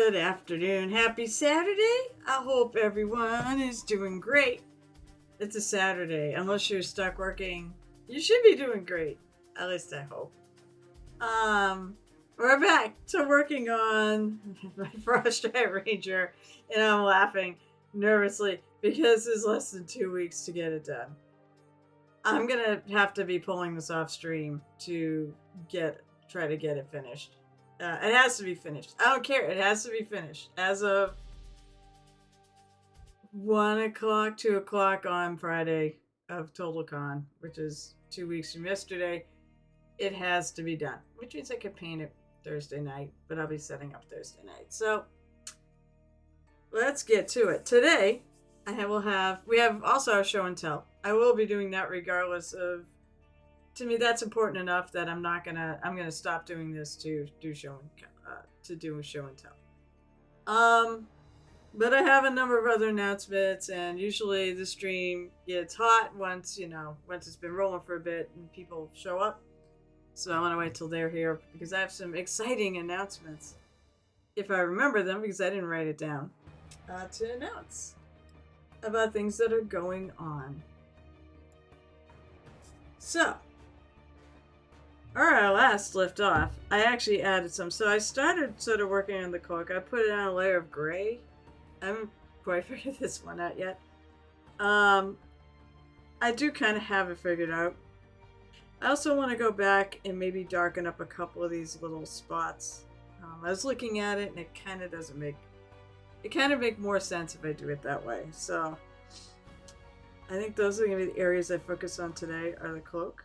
Good afternoon. Happy Saturday. I hope everyone is doing great. It's a Saturday. Unless you're stuck working, you should be doing great. At least I hope. We're back to working on my Frost Giant Ranger, and I'm laughing nervously because there's less than 2 weeks to get it done. I'm gonna have to be pulling this off stream to try to get it finished. It has to be finished. I don't care. It has to be finished. As of 1 o'clock, 2 o'clock on Friday of TotalCon, which is 2 weeks from yesterday, it has to be done. Which means I could paint it Thursday night, but I'll be setting up Thursday night. So, let's get to it. Today, we have also our show and tell. I will be doing that regardless of, to me, that's important enough that I'm gonna stop doing this to do show and tell. But I have a number of other announcements, and usually the stream gets hot once it's been rolling for a bit and people show up. So I want to wait till they're here because I have some exciting announcements, if I remember them, because I didn't write it down, to announce about things that are going on. So, where I last left off, I actually added some. So I started sort of working on the cloak. I put it on a layer of gray. I haven't quite figured this one out yet. I do kind of have it figured out. I also want to go back and maybe darken up a couple of these little spots. I was looking at it and it kind of make more sense if I do it that way. So I think those are going to be the areas I focus on today are the cloak.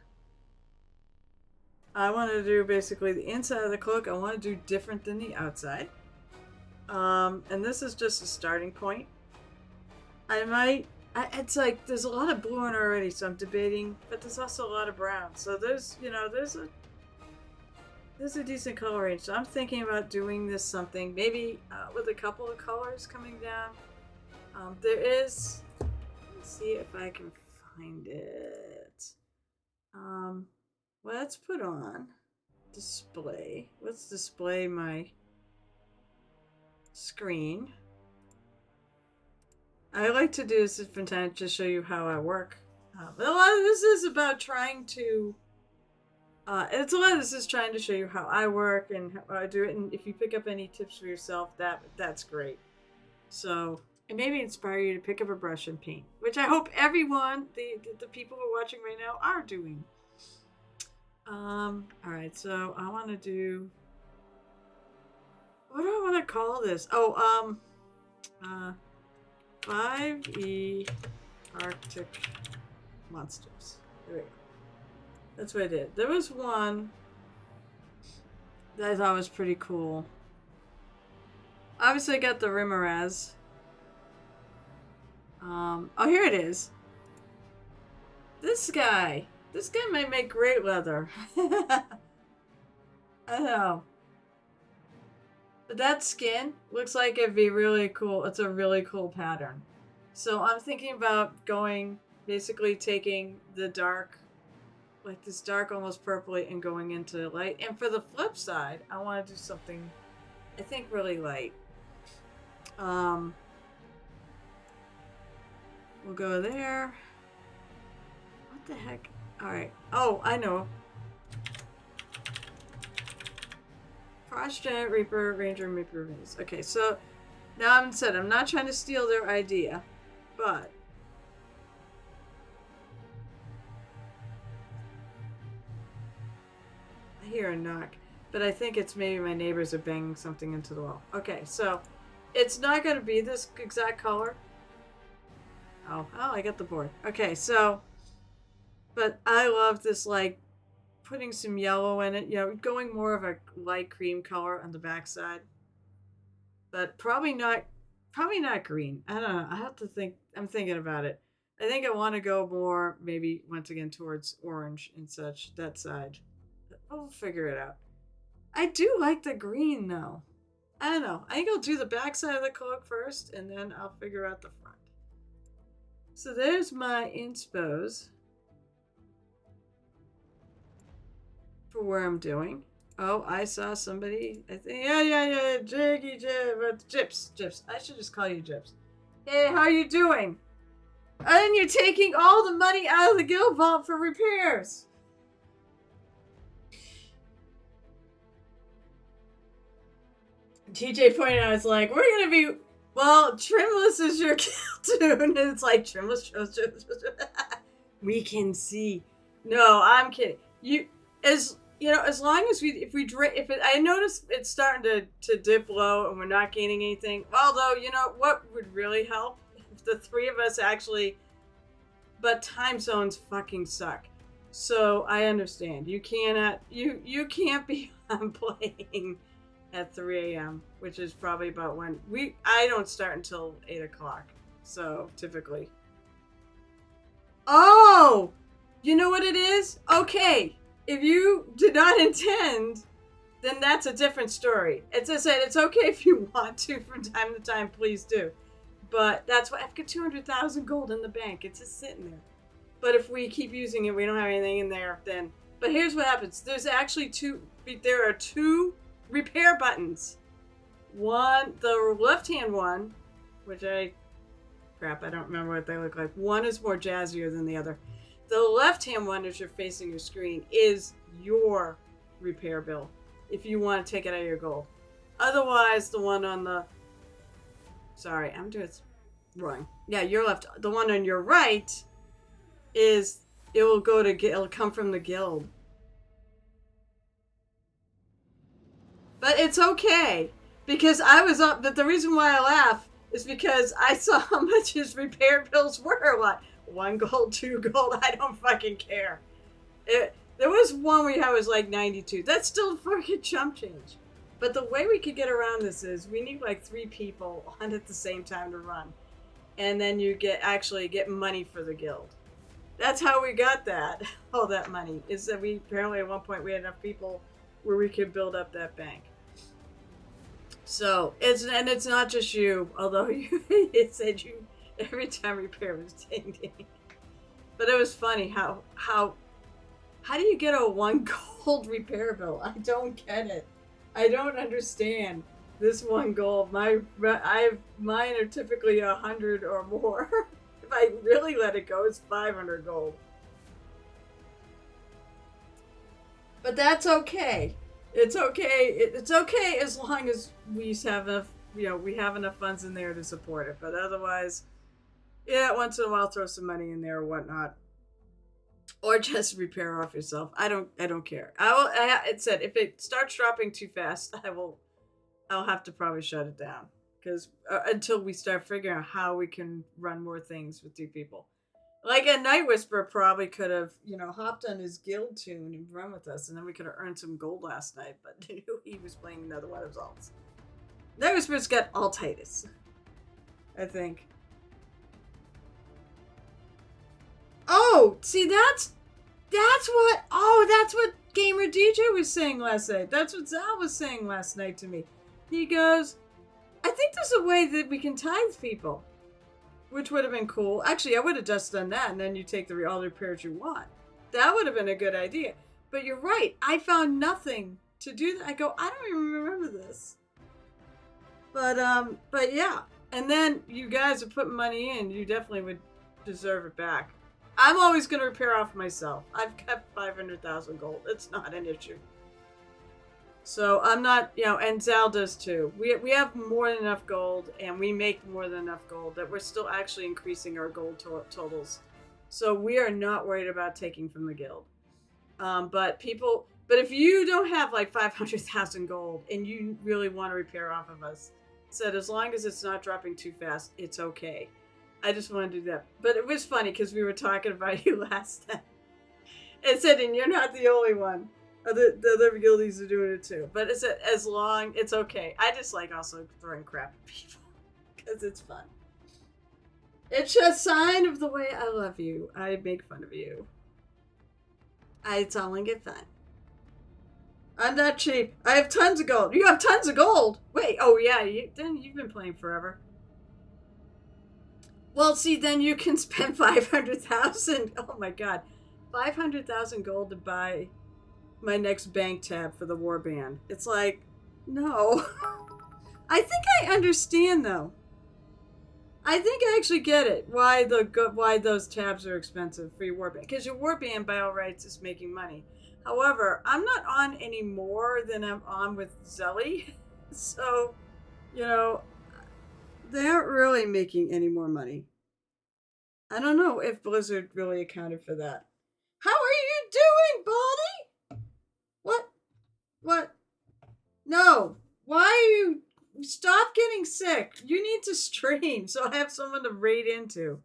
I want to do basically the inside of the cloak. I want to do different than the outside. And this is just a starting point. It's like there's a lot of blue in already, so I'm debating, but there's also a lot of brown. So there's a decent color range. So I'm thinking about doing this something maybe with a couple of colors coming down. Let's see if I can find it. Let's put on display. Let's display my screen. I like to do this from time to show you how I work. But a lot of this is about trying to trying to show you how I work and how I do it. And if you pick up any tips for yourself, that's great. So, and maybe inspire you to pick up a brush and paint, which I hope everyone, the people who are watching right now, are doing. Alright, so I want to do, what do I want to call this? 5E Arctic Monsters. There we go. That's what I did. There was one that I thought was pretty cool. Obviously I got the Rimaraz. Here it is. This guy might make great leather. I know. But that skin looks like it'd be really cool. It's a really cool pattern. So I'm thinking about basically taking the dark, like this dark almost purpley, and going into light. And for the flip side, I want to do something, I think, really light. We'll go there. What the heck? Alright. Oh, I know. Frost Giant Reaper, Ranger, and Reaper Minis. Okay, so now I'm not trying to steal their idea, but I hear a knock, but I think it's maybe my neighbors are banging something into the wall. Okay, so it's not going to be this exact color. Oh, I got the board. Okay, so, but I love this, like, putting some yellow in it, going more of a light cream color on the backside. But probably not green. I don't know. I have to think. I'm thinking about it. I think I want to go more, maybe, once again, towards orange and such, that side. But we'll figure it out. I do like the green, though. I don't know. I think I'll do the backside of the cloak first, and then I'll figure out the front. So there's my inspos for where I'm doing. Oh, I saw somebody. I think, yeah, Jiggy Jib, Jips. I should just call you Jips. Hey, how you doing? And you're taking all the money out of the guild vault for repairs. TJ pointed out, it's like, we're gonna be, well, Trimless is your guild tune. And it's like, Trimless. We can see. No, I'm kidding. As long as I notice it's starting to dip low and we're not gaining anything. Although, what would really help if the three of us actually, but time zones fucking suck. So I understand. You can't be on playing at 3 a.m., which is probably about when I don't start until 8 o'clock. So typically. Oh! You know what it is? Okay. If you did not intend, then that's a different story. As I said, it's okay if you want to from time to time, please do. But that's why I've got 200,000 gold in the bank. It's just sitting there. But if we keep using it, we don't have anything in there, then. But here's what happens. There's actually there are two repair buttons. One, the left-hand one, which I don't remember what they look like. One is more jazzier than the other. The left-hand one, as you're facing your screen, is your repair bill if you want to take it out of your gold. Otherwise, the one on the... Sorry, I'm doing it wrong. Yeah, your left. The one on your right is... It'll come from the guild. But it's okay. Because I was up... But the reason why I laugh is because I saw how much his repair bills were. Like, 1 gold, 2 gold, I don't fucking care. There was one we had was like 92. That's still fucking chump change. But the way we could get around this is we need like 3 people on at the same time to run. And then you actually get money for the guild. That's how we got all that money. Is that we apparently at one point we had enough people where we could build up that bank. So, it's not just you, although it said you every time repair was ding ding. But it was funny how do you get a 1 gold repair bill? I don't get it. I don't understand this 1 gold. Mine are typically 100 or more. If I really let it go, it's 500 gold. But that's okay. It's okay. It's okay as long as we have enough funds in there to support it. But otherwise, yeah, once in a while throw some money in there or whatnot. Or just repair off yourself. I don't care. It said if it starts dropping too fast, I'll have to probably shut it down. Because until we start figuring out how we can run more things with 2 people. Like a Night Whisperer probably could have, hopped on his guild tune and run with us, and then we could have earned some gold last night, but he was playing another one of his alts. Night Whisperer's got altitis, I think. Oh, see, that's what Gamer DJ was saying last night. That's what Zal was saying last night to me. He goes, I think there's a way that we can tithe people. Which would have been cool. Actually, I would have just done that, and then you take all the repairs you want. That would have been a good idea. But you're right. I found nothing to do that. I go, I don't even remember this. But yeah. And then you guys are putting money in. You definitely would deserve it back. I'm always going to repair off myself. I've got 500,000 gold. It's not an issue. So I'm not, and Zal does too. We have more than enough gold, and we make more than enough gold that we're still actually increasing our gold totals. So we are not worried about taking from the guild. But if you don't have like 500,000 gold and you really want to repair off of us, said as long as it's not dropping too fast, it's okay. I just want to do that. But it was funny because we were talking about you last time. It said, and you're not the only one. The other guildies are doing it too. But it's okay. I just like also throwing crap at people. Because it's fun. It's a sign of the way I love you. I make fun of you. It's all in good fun. I'm not cheap. I have tons of gold. You have tons of gold? Wait, oh yeah, you've been playing forever. Well, see, then you can spend 500,000. Oh my god. 500,000 gold to buy my next bank tab for the warband. It's like, no. I think I understand though. I think I actually get it. Why those tabs are expensive for your warband? Because your warband by all rights is making money. However, I'm not on any more than I'm on with Zelly, so you know they aren't really making any more money. I don't know if Blizzard really accounted for that. How are you doing, Baldy? What? What? No. Why are you? Stop getting sick. You need to stream so I have someone to raid into.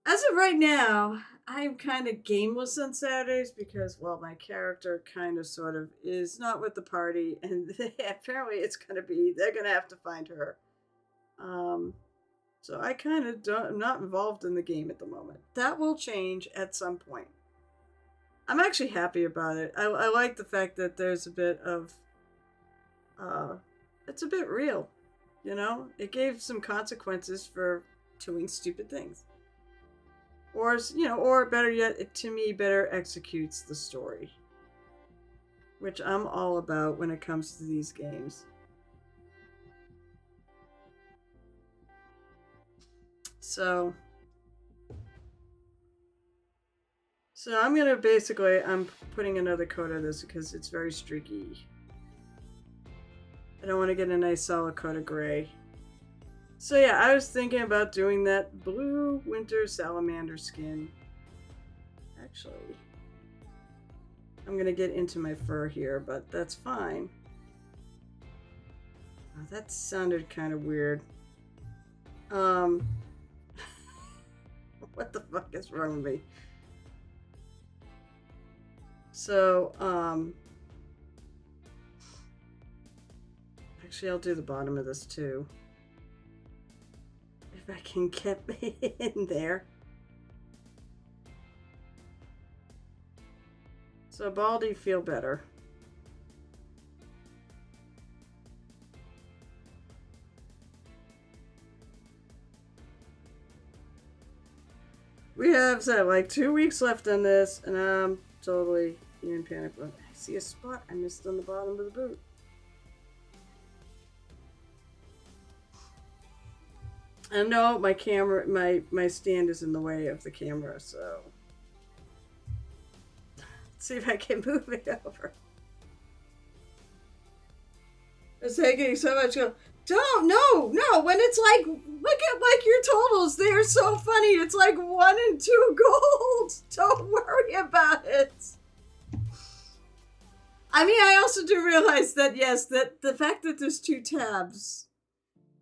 As of right now, I'm kind of gameless on Saturdays because, well, my character kind of sort of is not with the party, and apparently they're gonna have to find her. Um, so I kind of I'm not involved in the game at the moment. That will change at some point. I'm actually happy about it. I like the fact that there's a bit of, it's a bit real, you know? It gave some consequences for doing stupid things. Or better yet, it to me better executes the story. Which I'm all about when it comes to these games. So I'm putting another coat on this because it's very streaky. I don't want to get a nice solid coat of gray. So yeah, I was thinking about doing that blue winter salamander skin. Actually, I'm gonna get into my fur here, but that's fine. Oh, that sounded kind of weird. What the fuck is wrong with me? So, actually, I'll do the bottom of this too. If I can get in there. So, Baldy, feel better. We have like 2 weeks left on this, and I'm totally in panic. I see a spot I missed on the bottom of the boot. I know my camera, my stand is in the way of the camera, so let's see if I can move it over. It's taking so much. Don't, no. When it's like, look at like your totals. They are so funny. It's like 1 and 2 gold. Don't worry about it. I mean, I also do realize that, yes, that the fact that there's 2 tabs,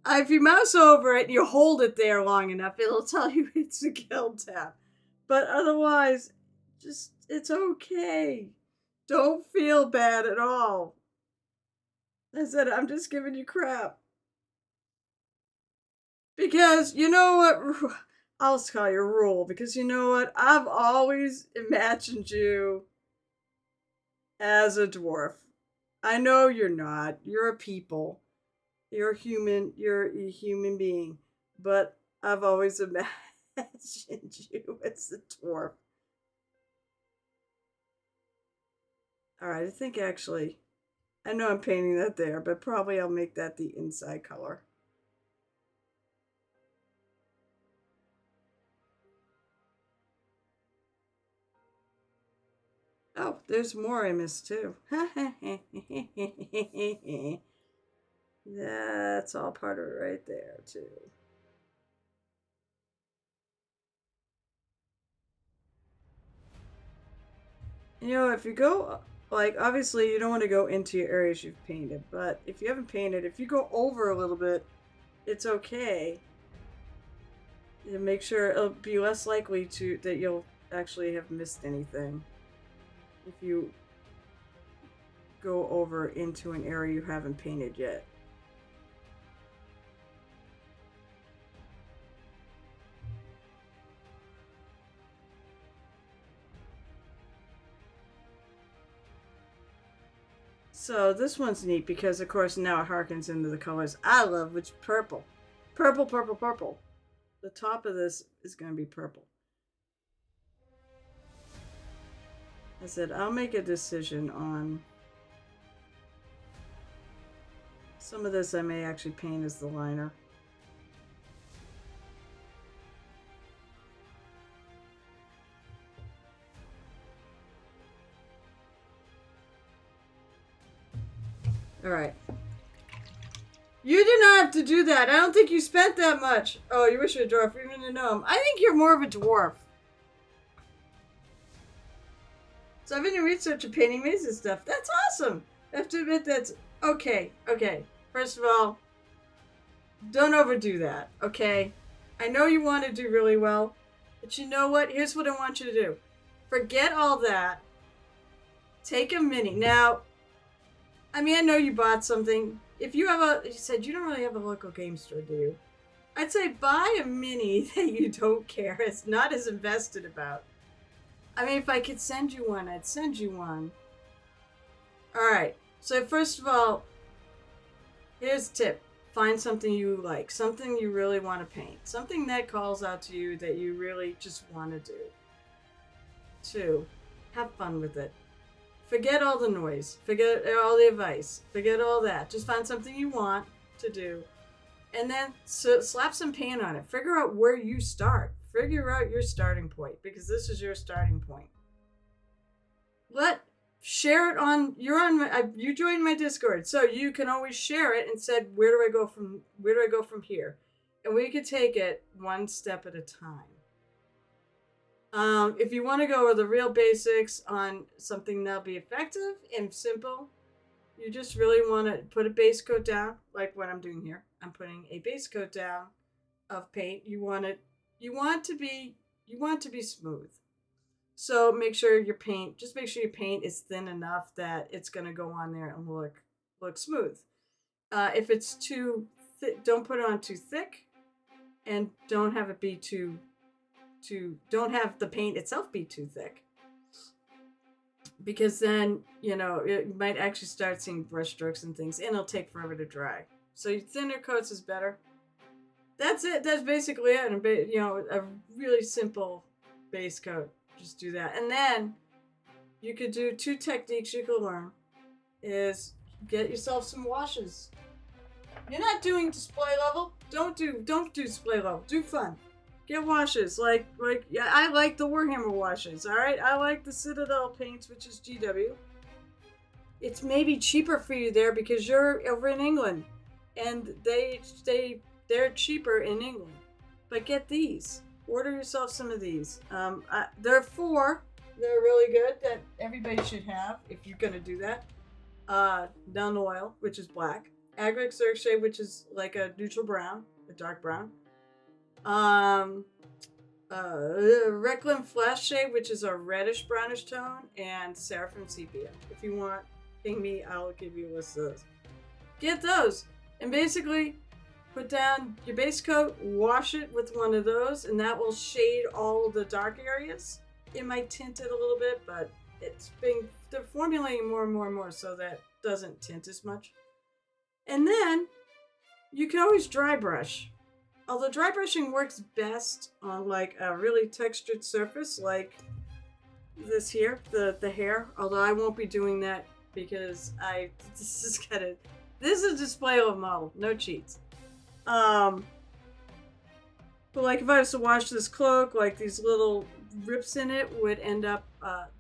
if you mouse over it and you hold it there long enough, it'll tell you it's a guild tab. But otherwise, just, it's okay. Don't feel bad at all. I said, I'm just giving you crap. Because, you know what? I'll call you Rule. Because you know what? I've always imagined you as a dwarf. I know you're not. You're a people. You're human. You're a human being. But I've always imagined you as a dwarf. Alright, I think actually, I know I'm painting that there, but probably I'll make that the inside color. Oh, there's more I missed too. That's all part of it right there too. You know, if you go, like, obviously you don't want to go into your areas you've painted, but if you haven't painted, if you go over a little bit, it's okay. You make sure it'll be less likely that you'll actually have missed anything if you go over into an area you haven't painted yet. So this one's neat because, of course, now it harkens into the colors I love, which purple. Purple, purple, purple. The top of this is going to be purple. I said, I'll make a decision on some of this. I may actually paint as the liner. All right. You do not have to do that. I don't think you spent that much. Oh, you wish you were a dwarf, even a gnome. I think you're more of a dwarf. So I've been doing research of painting mazes stuff. That's awesome. I have to admit that's okay. Okay. First of all, don't overdo that. Okay. I know you want to do really well, but you know what? Here's what I want you to do. Forget all that. Take a mini. Now, I mean, I know you bought something. If you have you said you don't really have a local game store, do you? I'd say buy a mini that you don't care. It's not as invested about. I mean, if I could send you one, I'd send you one. Alright, so first of all, here's a tip. Find something you like, something you really want to paint, something that calls out to you that you really just want to do. 2, have fun with it. Forget all the noise, forget all the advice, forget all that. Just find something you want to do. And then slap some paint on it. Figure out where you start. Figure out your starting point, because this is your starting point. Share it on. You joined my Discord, so you can always share it and said, where do I go from here? And we could take it one step at a time. If you want to go with the real basics on something that'll be effective and simple, you just really want to put a base coat down, like what I'm doing here. I'm putting a base coat down of paint. You want to be smooth. So make sure your paint is thin enough that it's going to go on there and look smooth. If it's too thick, don't put it on too thick, and don't have it be don't have the paint itself be too thick, because then you might actually start seeing brush strokes and things, and it'll take forever to dry. So thinner coats is better. That's it. That's basically it. And a really simple base coat. Just do that, and then you could do 2 techniques you could learn. Is get yourself some washes. You're not doing display level. Don't do display level. Do fun. Get washes yeah. I like the Warhammer washes. All right, I like the Citadel paints, which is GW. It's maybe cheaper for you there because you're over in England, and they're cheaper in England. But get these. Order yourself some of these. There are 4. They're really good that everybody should have if you're gonna do that. Nun Oil, which is black. Agric Xerxes, which is like a neutral brown, a dark brown. Reclin Flash Shade, which is a reddish brownish tone, and Seraphim Sepia. If you want, ping me, I'll give you a list of those. Get those, and basically put down your base coat, wash it with one of those, and that will shade all the dark areas. It might tint it a little bit, but they're formulating more and more and more, so that doesn't tint as much. And then you can always dry brush. Although dry brushing works best on like a really textured surface like this here, the hair. Although I won't be doing that because this is a display of a model, no cheats. But like if I was to wash this cloak, like these little rips in it would end up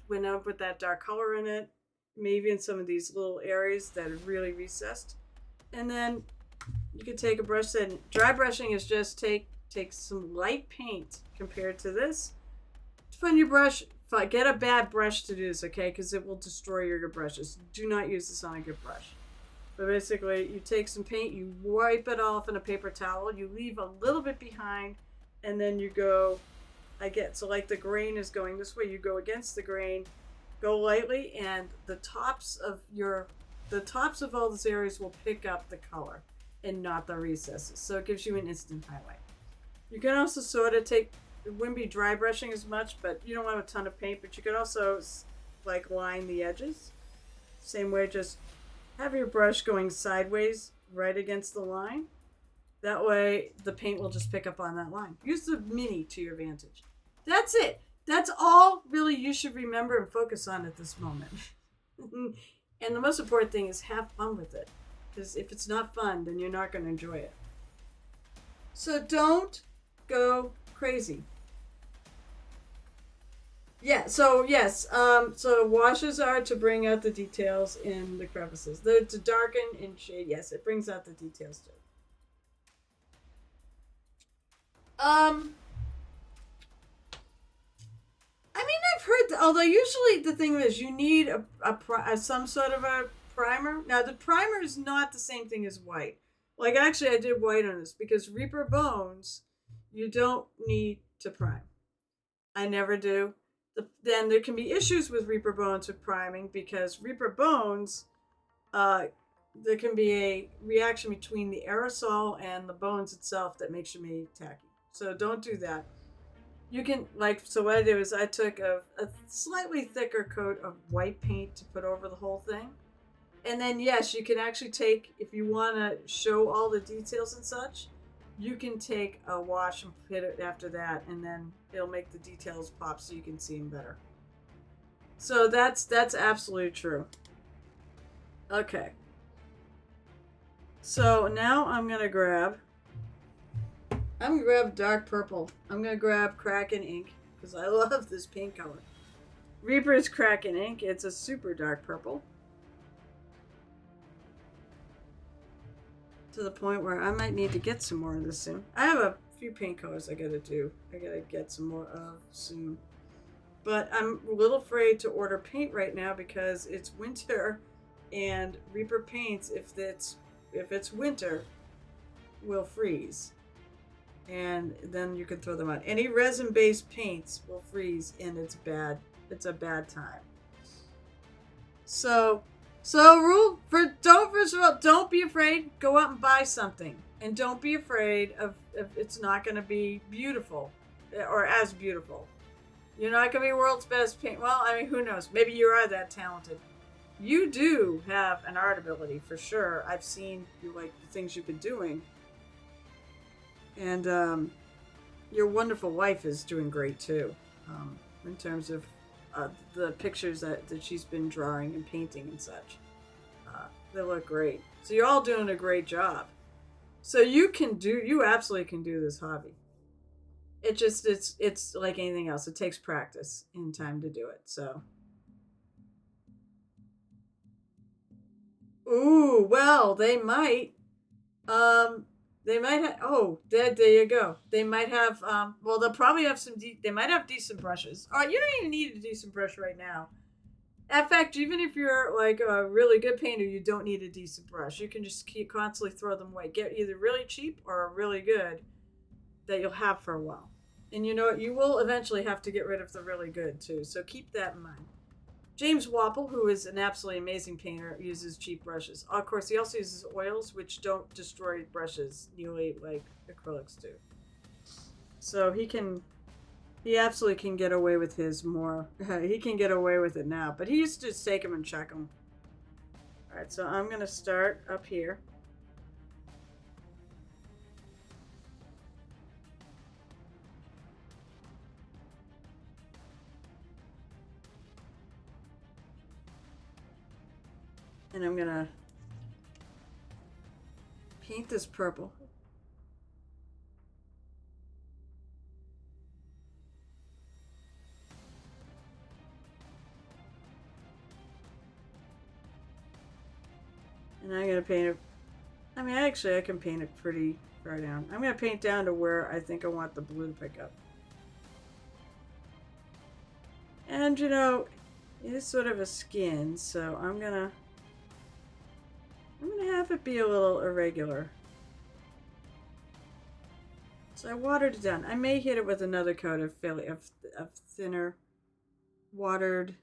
with that dark color in it. Maybe in some of these little areas that are really recessed. And then you could take a brush and dry brushing is just take some light paint compared to this. Put in your brush. Get a bad brush to do this, okay? Because it will destroy your brushes. Do not use this on a good brush. But basically, you take some paint, you wipe it off in a paper towel, you leave a little bit behind, and then you go. So like the grain is going this way, you go against the grain, go lightly, and the tops of all those areas will pick up the color and not the recesses. So it gives you an instant highlight. You can also sort of it wouldn't be dry brushing as much, but you don't want a ton of paint, but you could also like line the edges. Same way, just have your brush going sideways right against the line. That way the paint will just pick up on that line. Use the mini to your advantage. That's it. That's all really you should remember and focus on at this moment. And the most important thing is have fun with it. Because if it's not fun, then you're not going to enjoy it. So don't go crazy. Yeah, so yes, so washes are to bring out the details in the crevices. They're to darken and shade. Yes, it brings out the details too. Um, I mean, I've heard, although usually the thing is you need some sort of a primer. Now, the primer is not the same thing as white. Like, actually, I did white on this because Reaper Bones, you don't need to prime. I never do. Then there can be issues with Reaper Bones with priming because Reaper Bones, uh, there can be a reaction between the aerosol and the bones itself that makes your meat tacky. So don't do that. You can like so what I did was I took a slightly thicker coat of white paint to put over the whole thing. And then yes, you can actually take if you want to show all the details and such, you can take a wash and put it after that, and then it'll make the details pop so you can see them better. So that's absolutely true. Okay. So now I'm gonna grab dark purple. I'm gonna grab Kraken ink because I love this paint color. Reaper's Kraken ink. It's a super dark purple. To the point where I might need to get some more of this soon. I have a few paint colors I gotta do. I gotta get some more of soon. But I'm a little afraid to order paint right now because it's winter, and Reaper paints if it's winter will freeze, and then you can throw them out. Any resin-based paints will freeze, and it's bad. It's a bad time. So rule for don't first of all don't be afraid. Go out and buy something, and don't be afraid of if it's not going to be beautiful or as beautiful. You're not going to be world's best paint. Well, I mean, who knows? Maybe you are that talented. You do have an art ability for sure. I've seen you like the things you've been doing, and your wonderful wife is doing great too, in terms of the pictures that she's been drawing and painting and such. They look great. So you're all doing a great job. So you absolutely can do this hobby. It's like anything else. It takes practice and time to do it. So, ooh, well, um, they might have. Oh, there you go. They might have. Well, they'll probably have they might have decent brushes. Oh, you don't even need a decent brush right now. In fact, even if you're like a really good painter, you don't need a decent brush. You can just keep constantly throw them away. Get either really cheap or really good that you'll have for a while. And you know what? You will eventually have to get rid of the really good too. So keep that in mind. James Wapple, who is an absolutely amazing painter, uses cheap brushes. Of course, he also uses oils, which don't destroy brushes nearly like acrylics do. So he absolutely can get away with his more. He can get away with it now, but he used to just take them and check them. All right, so I'm going to start up here. And I'm going to paint this purple. And I'm going to paint it. I mean, actually, I can paint it pretty far down. I'm going to paint down to where I think I want the blue to pick up. And, you know, it is sort of a skin, so I'm going to have it be a little irregular. So I watered it down. I may hit it with another coat of thinner, watered.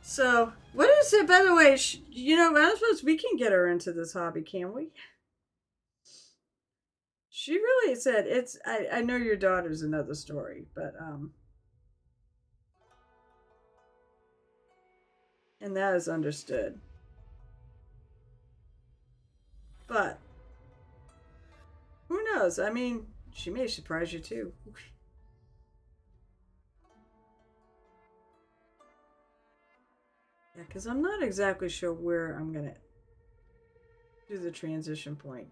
So, what is it, by the way? You know, I suppose we can get her into this hobby, can we? She really said it's. I know your daughter's another story, but and that is understood. But who knows? I mean, She may surprise you too. Yeah, because I'm not exactly sure where I'm going to do the transition point.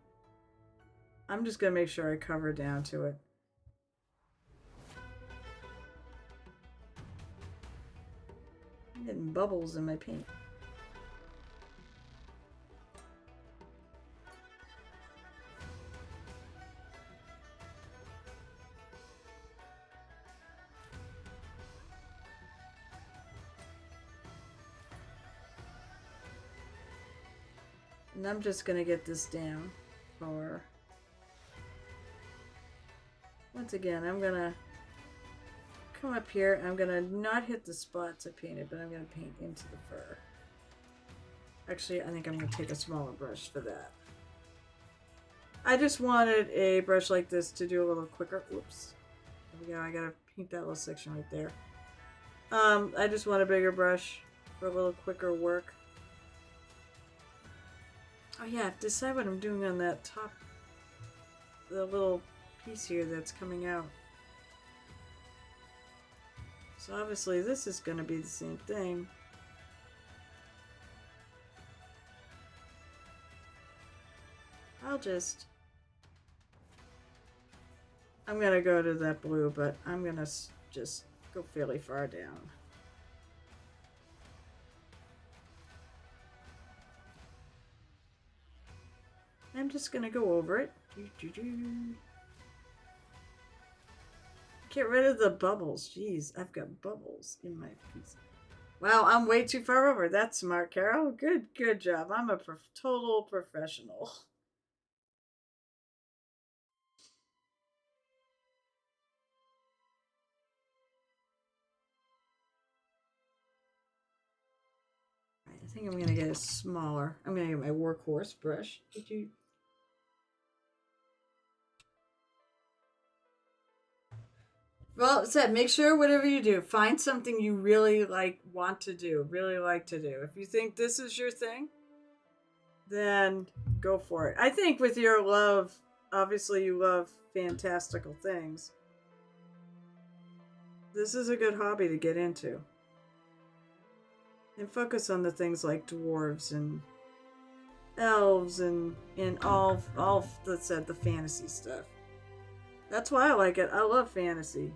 I'm just going to make sure I cover down to it. I'm getting bubbles in my paint. And I'm just going to get this down for... Once again, I'm going to come up here. I'm going to not hit the spots I painted, but I'm going to paint into the fur. Actually, I think I'm going to take a smaller brush for that. I just wanted a brush like this to do a little quicker. Oops. There we go. I got to paint that little section right there. I just want a bigger brush for a little quicker work. Oh yeah, I have to decide what I'm doing on that top, the little piece here that's coming out. So obviously this is going to be the same thing. I'm going to go to that blue, but I'm going to just go fairly far down. I'm just going to go over it. Get rid of the bubbles. Jeez, I've got bubbles in my piece. Wow, I'm way too far over. That's smart, Carol. Good job. I'm a total professional. I think I'm going to get a smaller. I'm going to get my workhorse brush. Well, it said, make sure whatever you do, find something you really want to do, really like to do. If you think this is your thing, then go for it. I think with your love, obviously you love fantastical things. This is a good hobby to get into. And focus on the things like dwarves and elves and all that said the fantasy stuff. That's why I like it. I love fantasy.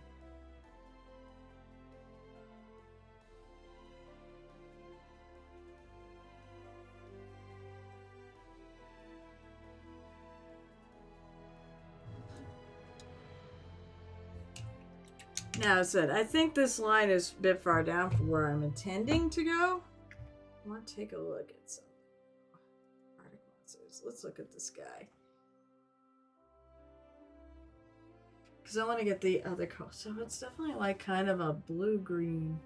Now, I said, I think this line is a bit far down from where I'm intending to go. I want to take a look at some Arctic monsters. Let's look at this guy. Because I want to get the other color. So it's definitely like kind of a blue-green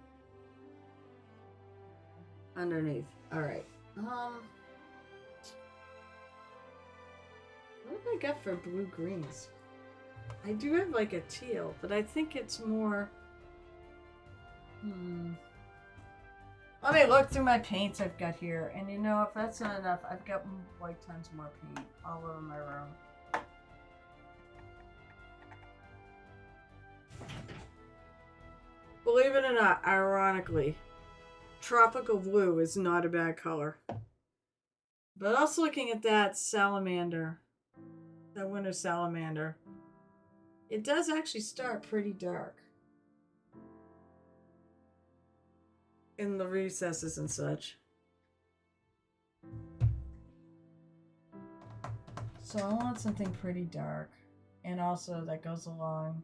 underneath. Alright. What have I got for blue-greens? I do have like a teal, but I think it's more... Let me look through my paints I've got here. And you know, if that's not enough, I've got like tons more paint all over my room. Believe it or not, ironically, tropical blue is not a bad color. But also looking at that salamander, that winter salamander, it does actually start pretty dark in the recesses and such. So I want something pretty dark, and also that goes along.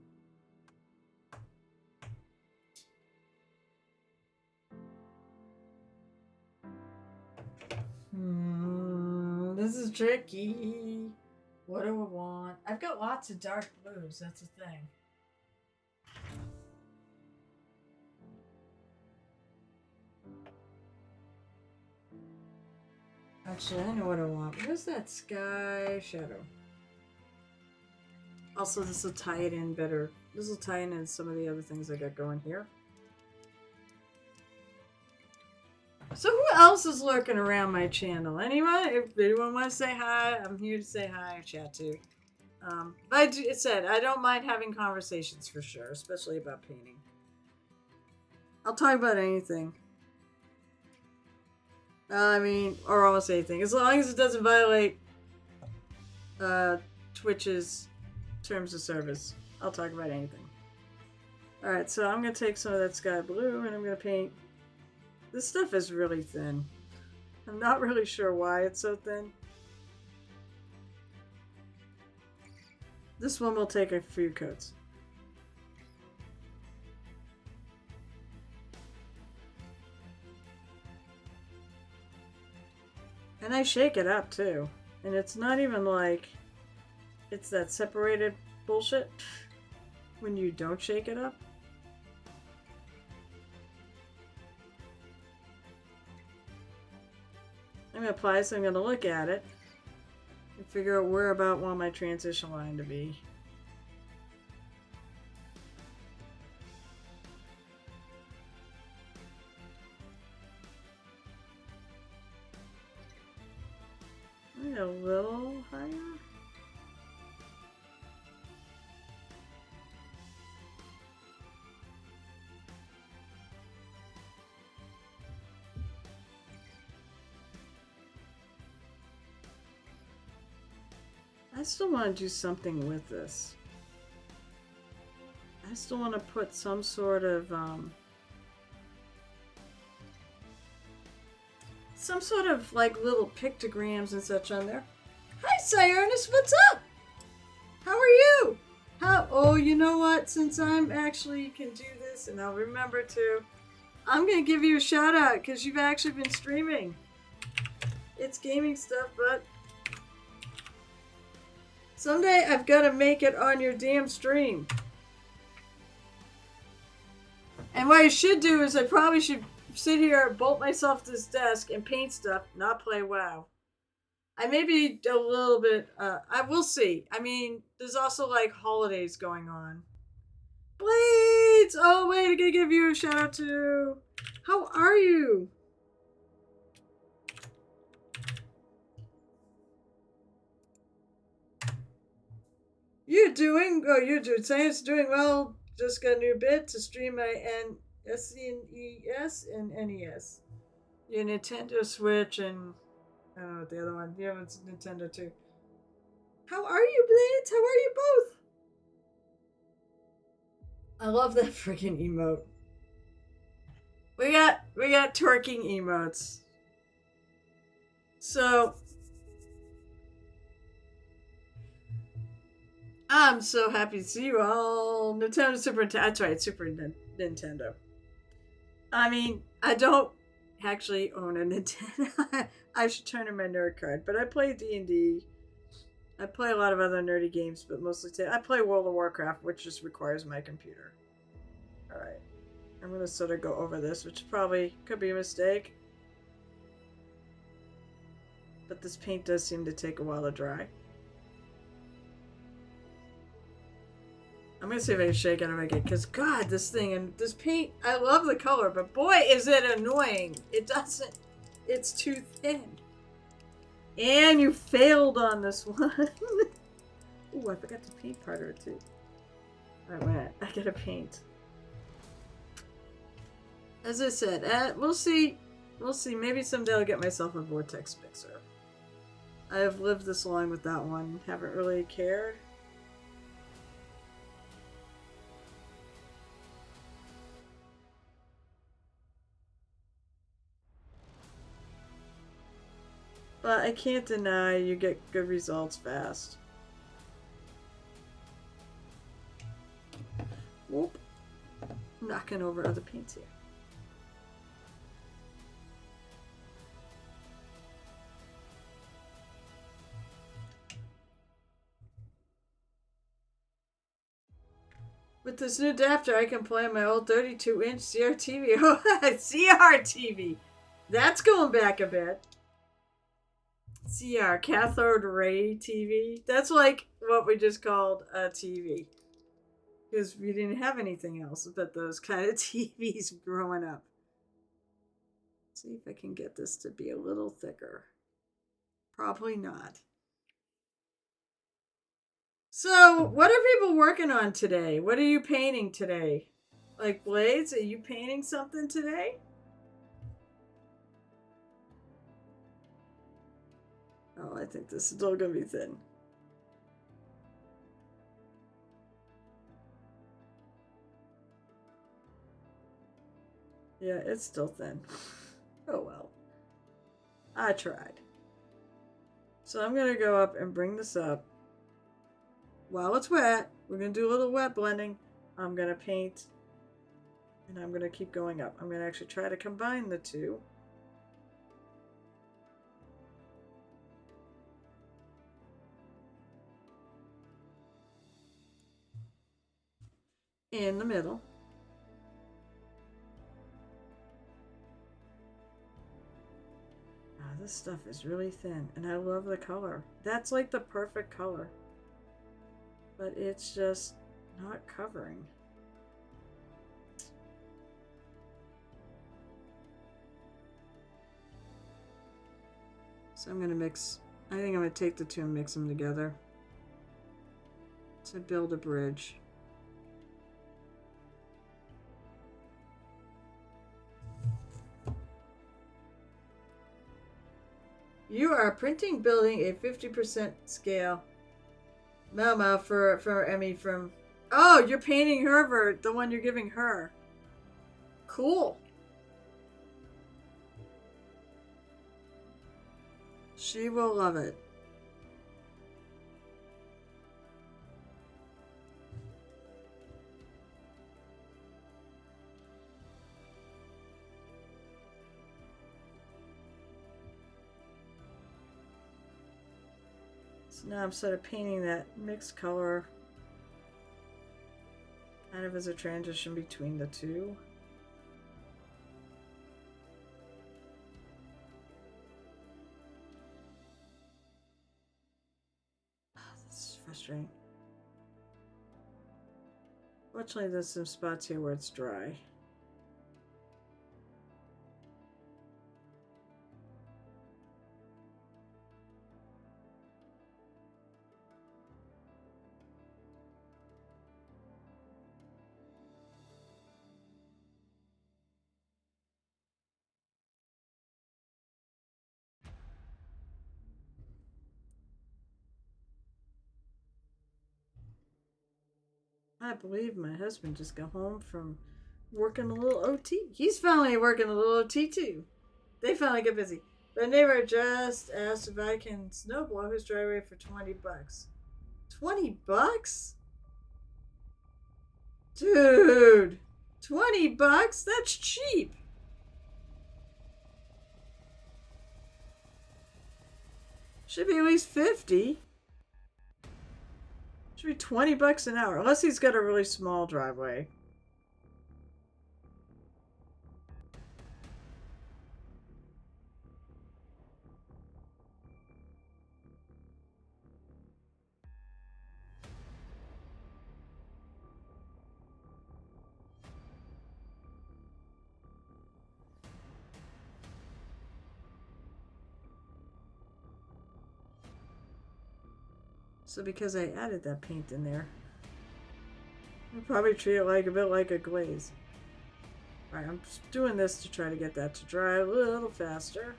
This is tricky. What do I want? I've got lots of dark blues, that's the thing. Actually, I know what I want. Where's that sky shadow? Also, this will tie it in better. This will tie in some of the other things I got going here. So who else is lurking around my channel? Anyone? If anyone wants to say hi, I'm here to say hi or chat to. But it said I don't mind having conversations for sure, especially about painting. I'll talk about anything. I mean, or almost anything, as long as it doesn't violate uh, Twitch's terms of service. I'll talk about anything. All right, so I'm gonna take some of that sky blue and I'm gonna paint. This stuff is really thin. I'm not really sure why it's so thin. This one will take a few coats. And I shake it up too. And it's not even like it's that separated bullshit when you don't shake it up. I'm going to apply this, I'm going to look at it and figure out where about I want my transition line to be. Maybe a little higher. I still want to do something with this. I still want to put some sort of like little pictograms and such on there. Hi, Cyrus, what's up? How are you? Oh, you know what? Since I'm actually can do this, and I'll remember to, I'm gonna give you a shout out because you've actually been streaming. It's gaming stuff, but someday I've got to make it on your damn stream. And what I should do is I probably should sit here, bolt myself to this desk, and paint stuff, not play WoW. I may be a little bit, I will see. I mean, there's also like holidays going on. Blades! Oh, wait, I gotta give you a shout out to. How are you? You're doing Science doing well. Just got a new bit to stream my SNES and NES. Your Nintendo Switch and I don't know what the other one. Yeah, it's Nintendo too. How are you, Blades? How are you both? I love that freaking emote. We got twerking emotes. So I'm so happy to see you all. Nintendo Super Nintendo. That's right, Super Nintendo. I mean, I don't actually own a Nintendo. I should turn in my nerd card, but I play D&D. I play a lot of other nerdy games, but mostly I play World of Warcraft, which just requires my computer. All right, I'm gonna sort of go over this, which probably could be a mistake, but this paint does seem to take a while to dry. I'm gonna see if I can shake it and make it, because God, this thing and this paint, I love the color, but boy, is it annoying. It doesn't, it's too thin. And you failed on this one. Ooh, I forgot to paint part of it too. Alright, I gotta paint. As I said, we'll see. We'll see. Maybe someday I'll get myself a vortex mixer. I have lived this long with that one. Haven't really cared. But I can't deny you get good results fast. Whoop. Knocking over other paints here. With this new adapter, I can play on my old 32-inch CRTV. Oh, CRTV! That's going back a bit. CR, cathode ray TV. That's like what we just called a TV. Because we didn't have anything else but those kind of TVs growing up. Let's see if I can get this to be a little thicker. Probably not. So, what are people working on today? What are you painting today? Like Blades, are you painting something today? Oh, I think this is still gonna be thin. Yeah, it's still thin. Oh well. I tried. So I'm gonna go up and bring this up. While it's wet, we're gonna do a little wet blending. I'm gonna paint and I'm gonna keep going up. I'm gonna actually try to combine the two. In the middle. Ah, this stuff is really thin and I love the color. That's like the perfect color. But it's just not covering. So I'm gonna mix, I think I'm gonna take the two and mix them together to build a bridge. You are printing building a 50% scale. Mama for Emmy from. Oh, you're painting her, the one you're giving her. Cool. She will love it. So now I'm sort of painting that mixed color kind of as a transition between the two. Oh, this is frustrating. Fortunately, there's some spots here where it's dry. I believe my husband just got home from working a little OT. He's finally working a little OT too. They finally get busy. The neighbor just asked if I can snowblow his driveway for $20. $20? Dude, $20? That's cheap. Should be at least 50. Should be $20 an hour, unless he's got a really small driveway. So because I added that paint in there, I'll probably treat it like a bit like a glaze. Alright, I'm just doing this to try to get that to dry a little faster.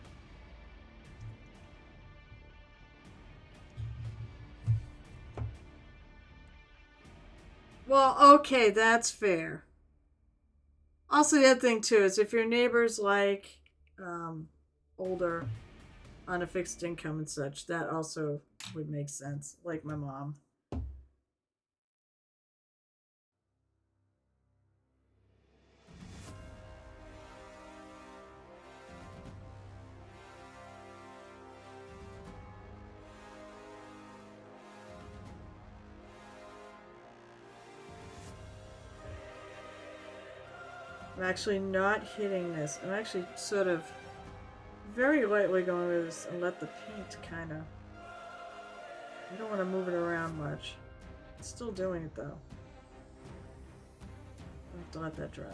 Well, okay, that's fair. Also, the other thing too is if your neighbor's like older, on a fixed income and such, that also would make sense. Like my mom. I'm actually not hitting this. I'm actually sort of very lightly going with this and let the paint kind of. I don't want to move it around much. It's still doing it though. I have to let that dry.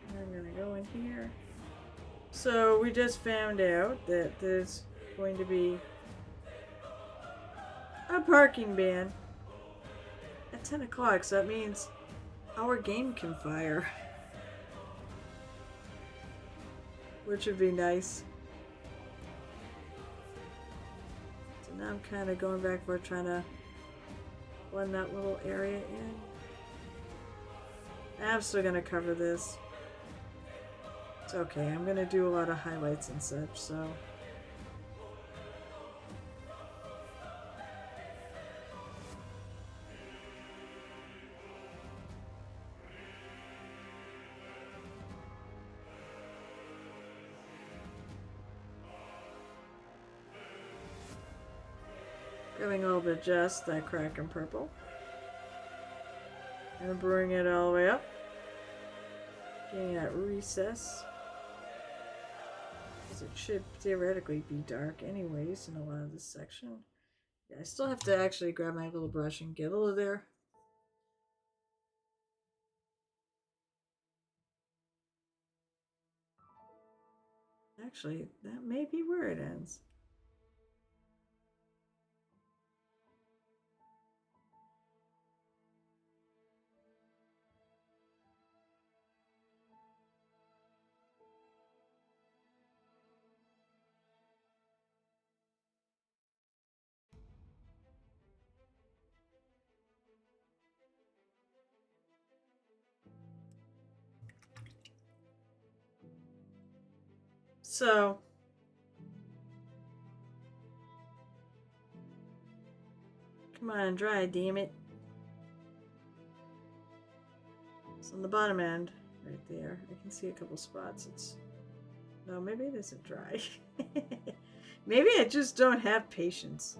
And I'm gonna go in So we just found out that there's going to be a parking ban at 10 o'clock, so that means our game can fire, which would be nice. So now I'm kind of going back for trying to blend that little area in. I'm still going to cover this. It's okay, I'm going to do a lot of highlights and such, so... Grabbing a little bit just that crack in purple. And bring it all the way up. Getting that recess. Because it should theoretically be dark anyways in a lot of this section. Yeah, I still have to actually grab my little brush and get a little there. Actually, that may be where it ends. So, come on, dry, damn it. It's on the bottom end, right there. I can see a couple spots. It's no, maybe it isn't dry. Maybe I just don't have patience.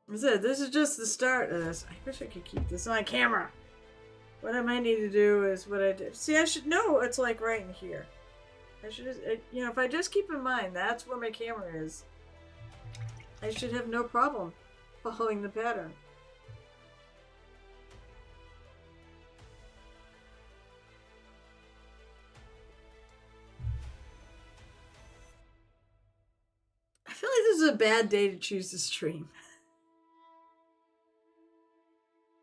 This is just the start of this. I wish I could keep this on camera. What I might need to do is what I did. See, I should know it's like right in here. I should just, you know, if I just keep in mind that's where my camera is, I should have no problem following the pattern. I feel like this is a bad day to choose to stream.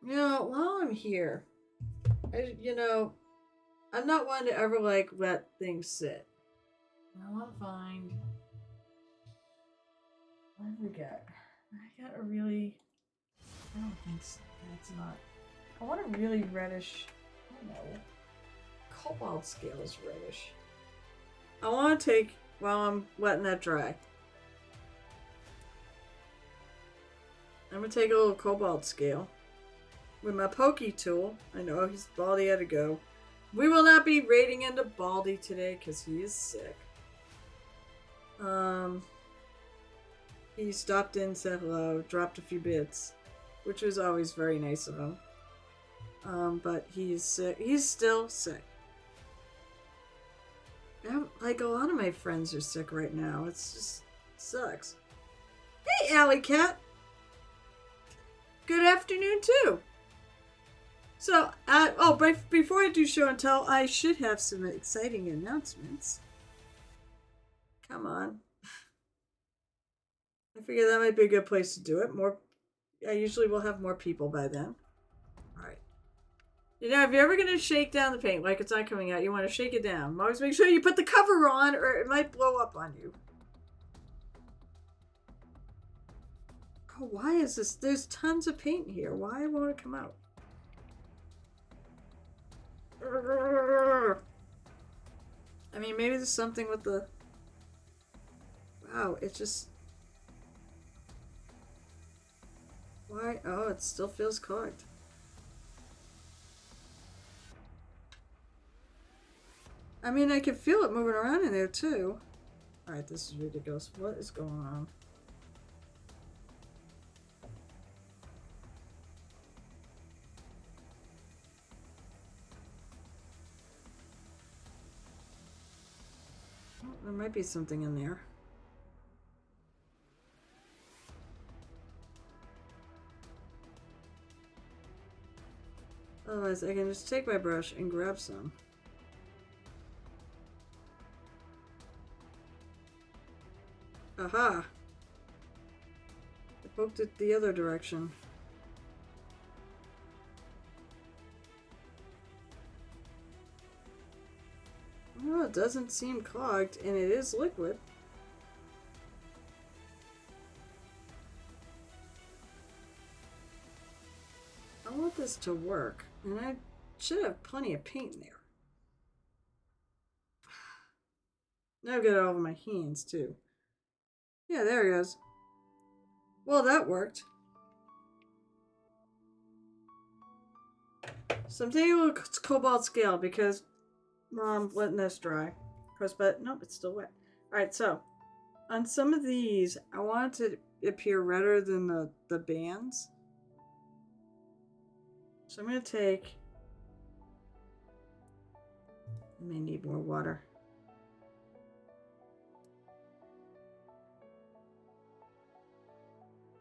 You know, while I'm here, I'm not one to ever like let things sit. I want to find. What have we got? I got a really. I don't think so. That's not. I want a really reddish. I don't know. Cobalt scale is reddish. I want to take while I'm letting that dry. I'm gonna take a little cobalt scale with my pokey tool. I know he's Baldy had to go. We will not be raiding into Baldy today because he is sick. He stopped in, said hello, dropped a few bits, which was always very nice of him. But he's sick. He's still sick. Like a lot of my friends are sick right now. It's just sucks. Hey, Alley Cat. Good afternoon too. So, before I do show and tell, I should have some exciting announcements. Come on. I figure that might be a good place to do it. I usually will have more people by then. Alright. You know, if you're ever going to shake down the paint like it's not coming out, you want to shake it down. Always make sure you put the cover on or it might blow up on you. Oh, why is this? There's tons of paint here. Why won't it come out? I mean, maybe there's something with the... Wow, it just... Why? Oh, it still feels clogged. I mean, I can feel it moving around in there, too. Alright, this is ridiculous. What is going on? There might be something in there. realize I can just take my brush and grab some. Aha! I poked it the other direction. Well, it doesn't seem clogged, and it is liquid. I want this to work, and I should have plenty of paint in there. Now I've got it all over my hands, too. Yeah, there it goes. Well, that worked. So I'm taking a little cobalt scale because I'm letting this dry. Press button. Nope, it's still wet. Alright, so on some of these, I want it to appear redder than the bands. So I'm going to take... I may need more water.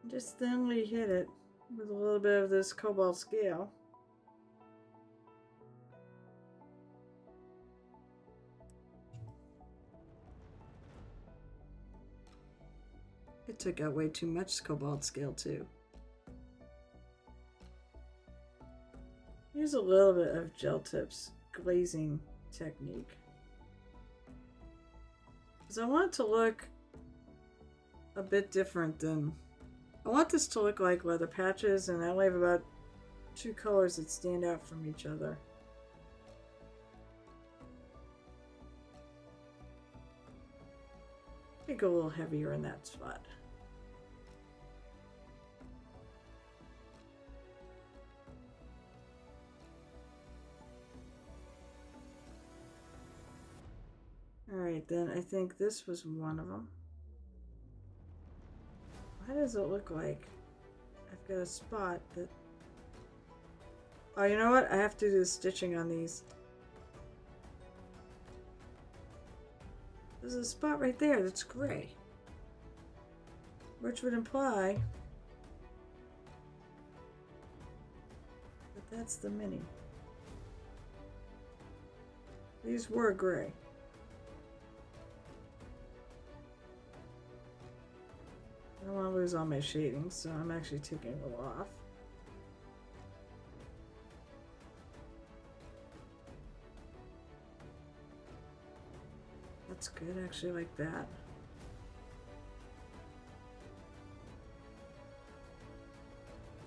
Just thinly hit it with a little bit of this cobalt scale. It took out way too much cobalt scale too. Here's a little bit of gel tips glazing technique. Because I want it to look a bit different than... I want this to look like leather patches, and I only have about 2 colors that stand out from each other. I go a little heavier in that spot. Alright, then I think this was one of them. Why does it look like I've got a spot that... Oh, you know what? I have to do the stitching on these. There's a spot right there that's gray, which would imply that that's the mini. These were gray. I don't want to lose all my shading, so I'm actually taking a little off. That's good, actually, like that.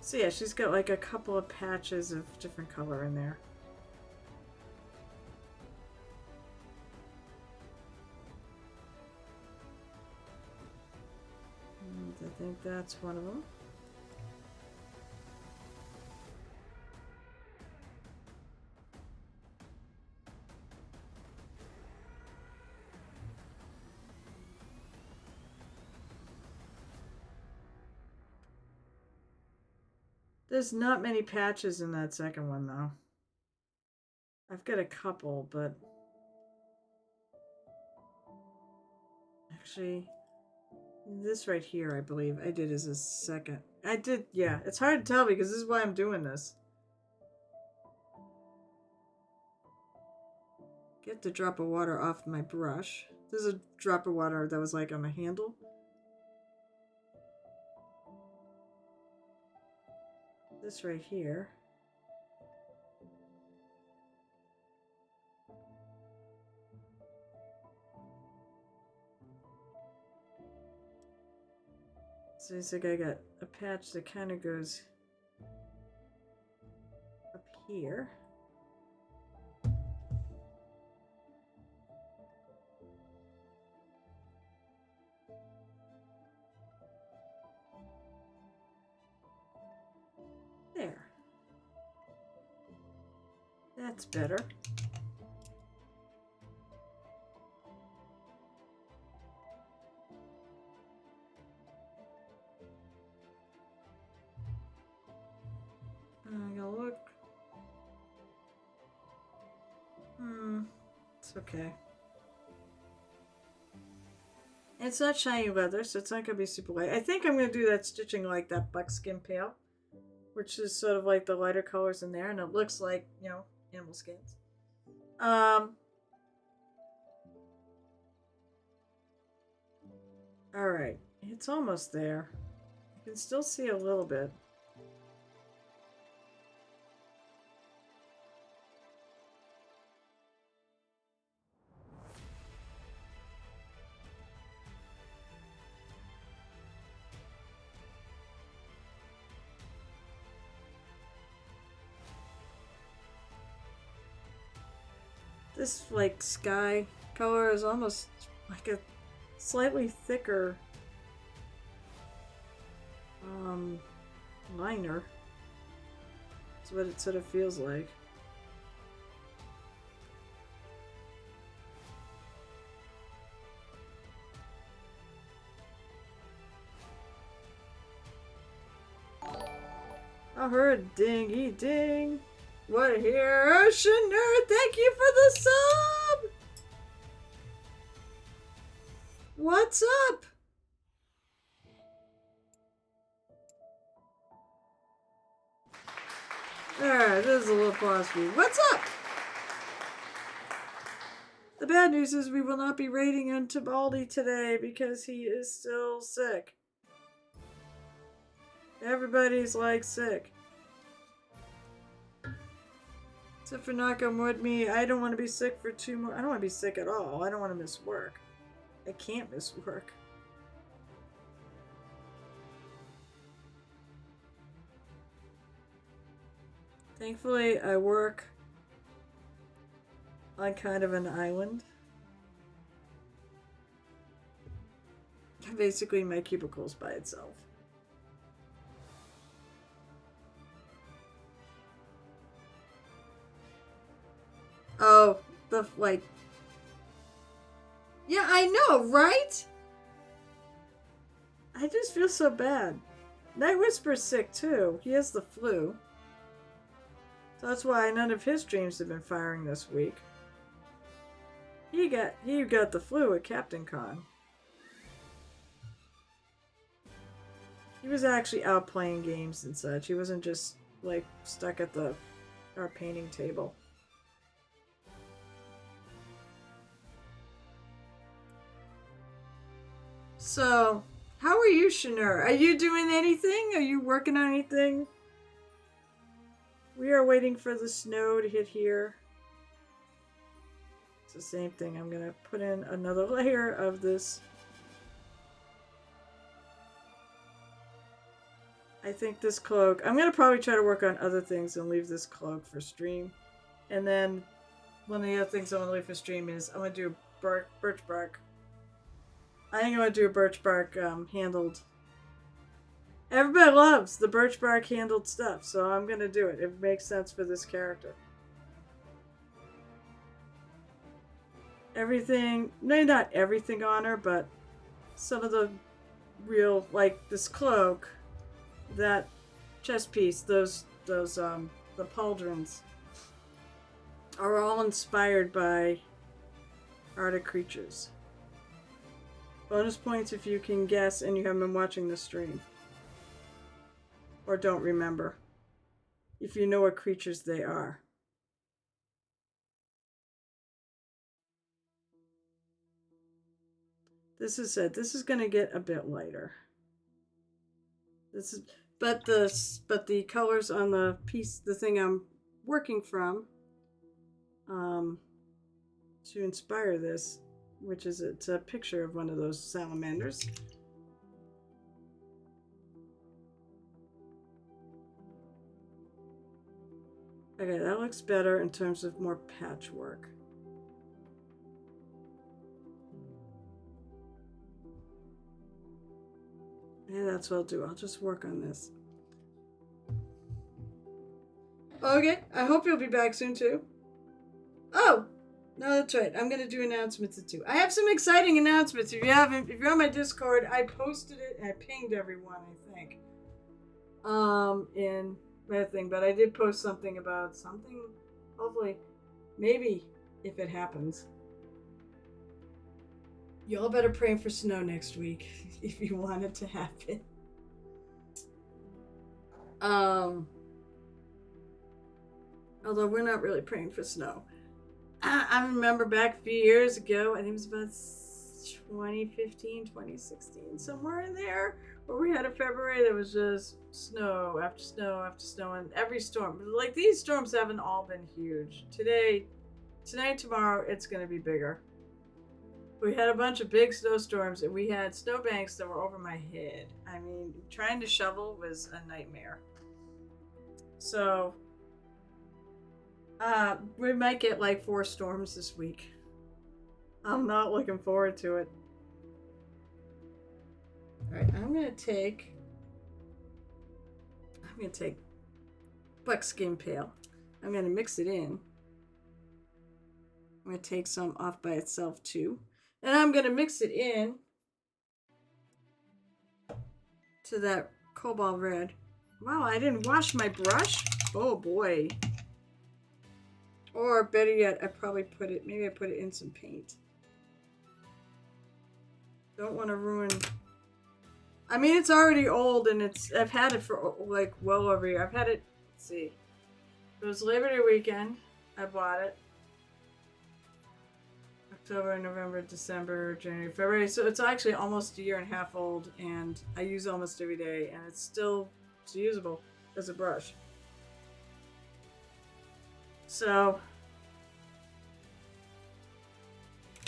So yeah, she's got like a couple of patches of different color in there. And I think that's one of them. There's not many patches in that second one, though. I've got a couple, but... Actually, this right here, I believe, I did as a second. I did, yeah. It's hard to tell because this is why I'm doing this. Get the drop of water off my brush. There's a drop of water that was like on the handle. This right here. So it's like I got a patch that kind of goes up here. There. That's better. I'm gonna look. It's okay. It's not shiny leather, so it's not gonna be super light. I think I'm gonna do that stitching like that buckskin pale, which is sort of like the lighter colors in there, and it looks like, animal skins. Um, Alright, it's almost there. You can still see a little bit. This, like, sky color is almost like a slightly thicker liner. That's what it sort of feels like. I heard dingy ding. What here? Oceaner, thank you for the sub! What's up? Alright, this is a little pause for you. What's up? The bad news is we will not be raiding on Tibaldi today because he is still sick. Everybody's like sick. Except for knock on wood, me. I don't want to be sick for 2 more. I don't want to be sick at all. I don't want to miss work. I can't miss work. Thankfully, I work on kind of an island. Basically, my cubicle's by itself. Oh, yeah, I know, right? I just feel so bad. Night Whisper's sick too. He has the flu. So that's why none of his streams have been firing this week. He got the flu at Captain Con. He was actually out playing games and such. He wasn't just like stuck at our painting table. So, how are you, Shanur? Are you doing anything? Are you working on anything? We are waiting for the snow to hit here. It's the same thing. I'm going to put in another layer of this. I think this cloak... I'm going to probably try to work on other things and leave this cloak for stream. And then one of the other things I want to leave for stream is I'm going to do birch bark. I think I'm going to do a birch bark handled. Everybody loves the birch bark handled stuff, so I'm going to do it. It makes sense for this character. Everything, maybe not everything on her, but some of the real, like this cloak, that chest piece, the pauldrons, are all inspired by Arctic creatures. Bonus points if you can guess and you haven't been watching the stream. Or don't remember. If you know what creatures they are. This is it. This is going to get a bit lighter. But the colors on the piece, the thing I'm working from, to inspire this, which is it's a picture of one of those salamanders. Okay, that looks better in terms of more patchwork. Yeah, that's what I'll do. I'll just work on this. Okay, I hope you'll be back soon too. Oh, no, that's right. I'm gonna do announcements too. I have some exciting announcements. If you're on my Discord, I posted it and I pinged everyone, I think. In that thing, but I did post something about something. Hopefully, maybe if it happens. Y'all better pray for snow next week if you want it to happen. Um, although we're not really praying for snow. I remember back a few years ago, I think it was about 2015, 2016, somewhere in there, where we had a February that was just snow after snow after snow, and every storm. Like, these storms haven't all been huge. Tonight, tomorrow, it's going to be bigger. We had a bunch of big snowstorms, and we had snowbanks that were over my head. I mean, trying to shovel was a nightmare. So, we might get like 4 storms this week. I'm not looking forward to it. Alright, I'm gonna take buckskin pale. I'm gonna mix it in. I'm gonna take some off by itself too. And I'm gonna mix it in to that cobalt red. Wow, I didn't wash my brush? Oh boy. Or better yet, maybe I put it in some paint. Don't want to ruin. I mean, it's already old, and I've had it for like well over a year. I've had it. Let's see. It was Labor Day weekend. I bought it. October, November, December, January, February. So it's actually almost a year and a half old, and I use it almost every day, and it's usable as a brush. So,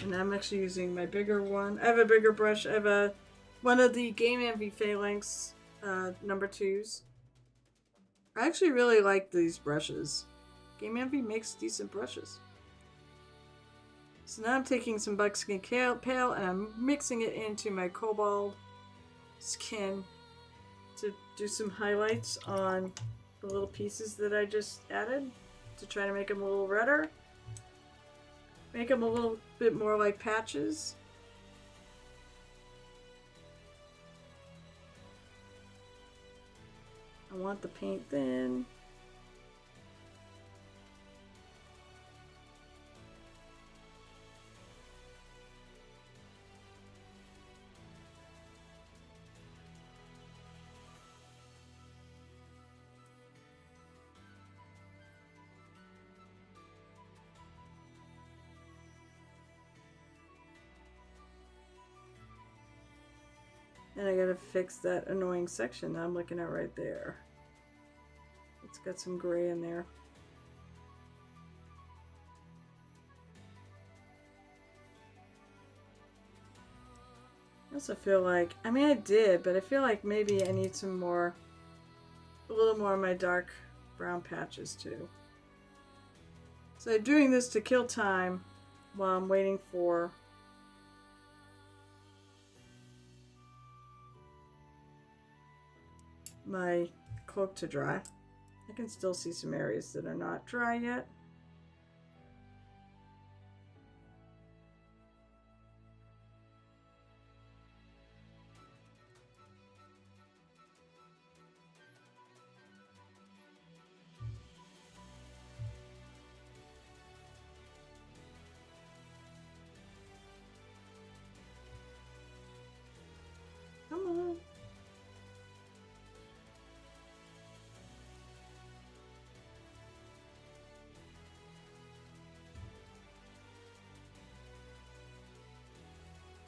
and I'm actually using my bigger one. I have a bigger brush. I have one of the Game Envy Phalanx number 2s. I actually really like these brushes. Game Envy makes decent brushes. So now I'm taking some buckskin pale and I'm mixing it into my cobalt skin to do some highlights on the little pieces that I just added to try to make them a little redder. Make them a little bit more like patches. I want the paint thin. And I gotta fix that annoying section that I'm looking at right there. It's got some gray in there. I also feel like, I mean I did, but I feel like maybe I need a little more of my dark brown patches too. So I'm doing this to kill time while I'm waiting for my cloak to dry. I can still see some areas that are not dry yet. Come on.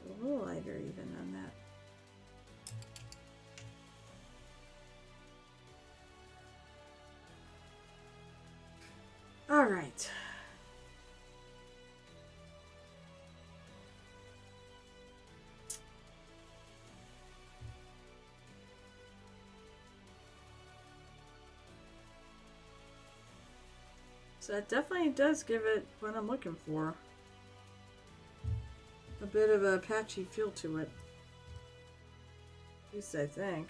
A little lighter even on that. All right. So that definitely does give it what I'm looking for. A bit of a patchy feel to it. At least I think.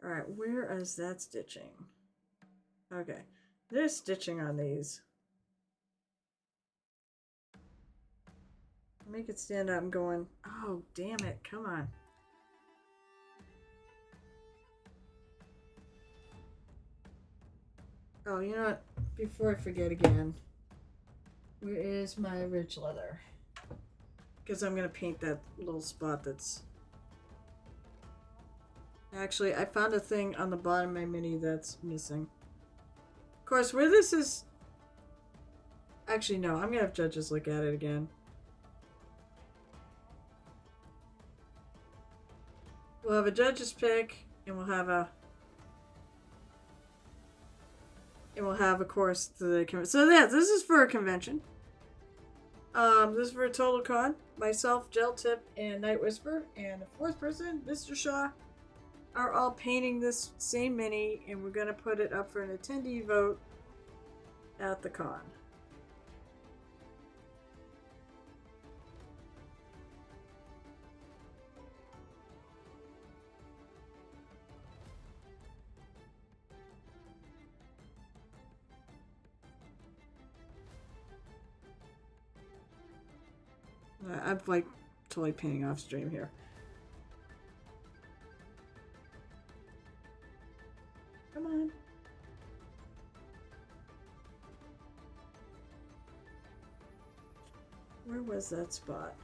Alright, where is that stitching? Okay, there's stitching on these. Make it stand out. I'm going, oh, damn it, come on. Oh, you know what? Before I forget again, where is my ridge leather? Because I'm going to paint that little spot that's... Actually, I found a thing on the bottom of my mini that's missing. Of course, where this is... Actually, no. I'm going to have judges look at it again. We'll have a judge's pick, and we'll have a... And we'll have, of course, the... So, yeah, this is for a convention. This is for a total con. Myself, Gel Tip, and Night Whisper, and the fourth person, Mr. Shaw, are all painting this same mini, and we're going to put it up for an attendee vote at the con. I'm like totally painting off stream here. Come on. Where was that spot?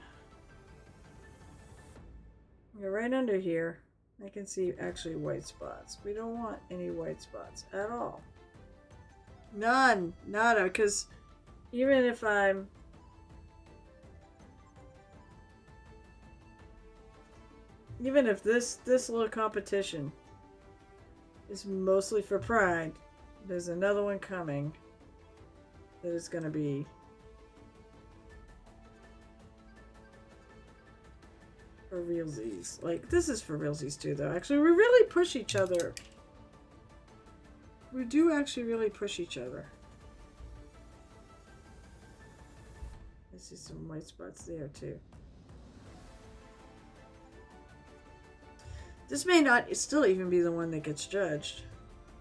Yeah, right under here. I can see actually white spots. We don't want any white spots at all. None. Nada. Because even if I'm... Even if this little competition is mostly for pride, there's another one coming that is going to be for realsies. Like, this is for realsies too, though. Actually, we really push each other. We do actually really push each other. I see some white spots there too. This may not still even be the one that gets judged,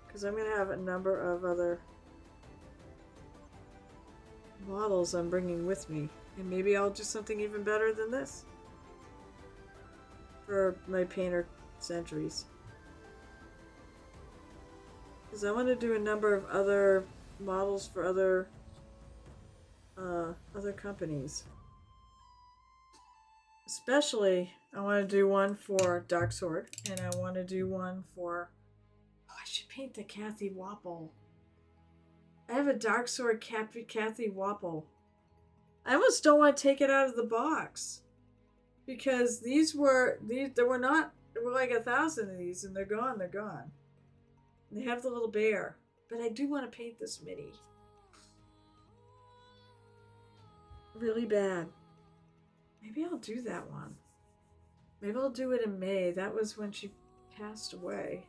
because I'm going to have a number of other models I'm bringing with me, and maybe I'll do something even better than this for my painter centuries. Because I want to do a number of other models for other companies. Especially, I want to do one for Dark Sword, and I want to do one for... Oh, I should paint the Kathy Wapple. I have a Dark Sword Kathy Wapple. I almost don't want to take it out of the box. Because there were like 1,000 of these, and they're gone, they're gone. And they have the little bear. But I do want to paint this mini. Really bad. Maybe I'll do that one. Maybe I'll do it in May. That was when she passed away.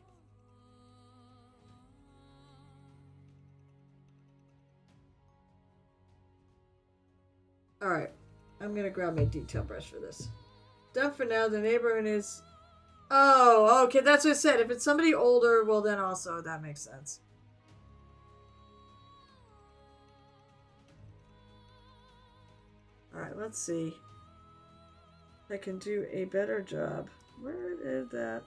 Alright. I'm going to grab my detail brush for this. Done for now. The neighborhood is... Oh, okay. That's what I said. If it's somebody older, well then also that makes sense. Alright, let's see. I can do a better job. Where is that?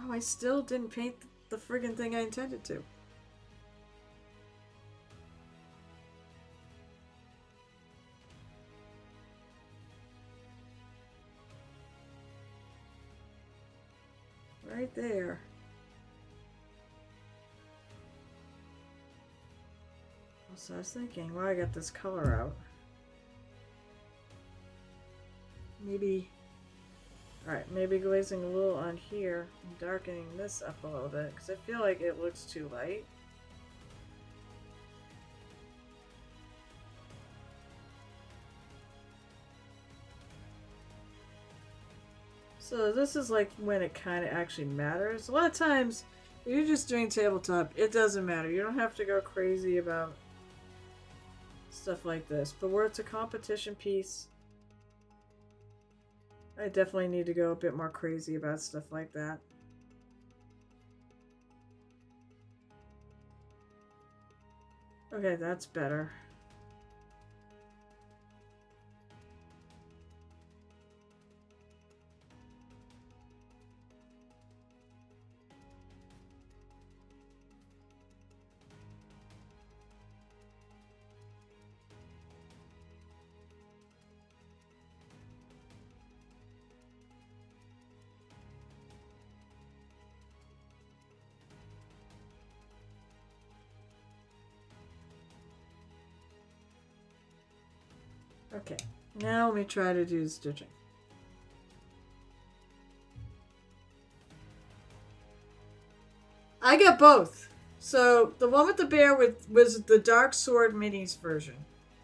Oh, I still didn't paint the friggin' thing I intended to. Right there. So I was thinking, well, I got this color out. Maybe, alright, maybe glazing a little on here and darkening this up a little bit, because I feel like it looks too light. So this is like when it kind of actually matters. A lot of times, if you're just doing tabletop, it doesn't matter. You don't have to go crazy about stuff like this. But where it's a competition piece, I definitely need to go a bit more crazy about stuff like that. Okay, that's better. Okay, now let me try to do the stitching. I got both. So the one with the bear was the Dark Sword Minis version,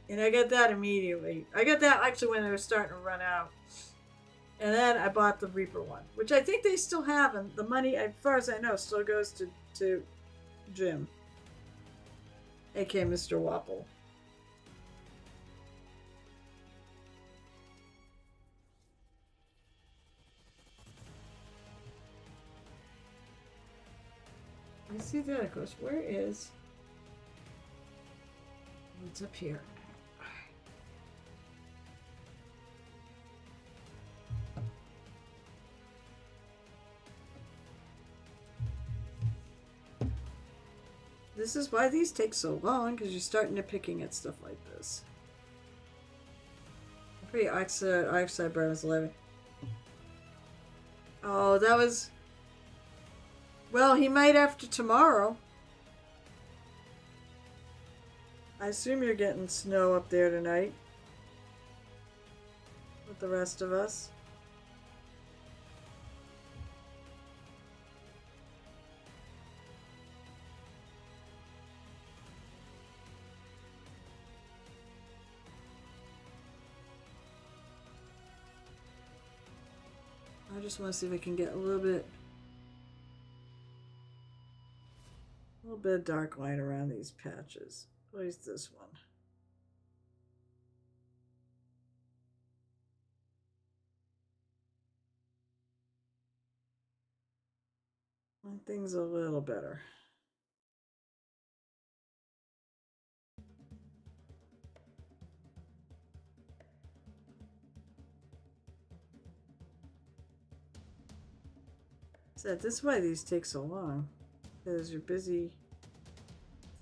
and I got that immediately. I got that actually when they were starting to run out, and then I bought the Reaper one, which I think they still have, and the money, as far as I know, still goes to Jim, aka Mr. Wapple. I see that, of course. Where is? It's up here. This is why these take so long, because you're starting to picking at stuff like this. Pretty oxide burn was 11. Oh, that was... Well, he might after tomorrow. I assume you're getting snow up there tonight. With the rest of us. I just want to see if I can get a little bit of dark line around these patches. At least this one. One thing's a little better. So this is why these take so long. Because you're busy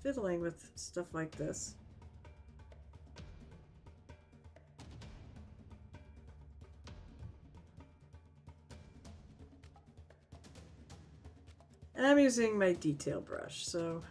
fiddling with stuff like this. And I'm using my detail brush, so...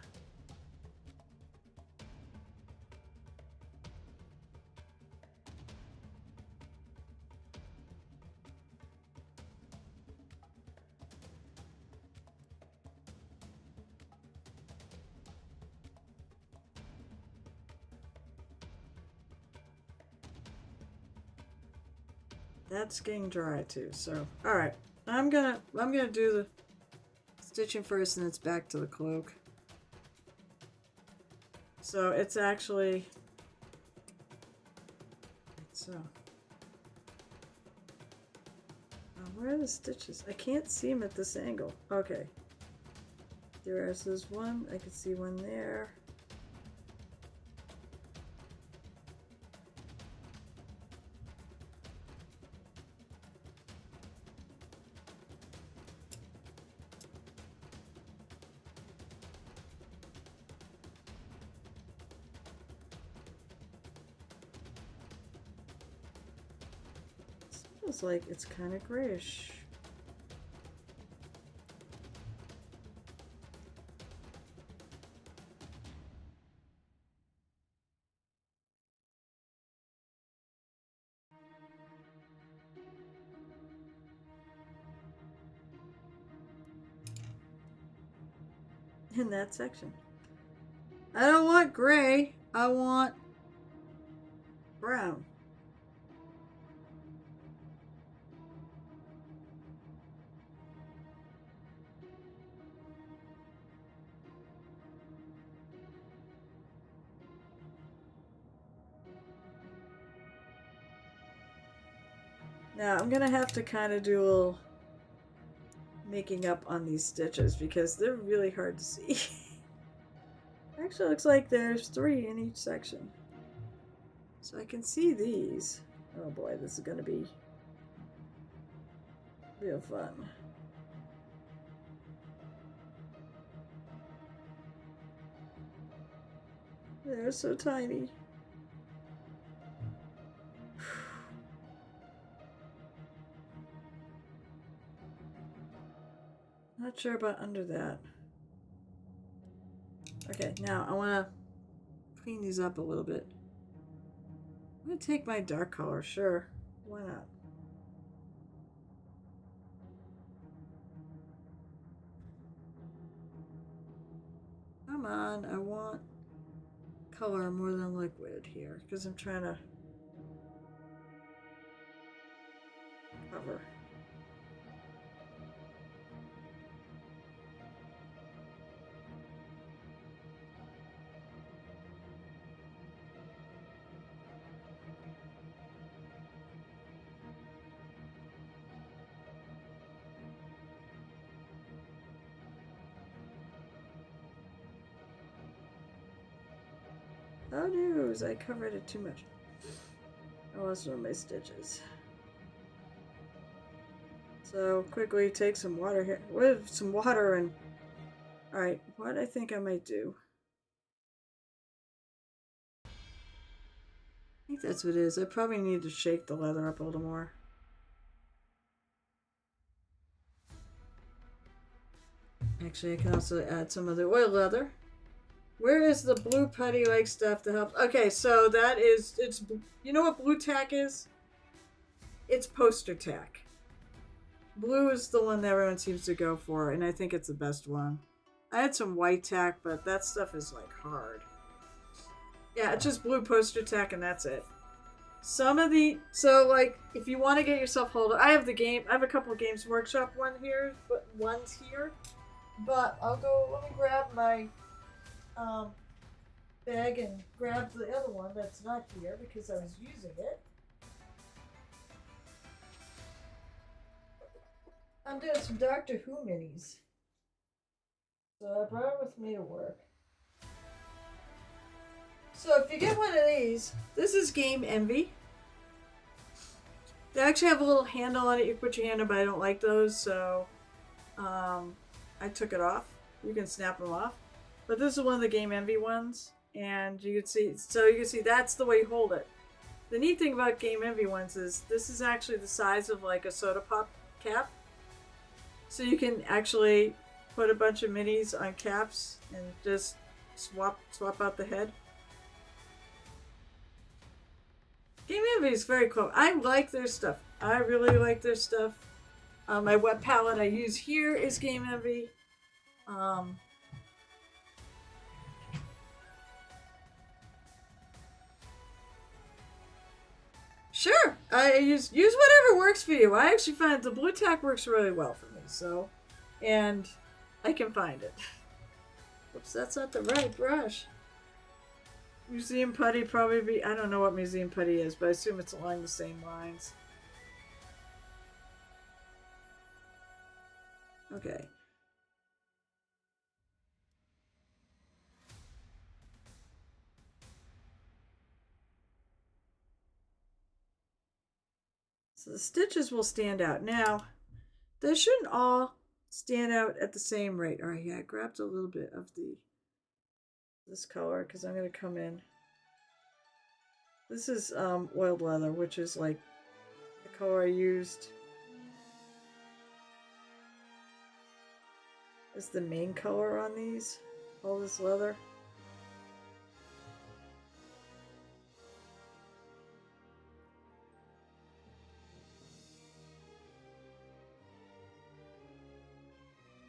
That's getting dry too, so... Alright, I'm gonna do the stitching first and it's back to the cloak. So it's actually... So... where are the stitches? I can't see them at this angle. Okay. There's one. I can see one there. Feels like it's kind of grayish. In that section. I don't want gray. I want brown. Now I'm gonna have to kind of do a little making up on these stitches because they're really hard to see. Actually, it looks like there's 3 in each section. So I can see these. Oh boy, this is gonna be real fun. They're so tiny. Not sure about under that. Okay, now I want to clean these up a little bit. I'm gonna take my dark color, sure. Why not? Come on, I want color more than liquid here because I'm trying to cover. Oh news, I covered it too much. I lost one of my stitches. So quickly take some water here. With some water and alright, what I think I might do. I think that's what it is. I probably need to shake the leather up a little more. Actually, I can also add some of the oil leather. Where is the blue putty like stuff to help? Okay, so that is, it's, you know what blue tack is? It's poster tack. Blue is the one that everyone seems to go for, and I think it's the best one. I had some white tack, but that stuff is like hard. Yeah, it's just blue poster tack, and that's it. Some of the, so like if you want to get yourself hold of, I have a couple of Games Workshop ones here, but I'll go. Let me grab my bag and grab the other one that's not here because I was using it. I'm doing some Doctor Who minis, so I brought it with me to work. So if you get one of these, this is Game Envy. They actually have a little handle on it. You put your hand in, but I don't like those, so I took it off. You can snap them off. But this is one of the Game Envy ones, and you can see that's the way you hold it. The neat thing about Game Envy ones is this is actually the size of like a soda pop cap. So you can actually put a bunch of minis on caps and just swap out the head. Game Envy is very cool. I like their stuff. I really like their stuff. My web palette I use here is Game Envy. Sure, I use whatever works for you. I actually find the blue tack works really well for me. So, and I can find it. Oops, that's not the right brush. Museum putty probably be. I don't know what museum putty is, but I assume it's along the same lines. Okay. So the stitches will stand out. Now, they shouldn't all stand out at the same rate. All right, yeah, I grabbed a little bit of this color because I'm going to come in. This is oiled leather, which is like the color I used as the main color on these. All this leather.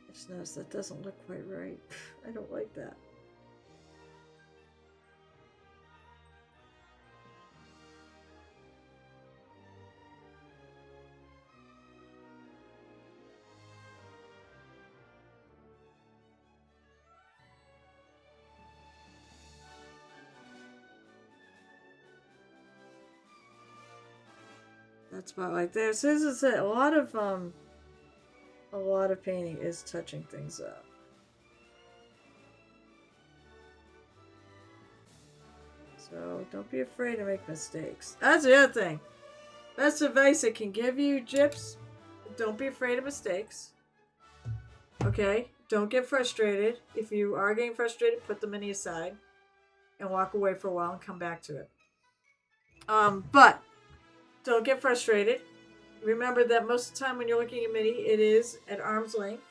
I just noticed that doesn't look quite right. I don't like that. That's about like this. This is it. A lot of painting is touching things up. So don't be afraid to make mistakes. That's the other thing. Best advice I can give you, Gyps. Don't be afraid of mistakes. Okay? Don't get frustrated. If you are getting frustrated, put the mini aside and walk away for a while and come back to it. But don't get frustrated. Remember that most of the time when you're looking at mini, it is at arm's length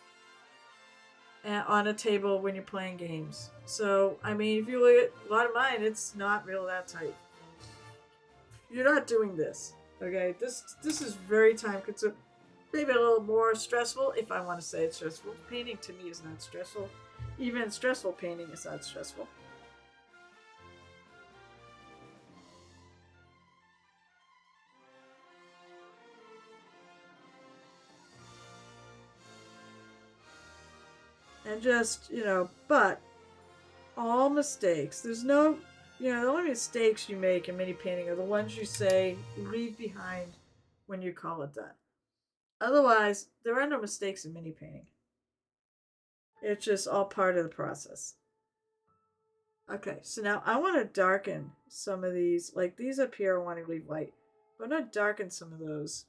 on a table when you're playing games. So, I mean, if you look at a lot of mine, it's not real that tight. You're not doing this. Okay, this is very time consuming. Maybe a little more stressful, if I want to say it's stressful. Painting to me is not stressful. Even stressful painting is not stressful. And just, but all mistakes. There's no, the only mistakes you make in mini painting are the ones you say leave behind when you call it done. Otherwise, there are no mistakes in mini painting. It's just all part of the process. Okay, so now I want to darken some of these. Like these up here, I want to leave white. But I'm going to darken some of those.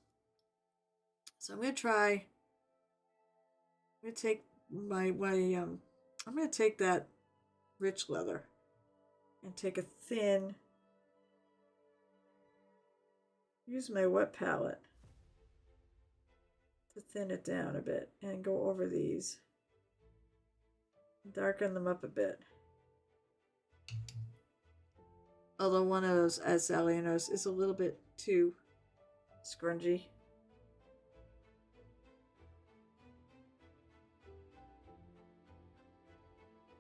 So I'm going to try. I'm going to take I'm going to take that rich leather and take a thin. Use my wet palette to thin it down a bit and go over these. Darken them up a bit. Although one of those, as Sally knows, is a little bit too scrungy.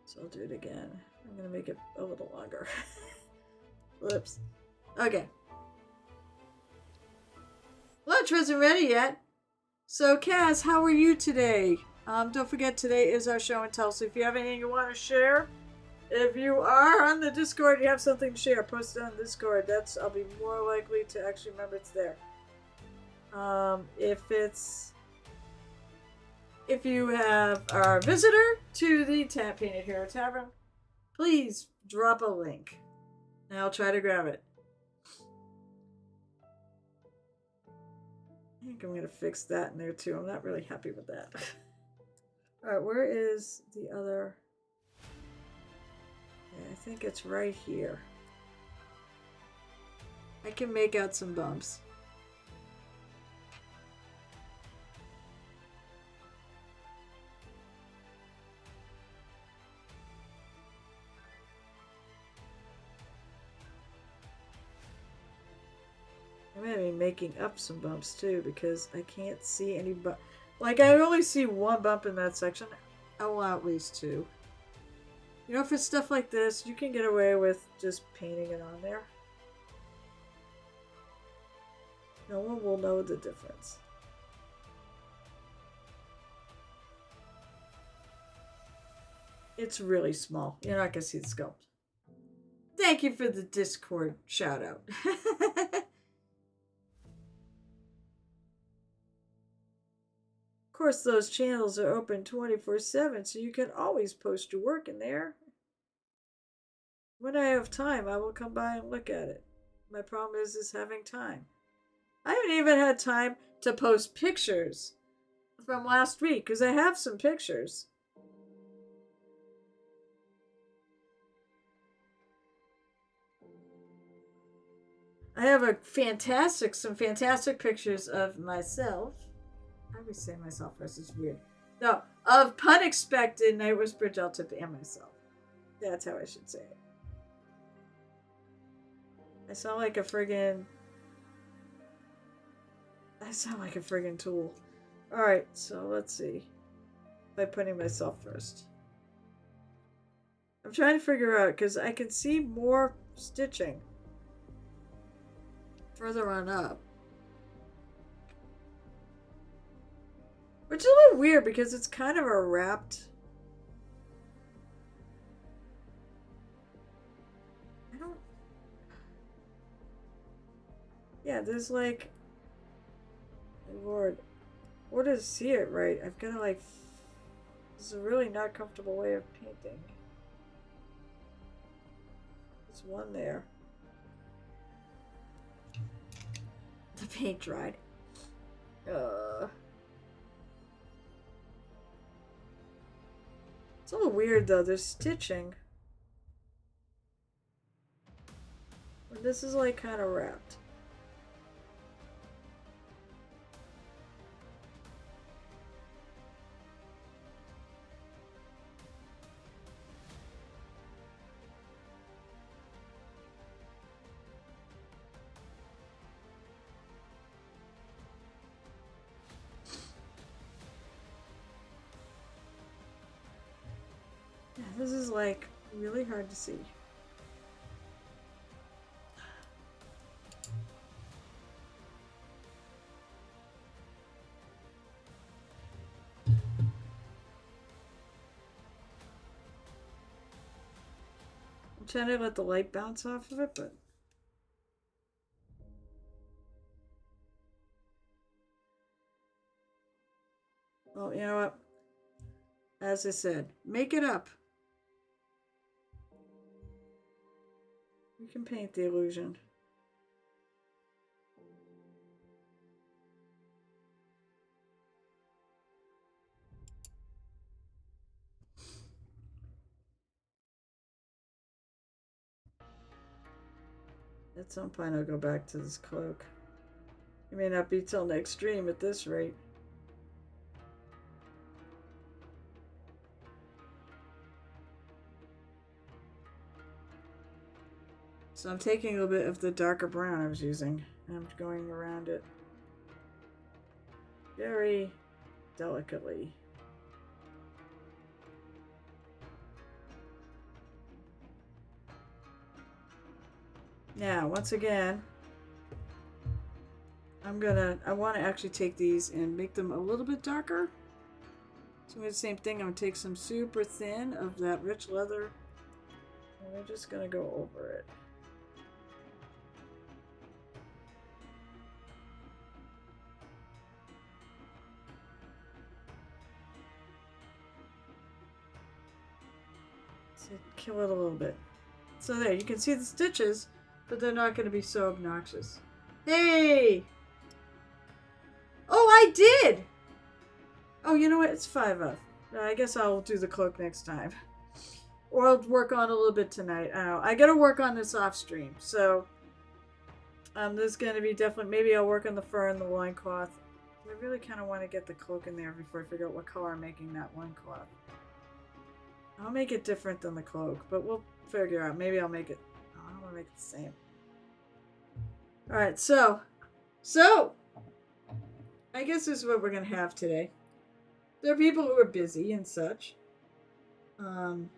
So I'll do it again. I'm going to make it a little longer. Whoops. Okay. Lunch wasn't ready yet. So, Kaz, how are you today? Don't forget, today is our show and tell. So if you have anything you want to share, if you are on the Discord, you have something to share, post it on Discord. I'll be more likely to actually remember it's there. If you are a visitor to the Painted Hero Tavern, please drop a link, and I'll try to grab it. I think I'm going to fix that in there too. I'm not really happy with that. Alright, where is the other? Okay, I think it's right here. I can make out some bumps. I'm going to be making up some bumps too because I can't see any bump. Like, I only see one bump in that section. Oh, well, at least two. For stuff like this, you can get away with just painting it on there. No one will know the difference. It's really small. You're not going to see the sculpt. Thank you for the Discord shout out. Of course, those channels are open 24/7, so you can always post your work in there. When I have time, I will come by and look at it. My problem is having time. I haven't even had time to post pictures from last week because I have some pictures. I have some fantastic pictures of myself. I always say myself first, it's weird. No, of Punexpected, Night Whisper, Delta, and myself. That's how I should say it. I sound like a friggin' tool. Alright, so let's see. By putting myself first. I'm trying to figure out, because I can see more stitching further on up. Which is a little weird because it's kind of a wrapped. Yeah, there's like. Lord. Or to see it right, I've got to like. This is a really not comfortable way of painting. There's one there. The paint dried. It's a little weird though, there's stitching. But this is like kind of wrapped. This is like really hard to see. I'm trying to let the light bounce off of it, but well, you know what? As I said, make it up. We can paint the illusion. At some point, I'll go back to this cloak. It may not be till next stream at this rate. So I'm taking a little bit of the darker brown I was using, and I'm going around it very delicately. Now, once again, I want to actually take these and make them a little bit darker. So I'm going to do the same thing. I'm going to take some super thin of that rich leather, and we're just going to go over it. So kill it a little bit. So there, you can see the stitches, but they're not going to be so obnoxious. Hey! Oh, I did! Oh, you know what? It's 5 of. I guess I'll do the cloak next time. Or I'll work on a little bit tonight. I don't know. I gotta work on this off stream. So, there's gonna be definitely... Maybe I'll work on the fur and the loincloth. I really kind of want to get the cloak in there before I figure out what color I'm making that loincloth. I'll make it different than the cloak, but we'll figure out. Maybe I'll make it... I don't want to make it the same. Alright, so... I guess this is what we're going to have today. There are people who are busy and such. I'm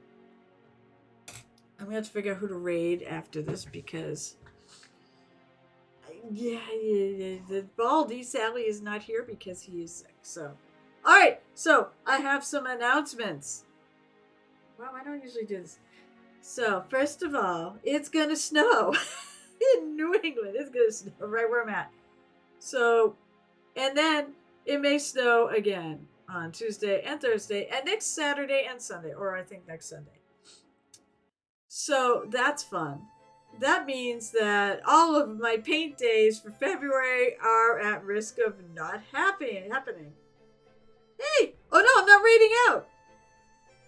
going to have to figure out who to raid after this because... Yeah, the Baldy Sally is not here because he is sick, so... Alright, so I have some announcements. Wow, I don't usually do this. So, first of all, it's going to snow in New England. It's going to snow right where I'm at. So, and then it may snow again on Tuesday and Thursday and next Saturday and Sunday, or I think next Sunday. So, that's fun. That means that all of my paint days for February are at risk of not happening. Hey! Oh no, I'm not raiding out!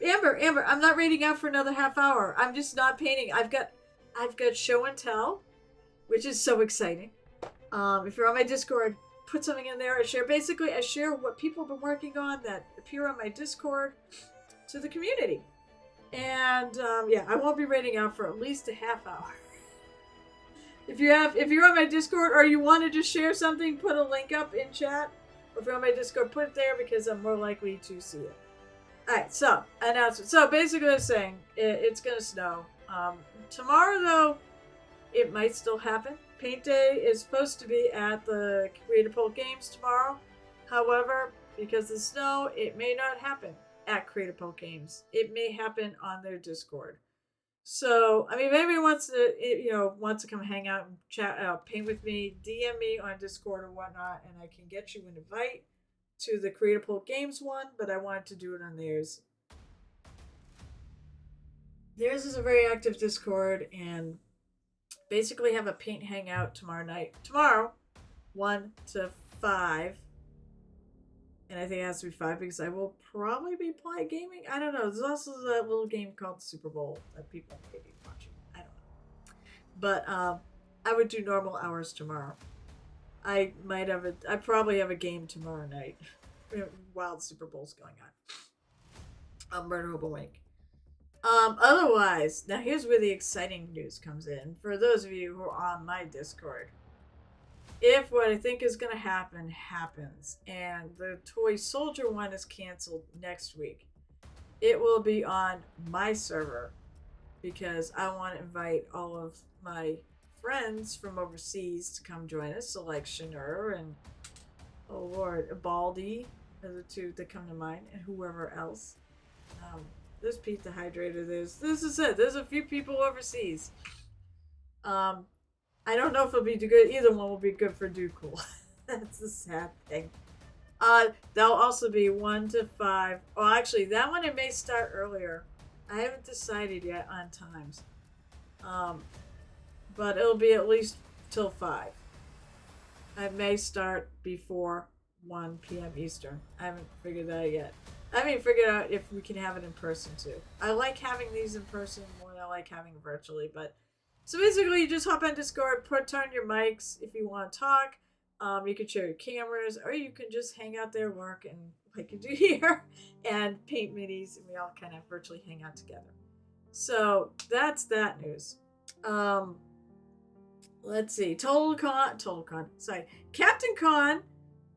Amber, I'm not raiding out for another half hour. I'm just not painting. I've got show and tell, which is so exciting. If you're on my Discord, put something in there. I share what people have been working on that appear on my Discord to the community. And yeah, I won't be raiding out for at least a half hour. If you're on my Discord or you want to just share something, put a link up in chat. Or if you're on my Discord, put it there because I'm more likely to see it. Alright, so, announcement. So, basically I'm saying, it's gonna snow. Tomorrow, though, it might still happen. Paint Day is supposed to be at the Creative Pole Games tomorrow. However, because of the snow, it may not happen at Creative Pole Games. It may happen on their Discord. So, I mean, if anybody wants to come hang out and chat, paint with me, DM me on Discord or whatnot, and I can get you an invite to the Creative Pole Games one, but I wanted to do it on theirs. Theirs is a very active Discord, and basically have a paint hangout tomorrow, 1 to 5. And I think it has to be 5 because I will probably be playing gaming. I don't know. There's also that little game called Super Bowl that people may be watching. I don't know. But I would do normal hours tomorrow. I probably have a game tomorrow night while the Super Bowl's going on. Murder Hobo Wink. Otherwise, now here's where the exciting news comes in. For those of you who are on my Discord, if what I think is going to happen happens, and the Toy Soldier one is canceled next week, it will be on my server because I want to invite all of my friends from overseas to come join us. So like Shanur and oh Lord, Baldy are the two that come to mind, and whoever else. Um, there's Pete the Hydrator. This is it. There's a few people overseas. Um, I don't know if it'll be good. Either one will be good for Do Cool. That's the sad thing. That'll also be 1 to 5. Oh, actually, that one it may start earlier. I haven't decided yet on times. Um, but it'll be at least till 5. I may start before 1 p.m. Eastern. I haven't figured that yet. I haven't figured out if we can have it in person too. I like having these in person more than I like having it virtually. But so basically, you just hop on Discord, turn your mics if you want to talk. You can share your cameras, or you can just hang out there, work, and like you do here, and paint minis, and we all kind of virtually hang out together. So that's that news. Um, let's see, Total Con. Sorry, Captain Con.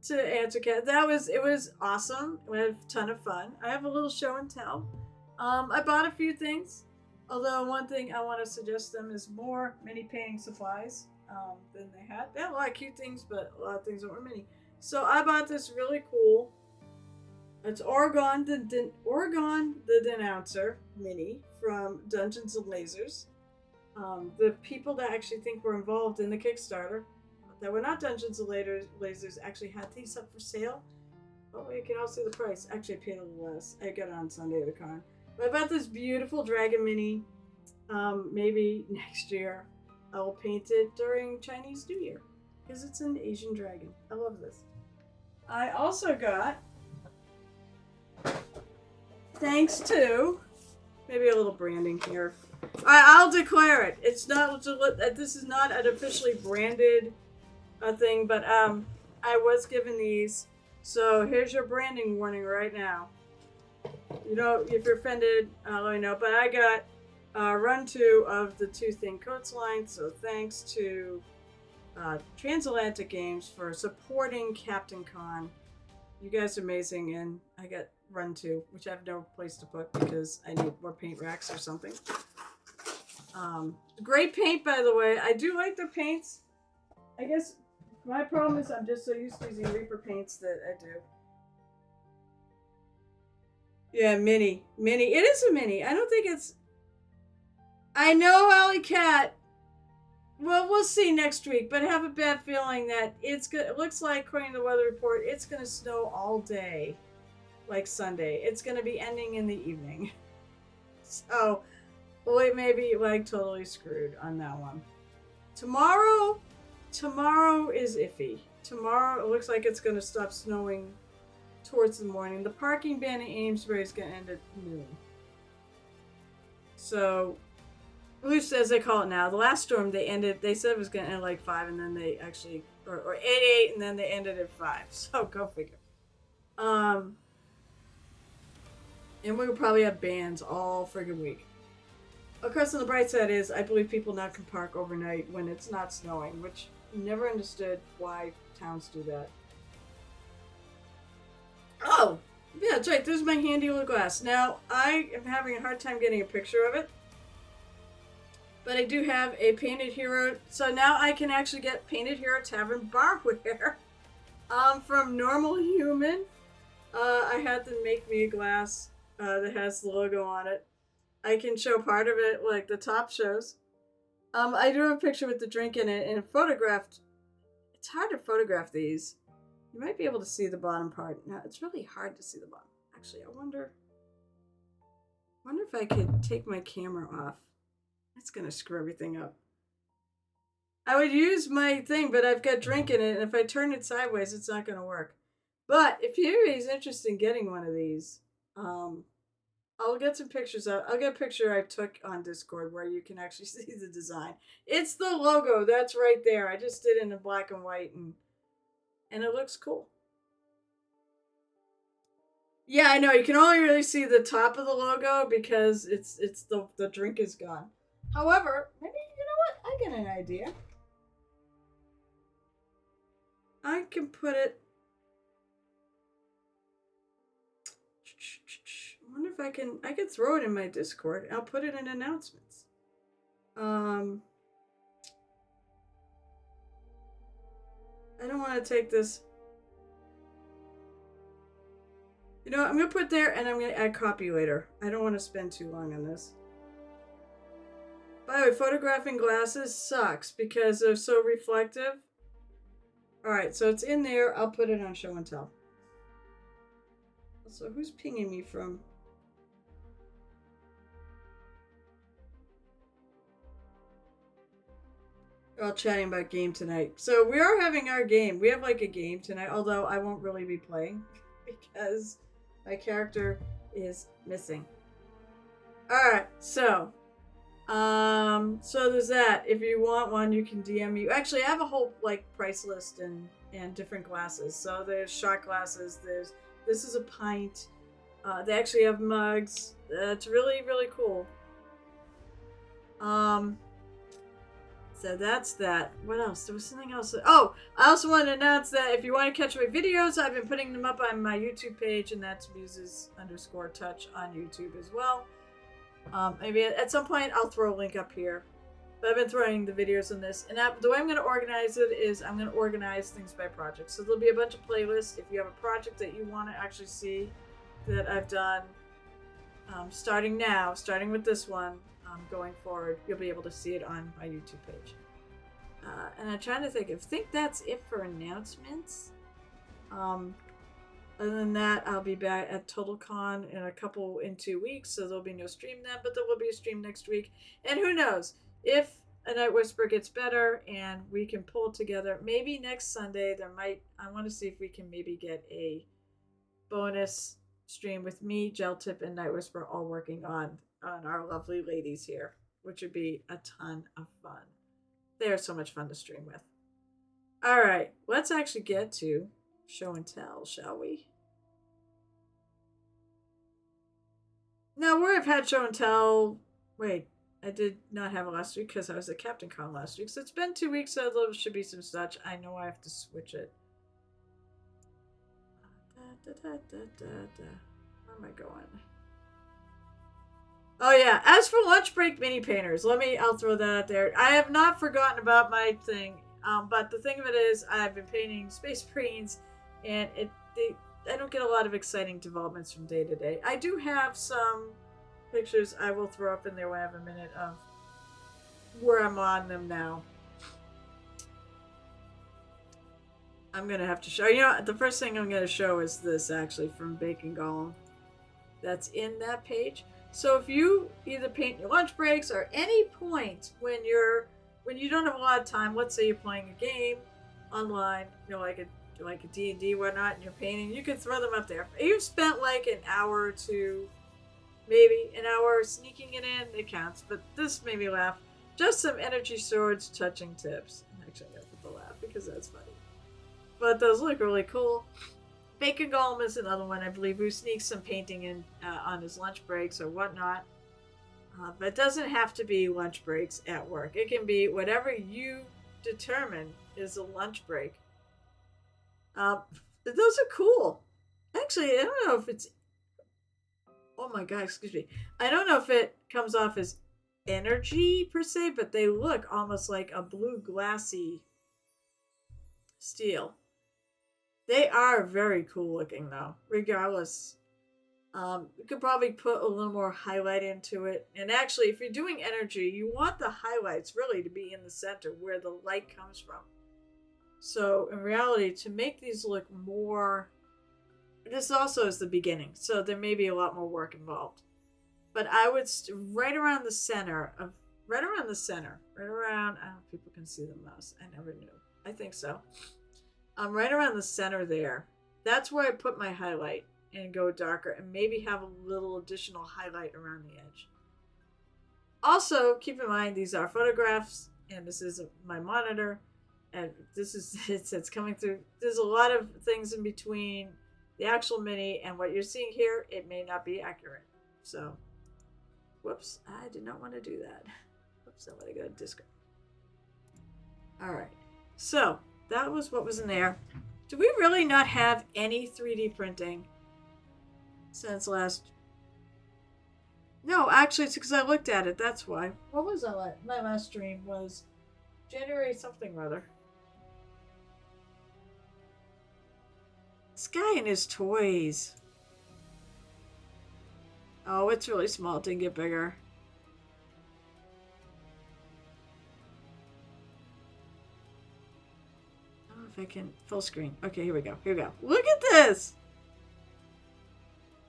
To answer Cat, it was awesome. We had a ton of fun. I have a little show and tell. I bought a few things. Although one thing I want to suggest them is more mini painting supplies than they had. They had a lot of cute things, but a lot of things that were mini. So I bought this really cool. It's Oregon the Denouncer mini from Dungeons and Lasers. The people that actually think were involved in the Kickstarter that were not Dungeons and Lasers actually had these up for sale. Oh, you can also see the price. Actually, I paid a little less. I got it on Sunday at the con. But I bought this beautiful dragon mini. Maybe next year I will paint it during Chinese New Year because it's an Asian dragon. I love this. I also got, thanks to maybe a little branding here. I'll declare it. It's not. This is not an officially branded thing, but I was given these. So here's your branding warning right now. You know, if you're offended, let me know. But I got run 2 of the 2 Thin Coats line. So thanks to Transatlantic Games for supporting Captain Con. You guys are amazing, and I got run 2, which I have no place to put because I need more paint racks or something. Great paint, by the way. I do like the paints. I guess my problem is I'm just so used to using Reaper paints that I do. Yeah, mini. It is a mini. I don't think it's... I know, Alley Cat. Well, we'll see next week, but I have a bad feeling that it looks like, according to the weather report, it's going to snow all day, like Sunday. It's going to be ending in the evening. So, well, it may be, like, totally screwed on that one. Tomorrow is iffy. Tomorrow, it looks like it's going to stop snowing towards the morning. The parking ban in Amesbury is going to end at noon. So, at least as they call it now, the last storm they said it was going to end at like 5, and then they actually, or 8, and then they ended at 5. So, go figure. And we'll probably have bans all friggin' week. Of course, on the bright side is, I believe people now can park overnight when it's not snowing, which never understood why towns do that. Oh, yeah, that's right. There's my handy little glass. Now, I am having a hard time getting a picture of it, but I do have a Painted Hero. So now I can actually get Painted Hero Tavern barware from Normal Human. I had them make me a glass that has the logo on it. I can show part of it, like the top shows. I do have a picture with the drink in it, and photographed. It's hard to photograph these. You might be able to see the bottom part. Now, it's really hard to see the bottom. Actually, I wonder if I could take my camera off. That's gonna screw everything up. I would use my thing, but I've got drink in it, and if I turn it sideways, it's not gonna work. But if anybody's interested in getting one of these, I'll get some pictures out. I'll get a picture I took on Discord where you can actually see the design. It's the logo. That's right there. I just did it in black and white, and it looks cool. Yeah, I know. You can only really see the top of the logo because it's the drink is gone. However, maybe, you know what? I get an idea. I can put it... I wonder if I can throw it in my Discord. I'll put it in announcements. I don't want to take this. You know what? I'm going to put there and I'm going to add copy later. I don't want to spend too long on this. By the way, photographing glasses sucks because they're so reflective. Alright, so it's in there. I'll put it on show and tell. So who's pinging me from? We're all chatting about game tonight. So we are having our game. We have like a game tonight, although I won't really be playing because my character is missing. Alright, so there's that. If you want one, you can DM me. Actually, I have a whole like price list and different glasses. So there's shot glasses. This is a pint. They actually have mugs. It's really, really cool. So that's that. What else? There was something else. Oh, I also want to announce that if you want to catch my videos, I've been putting them up on my YouTube page, and that's Muses_Touch on YouTube as well. Maybe at some point I'll throw a link up here. But I've been throwing the videos on this. And the way I'm going to organize it is I'm going to organize things by project. So there'll be a bunch of playlists. If you have a project that you want to actually see that I've done, starting with this one, going forward, you'll be able to see it on my YouTube page. And I'm trying to think that's it for announcements. Other than that, I'll be back at TotalCon in 2 weeks, so there'll be no stream then, but there will be a stream next week. And who knows, if A Night Whisper gets better and we can pull together, maybe next Sunday I want to see if we can maybe get a bonus stream with me, Gel Tip, and Night Whisper all working on our lovely ladies here, which would be a ton of fun. They are so much fun to stream with. All right, let's actually get to show and tell, shall we? Now, where I've had show and tell, wait, I did not have it last week because I was at Captain Con last week, so it's been 2 weeks, so there should be some such. I know I have to switch it. Where am I going? Oh yeah, as for lunch break mini painters, I'll throw that out there. I have not forgotten about my thing, but the thing of it is, I've been painting Space Marines, and I don't get a lot of exciting developments from day to day. I do have some pictures I will throw up in there when I have a minute of where I'm on them now. I'm gonna have to show the first thing I'm gonna show is this actually from Bacon Golem. That's in that page. So if you either paint your lunch breaks or any point when you don't have a lot of time, let's say you're playing a game online, like a D&D whatnot, and you're painting, you can throw them up there. If you've spent like an hour or two, maybe an hour sneaking it in, it counts. But this made me laugh. Just some energy swords touching tips. Actually, I got to laugh because that's funny. But those look really cool. Bacon Golem is another one, I believe, who sneaks some painting in on his lunch breaks or whatnot. But it doesn't have to be lunch breaks at work. It can be whatever you determine is a lunch break. Those are cool. Actually, I don't know if it's... Oh my god, excuse me. I don't know if it comes off as energy per se, but they look almost like a blue glassy steel. They are very cool looking though, regardless. You could probably put a little more highlight into it. And actually, if you're doing energy, you want the highlights really to be in the center where the light comes from. So in reality, to make these look more... This also is the beginning, so there may be a lot more work involved. But I would right around the center, I don't know if people can see the mouse. I never knew. I think so. Right around the center there. That's where I put my highlight and go darker and maybe have a little additional highlight around the edge. Also, keep in mind these are photographs and this is my monitor and this is it's coming through. There's a lot of things in between the actual mini and what you're seeing here. It may not be accurate. So, whoops, I did not want to do that. Whoops, I want to go to Discord. All right, so that was what was in there. Do we really not have any 3D printing since last No, actually, it's because I looked at it. That's why. What was my last stream was January something or other. This guy and his toys. Oh, it's really small. It didn't get bigger. I don't know if I can full screen. Okay, here we go. Here we go. Look at this.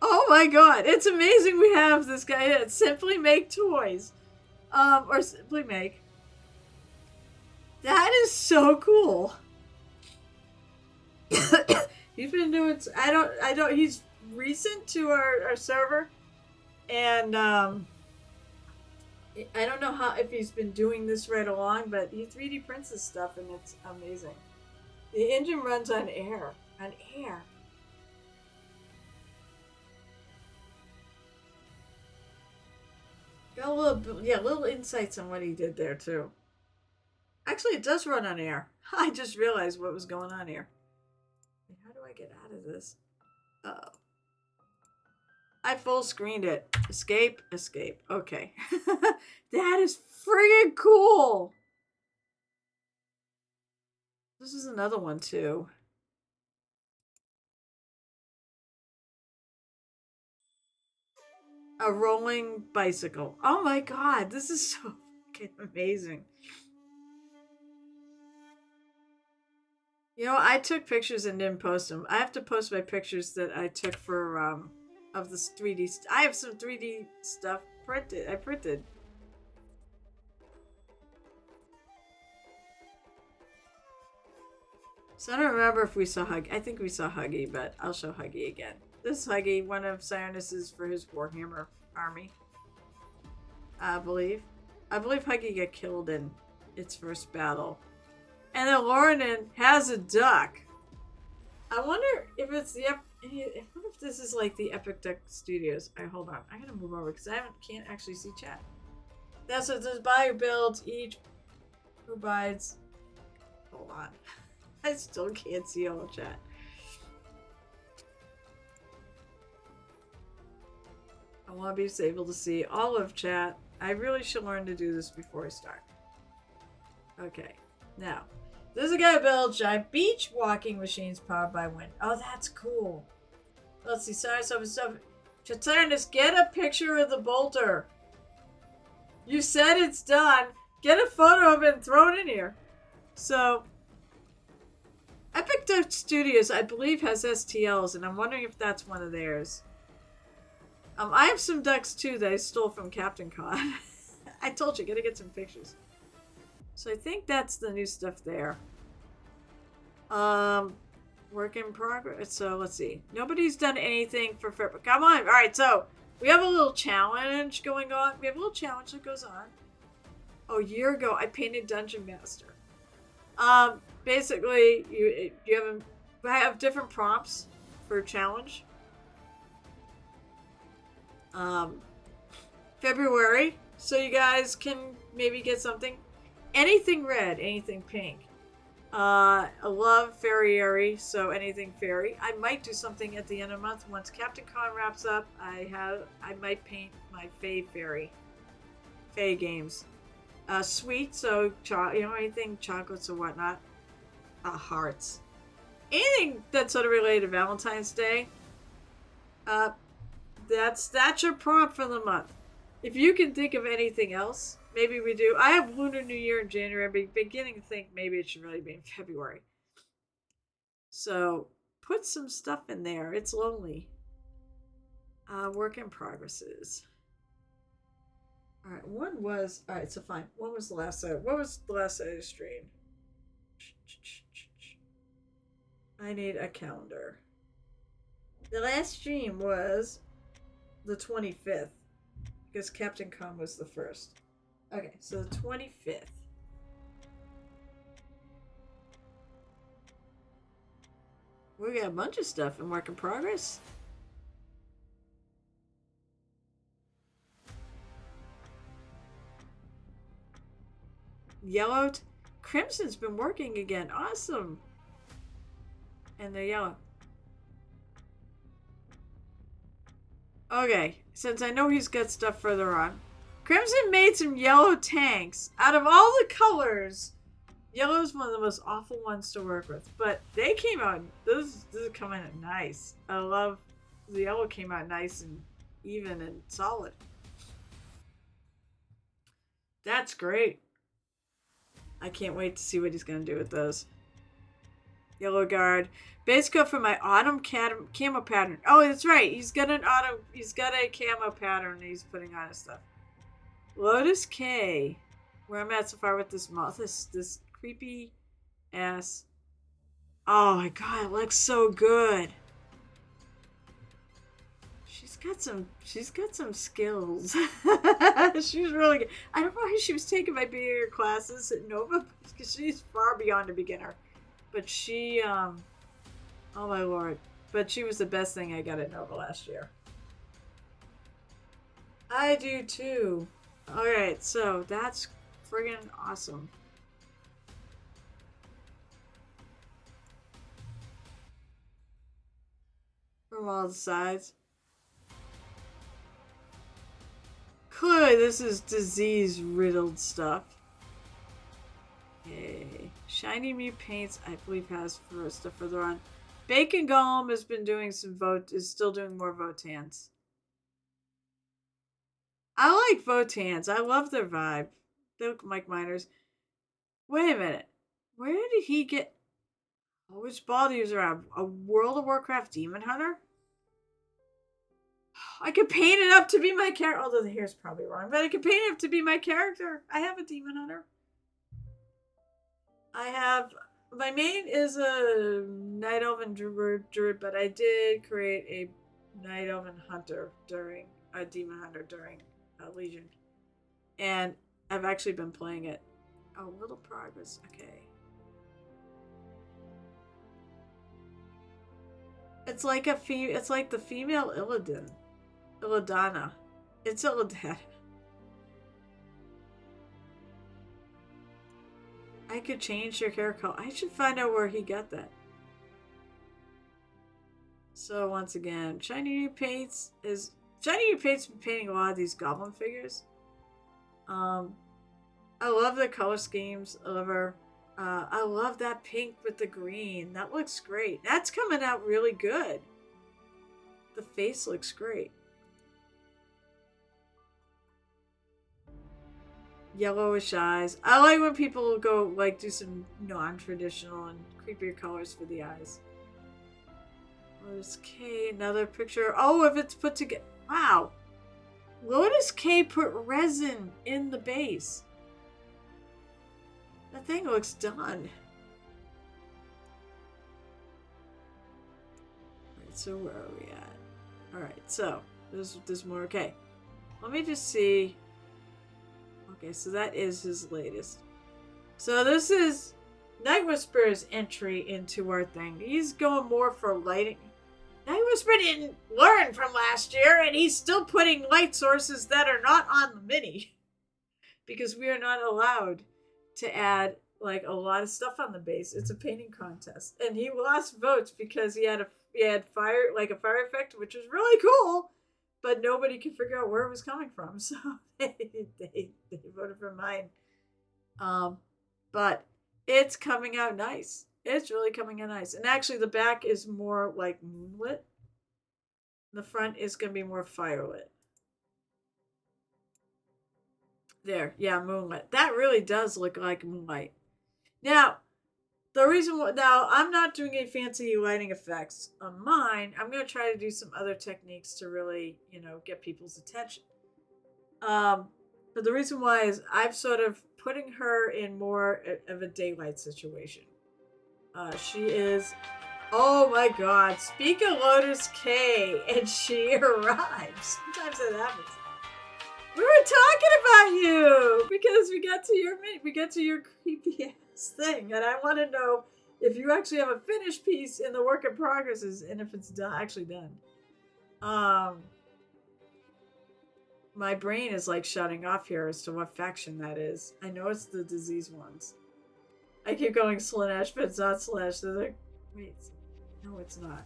Oh my god, it's amazing we have this guy at Simply Make Toys. Or Simply Make. That is so cool. He's been doing I don't he's recent to our server. And I don't know how if he's been doing this right along, but he 3D prints his stuff and it's amazing. The engine runs on air. On air. Got a little insights on what he did there too. Actually, it does run on air. I just realized what was going on here. How do I get out of this? Uh-oh. I full screened it. Escape, escape. Okay. That is friggin' cool. This is another one too. A rolling bicycle. Oh my god, this is so fucking amazing. You know, I took pictures and didn't post them. I have to post my pictures that I took for of this 3D. I have some 3D stuff printed. I printed. So I don't remember if we saw Huggy. I think we saw Huggy, but I'll show Huggy again. This is Huggy, one of Sionis's for his Warhammer army. I believe. I believe Huggy got killed in its first battle. And then Lauren has a duck. I wonder if it's the. I wonder if this is like the Epic Duck Studios. Alright, hold on. I gotta move over because I can't actually see chat. That's what this buyer builds. Each provides. Hold on. I still can't see all the chat. I want to be able to see all of chat. I really should learn to do this before I start. Okay, now. This is a guy who builds giant beach walking machines powered by wind. Oh, that's cool. Let's see. Sorry, stuff. Chaternus, get a picture of the bolter. You said it's done. Get a photo of it and throw it in here. So, Epic Duck Studios, I believe, has STLs, and I'm wondering if that's one of theirs. I have some ducks, too, that I stole from Captain Con. I told you, gotta get some pictures. So I think that's the new stuff there. Work in progress. So let's see. Nobody's done anything for February. Come on. All right. So we have a little challenge going on. We have a little challenge that goes on. Oh, a year ago I painted Dungeon Master. Basically you have different prompts for a challenge. February. So you guys can maybe get something. Anything red, anything pink. I love Fairy, so anything fairy. I might do something at the end of the month. Once Captain Con wraps up, I might paint my Fae Fairy. Fae games. Sweet, so anything chocolates or whatnot. Hearts. Anything that's sort of related to Valentine's Day. That's your prompt for the month. If you can think of anything else, maybe we do. I have Lunar New Year in January. I'm beginning to think maybe it should really be in February. So put some stuff in there. It's lonely. Work in progresses. All right. So fine. What was the last I streamed? I need a calendar. The last stream was the 25th. Because Captain Con was the first. Okay, so the 25th. We got a bunch of stuff in work in progress. Yellow. Crimson's been working again. Awesome. And they're yellow. Okay, since I know he's got stuff further on. Crimson made some yellow tanks. Out of all the colors, yellow is one of the most awful ones to work with. But they came out, this is coming out nice. I love, the yellow came out nice and even and solid. That's great. I can't wait to see what he's going to do with those. Yellow guard. Base coat for my autumn camo pattern. Oh, that's right. He's got a camo pattern he's putting on his stuff. Lotus K. Where I'm at so far with this moth. This creepy ass. Oh my god, it looks so good. She's got some skills. She's really good. I don't know how she was taking my beginner classes at Nova because she's far beyond a beginner. But she oh my lord. But she was the best thing I got at Nova last year. I do too. Alright, so that's friggin' awesome. From all the sides. Clearly this is disease-riddled stuff. Okay. Shiny Mew Paints, I believe, has for stuff further on. Bacon Golem has been doing is still doing more Votans. I like Votans. I love their vibe. They look like miners. Wait a minute. Where did he get... which ball do you use around? A World of Warcraft Demon Hunter? I could paint it up to be my character. Although the hair's probably wrong. But I could paint it up to be my character. I have a Demon Hunter. I have... my main is a Night Elven Druid, but I did create a Night Elven Hunter during... a Demon Hunter during Legion. And I've actually been playing it. Oh, little progress. Okay. It's like it's like the female Illidan. Illidanna. It's Illidan. I could change your hair color. I should find out where he got that. So once again, Shiny New Paints been painting a lot of these goblin figures. I love the color schemes. I love that pink with the green. That looks great. That's coming out really good. The face looks great. Yellowish eyes. I like when people go like do some non-traditional and creepier colors for the eyes. Lotus K, another picture. Oh, if it's put together. Wow. Lotus K put resin in the base. That thing looks done. Alright, so where are we at? Alright, so there's more. Okay. Let me just see. Okay, so that is his latest. So this is Night Whisper's entry into our thing. He's going more for lighting. Night Whisper didn't learn from last year, and he's still putting light sources that are not on the mini. Because we are not allowed to add like a lot of stuff on the base. It's a painting contest. And he lost votes because he had fire, like a fire effect, which was really cool, but nobody could figure out where it was coming from. So they voted for mine. But it's coming out nice. It's really coming out nice. And actually the back is more like moonlit. The front is going to be more firelit. There, yeah, moonlit. That really does look like moonlight. Now, now I'm not doing any fancy lighting effects on mine. I'm going to try to do some other techniques to really, get people's attention. But the reason why is I've sort of putting her in more of a daylight situation. She is, oh my god, speak of Lotus K, and she arrives. Sometimes that happens. We were talking about you because we got to your creepy ass thing, and I want to know if you actually have a finished piece in the work in progress, and if it's actually done. My brain is like shutting off here as to what faction that is. I know it's the disease ones. I keep going Slaanesh, but it's not Slaanesh. They're like, wait, no, it's not.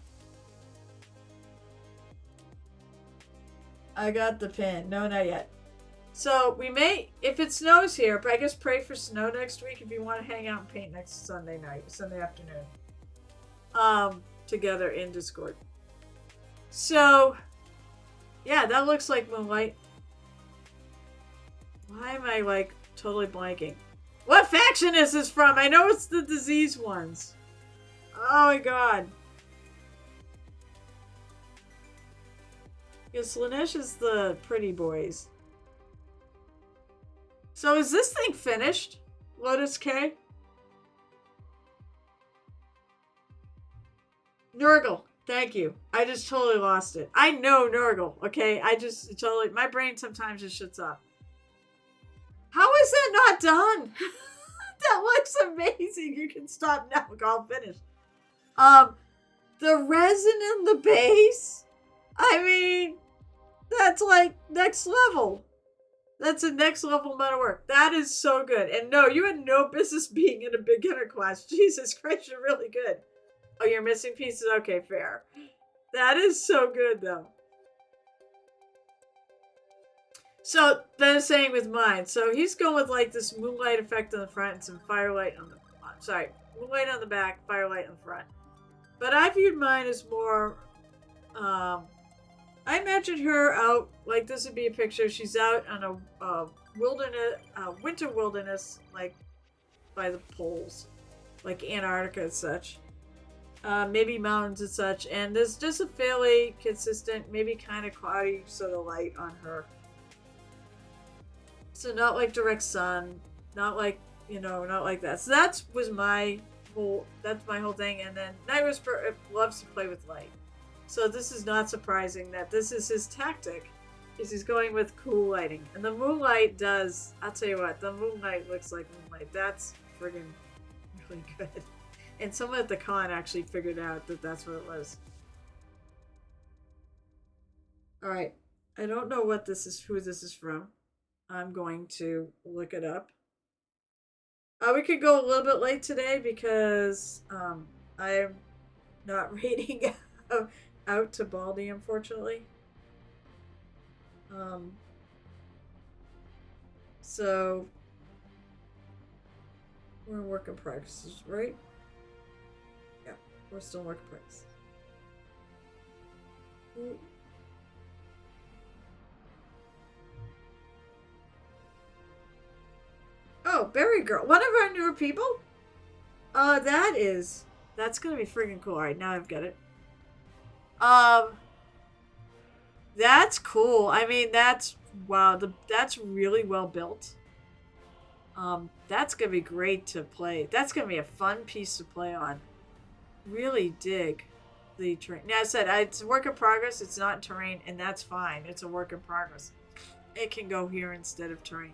I got the pin. No, not yet. So we may, if it snows here, but I guess pray for snow next week if you want to hang out and paint next Sunday night, Sunday afternoon. Together in Discord. So, yeah, that looks like Moonlight. Why am I like totally blanking? What faction is this from? I know it's the disease ones. Oh my god. Yes, Lanesh is the pretty boys. So is this thing finished? Lotus K? Nurgle. Thank you. I just totally lost it. I know Nurgle, okay? I just totally... My brain sometimes just shuts off. How is that not done? That looks amazing. You can stop now. I'll finish. The resin in the base? I mean, that's like next level. That's a next level amount of work. That is so good. And no, you had no business being in a beginner class. Jesus Christ, you're really good. Oh, you're missing pieces? Okay, fair. That is so good, though. So, then same with mine. So, he's going with, like, this moonlight effect on the front and some firelight on the... Sorry, moonlight on the back, firelight on the front. But I viewed mine as more... I imagined her out, like, this would be a picture. She's out on a wilderness, winter wilderness, like, by the poles. Like Antarctica and such. Maybe mountains and such, and there's just a fairly consistent, maybe kind of cloudy sort of light on her. So not like direct sun, not like, not like that. So that's my whole thing. And then Night Whisper loves to play with light. So this is not surprising that this is his tactic, is he's going with cool lighting. And the moonlight does, I'll tell you what, the moonlight looks like moonlight. That's friggin' really good. And someone at the con actually figured out that that's what it was. Alright. I don't know what this is, who this is from. I'm going to look it up. We could go a little bit late today because I am not reading out to Baldy, unfortunately. So we're in work in progress, right? Yeah, we're still in work in progress. Oh, Berry Girl. One of our newer people? That's gonna be freaking cool. Alright, now I've got it. That's cool. I mean, wow, that's really well built. That's gonna be great to play. That's gonna be a fun piece to play on. Really dig the terrain. Now, I said it's a work in progress. It's not in terrain, and that's fine. It's a work in progress. It can go here instead of terrain.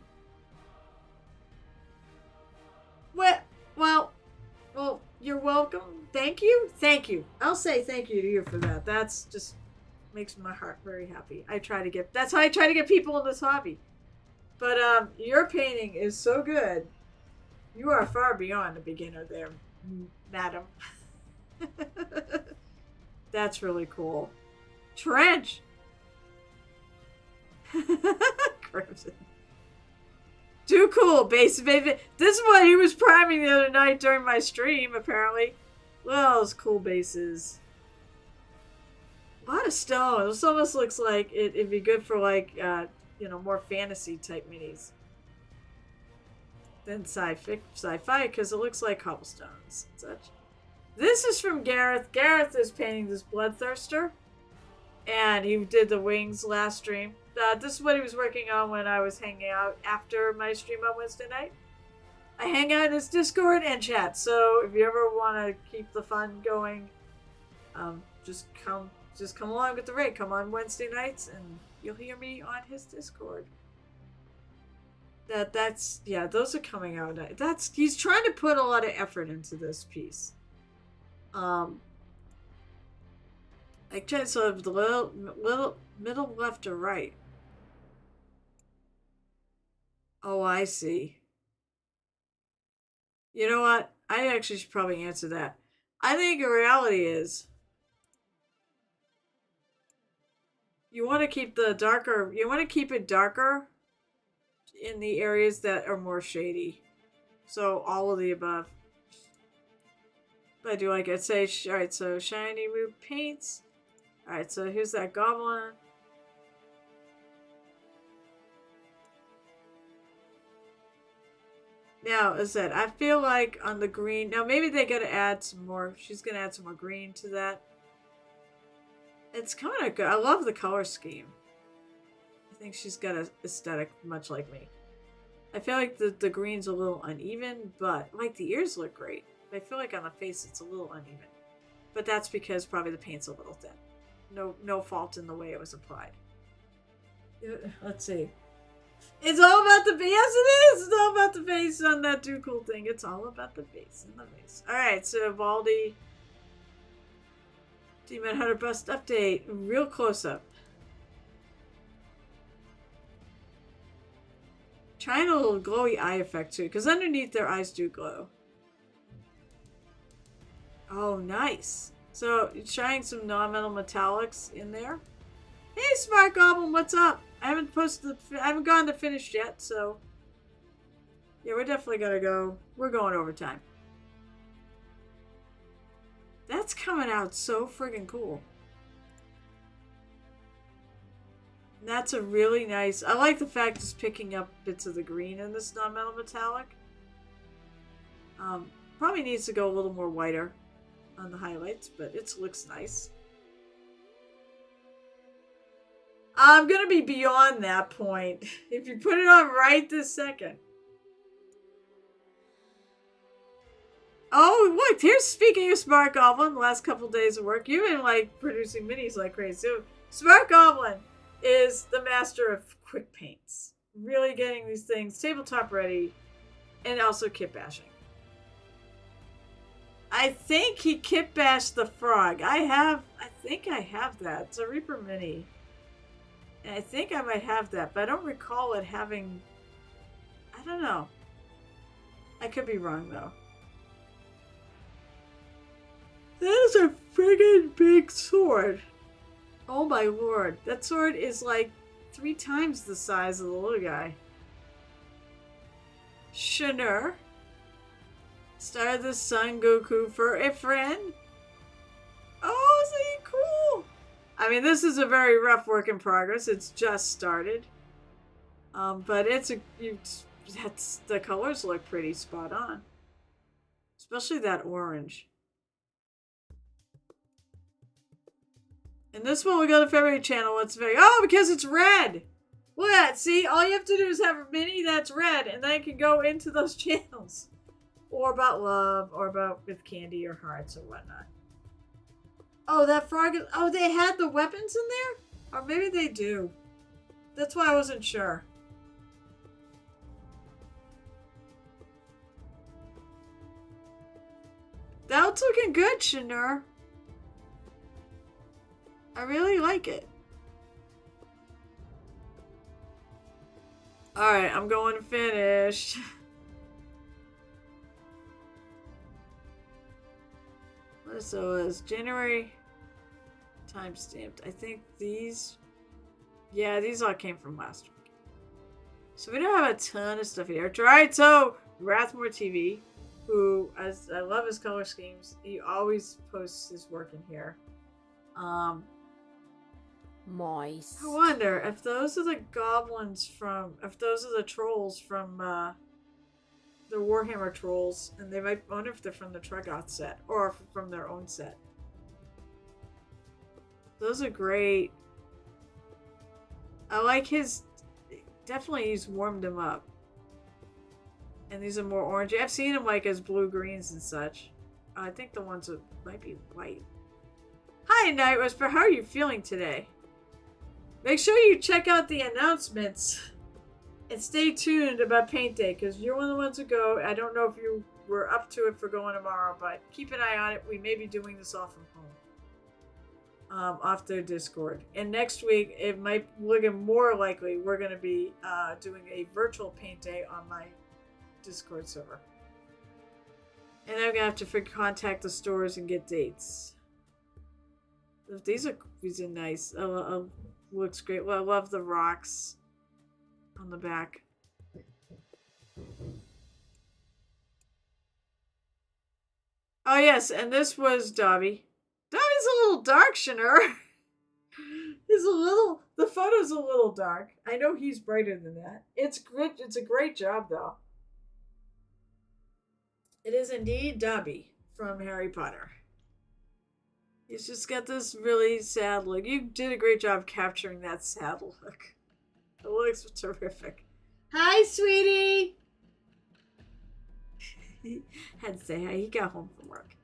Well, you're welcome. Thank you. I'll say thank you to you for that. That's just makes my heart very happy. That's how I try to get people in this hobby. But your painting is so good. You are far beyond a beginner there, madam. That's really cool. Trench. Crimson. Too cool, base baby. This is what he was priming the other night during my stream, apparently. Well, those cool bases. A lot of stone. This almost looks like it'd be good for, like, more fantasy type minis than sci-fi, because it looks like cobblestones and such. This is from Gareth. Gareth is painting this Bloodthirster, and he did the wings last stream. This is what he was working on when I was hanging out after my stream on Wednesday night. I hang out in his Discord and chat, so if you ever want to keep the fun going, just come along with the raid. Come on Wednesday nights, and you'll hear me on his Discord. Those are coming out. He's trying to put a lot of effort into this piece. I try to sort of the little middle left or right. Oh, I see. You know what? I actually should probably answer that. I think the reality is You want to keep the darker. You want to keep it darker in the areas that are more shady. So all of the above. I do like it. Say, alright, so shiny move paints. Alright, so here's that goblin. Now, as I said, I feel like on the green. Now, maybe they gotta add some more. She's gonna add some more green to that. It's kind of good. I love the color scheme. I think she's got an aesthetic much like me. I feel like the green's a little uneven, but like the ears look great. I feel like on the face it's a little uneven. But that's because probably the paint's a little thin. No fault in the way it was applied. Let's see. It's all about the base. Yes, it is. It's all about the base on that do cool thing. It's all about the base and the base. Alright, so Baldi. Demon Hunter Bust update. Real close up. Trying a little glowy eye effect too, because underneath their eyes do glow. Oh, nice. So, trying some non-metal metallics in there. Hey, Smart Goblin, what's up? I haven't gone to finished yet, so yeah, we're definitely gonna go. We're going overtime. That's coming out so friggin' cool. And that's a really nice. I like the fact it's picking up bits of the green in this non-metal metallic. Probably needs to go a little more whiter on the highlights, but it looks nice. I'm gonna be beyond that point if you put it on right this second. Oh, look, here's speaking of Smart Goblin, the last couple days of work. You've been like producing minis like crazy. So, Smart Goblin is the master of quick paints. Really getting these things tabletop ready and also kit bashing. I think he kit bashed the frog. I think I have that. It's a Reaper Mini. And I think I might have that, but I don't recall it having... I don't know. I could be wrong, though. That is a friggin' big sword. Oh my lord. That sword is like 3 times the size of the little guy. Shinur. Star of the Sun Goku for a friend. Oh, isn't he cool? I mean, this is a very rough work in progress. It's just started. But the colors look pretty spot on. Especially that orange. And this one we go to February channel. It's very... Oh, because it's red! Look at that. See, all you have to do is have a mini that's red, and then it can go into those channels. Or about love, or about with candy or hearts or whatnot. Oh, that frog... Oh, they had the weapons in there? Or maybe they do. That's why I wasn't sure. That's looking good, Shinur. I really like it. Alright, I'm going to finish. So it's January time stamped. I think these... Yeah, these all came from last week. So we don't have a ton of stuff here. Alright, so Rathmore TV, who, as I love his color schemes, he always posts his work in here. Moist. I wonder if those are the goblins from... If those are the trolls from... the Warhammer trolls, and they might wonder if they're from the Tregoth set or from their own set. Those are great. I like his... Definitely he's warmed him up. And these are more orangey. I've seen him like as blue-greens and such. I think the ones that might be white. Hi, Night Whisper. How are you feeling today? Make sure you check out the announcements. And stay tuned about Paint Day, because you're one of the ones who go. I don't know if you were up to it for going tomorrow, but keep an eye on it. We may be doing this all from home. Off their Discord. And next week, it might look more likely we're going to be doing a virtual Paint Day on my Discord server. And I'm going to have to contact the stores and get dates. These are nice. A looks great. Well, I love the rocks on the back. Oh yes, and this was Dobby. Dobby's a little dark, Shanur. He's a little. The photo's a little dark. I know he's brighter than that. It's great. It's a great job, though. It is indeed Dobby from Harry Potter. He's just got this really sad look. You did a great job capturing that sad look. It looks terrific. Hi, sweetie. He had to say hi. He got home from work.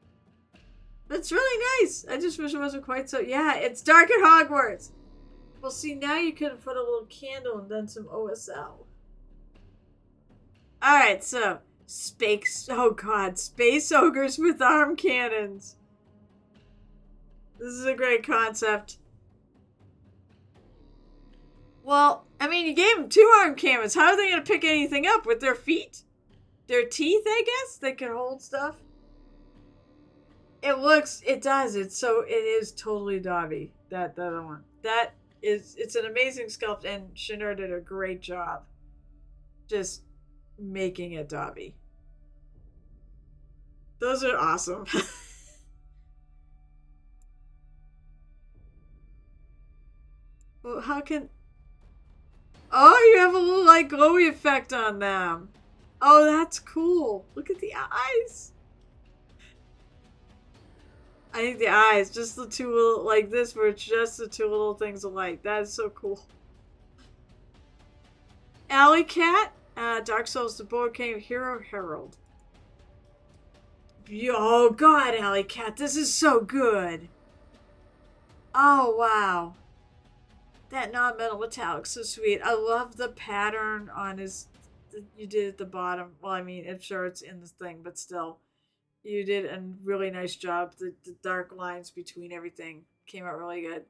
It's really nice. I just wish it wasn't quite so. Yeah, it's dark at Hogwarts. Well, see, now you could have put a little candle and done some OSL. Alright, so. Space. Oh, God. Space ogres with arm cannons. This is a great concept. Well, I mean, you gave them 2 arm cannons. How are they going to pick anything up? With their feet? Their teeth, I guess? They can hold stuff? It does. It is totally Dobby. That other one. It's an amazing sculpt, and Shanur did a great job just making it Dobby. Those are awesome. Well, how can... Oh, you have a little, like, glowy effect on them. Oh, that's cool. Look at the eyes. I think the eyes, just the 2 little, like this, where it's just the 2 little things of light. That is so cool. Alley Cat, Dark Souls, the board game Hero Herald. Oh God, Alley Cat, this is so good. Oh wow, that non-metal metallic, so sweet. I love the pattern on his. You did at the bottom. Well, I mean, I'm sure it's in the thing, but still. You did a really nice job. The dark lines between everything came out really good.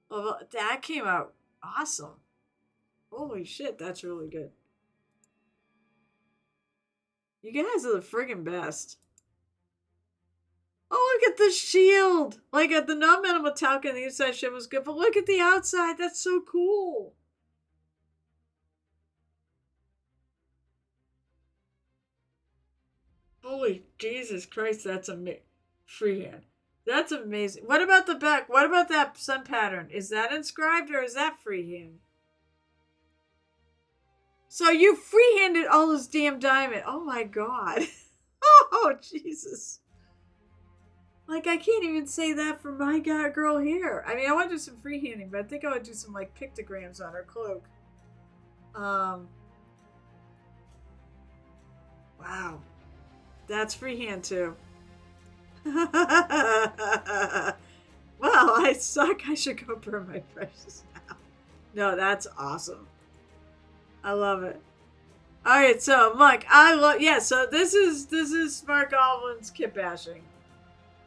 Well, that came out awesome. Holy shit, that's really good. You guys are the friggin' best. Oh, look at the shield! Like, the non-metal metallic on the inside shit was good, but look at the outside. That's so cool. Holy Jesus Christ, that's amazing. Freehand. That's amazing. What about the back? What about that sun pattern? Is that inscribed or is that freehand? So you freehanded all this damn diamond. Oh my God. Oh, Jesus. Like, I can't even say that for my girl here. I mean, I want to do some freehanding, but I think I would do some, like, pictograms on her cloak. Wow. That's freehand, too. Well, I suck. I should go burn my precious now. No, that's awesome. I love it. Alright, so Mike, so this is Smart Goblin's kit bashing.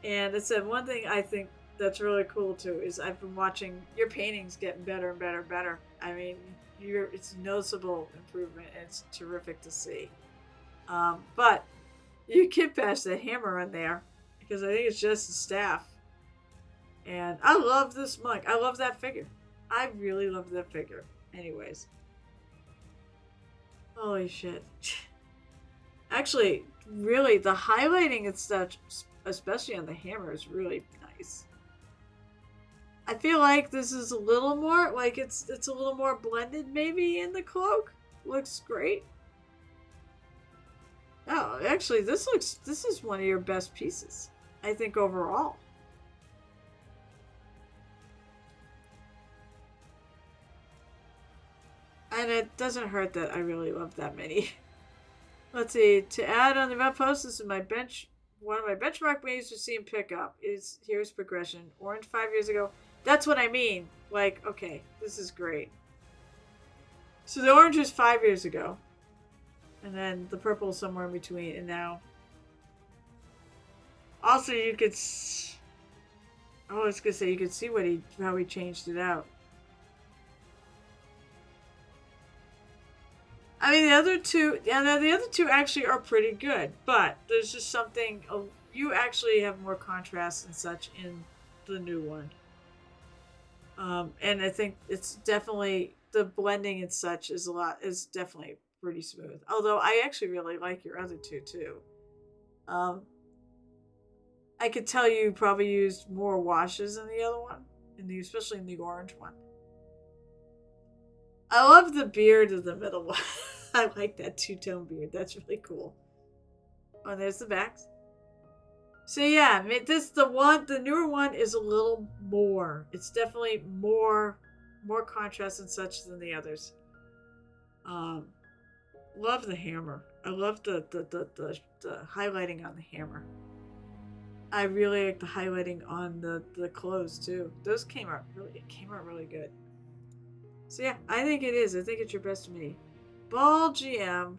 And it said one thing I think that's really cool too is I've been watching your paintings getting better and better and better. I mean, it's noticeable improvement and it's terrific to see. But you kit bash the hammer in there because I think it's just the staff. And I love this monk. I love that figure. I really love that figure. Anyways. Holy shit. Actually, really, the highlighting and stuff, especially on the hammer, is really nice. I feel like this is a little more, like it's a little more blended maybe in the cloak. Looks great. Oh, actually, this is one of your best pieces, I think, overall. And it doesn't hurt that I really love that many. Let's see. To add on the event post, this is my one of my benchmark ways to see him pick up. Here's progression. Orange 5 years ago. That's what I mean. Like, okay, this is great. So the orange was 5 years ago. And then the purple is somewhere in between. And now. Also, you could. Oh, I was gonna say you could see how he changed it out. I mean, the other two actually are pretty good, but there's just something. You actually have more contrast and such in the new one. And I think it's definitely the blending and such is definitely pretty smooth. Although I actually really like your other two too. Um, I could tell you probably used more washes in the other one, especially in the orange one. I love the beard of the middle one. I like that two tone beard. That's really cool. Oh, there's the backs. So yeah, the newer one is a little more. It's definitely more contrast and such than the others. Um, love the hammer. I love the highlighting on the hammer. I really like the highlighting on the clothes too. Those came out really good. So yeah, I think it is. I think it's your best mini. Ball GM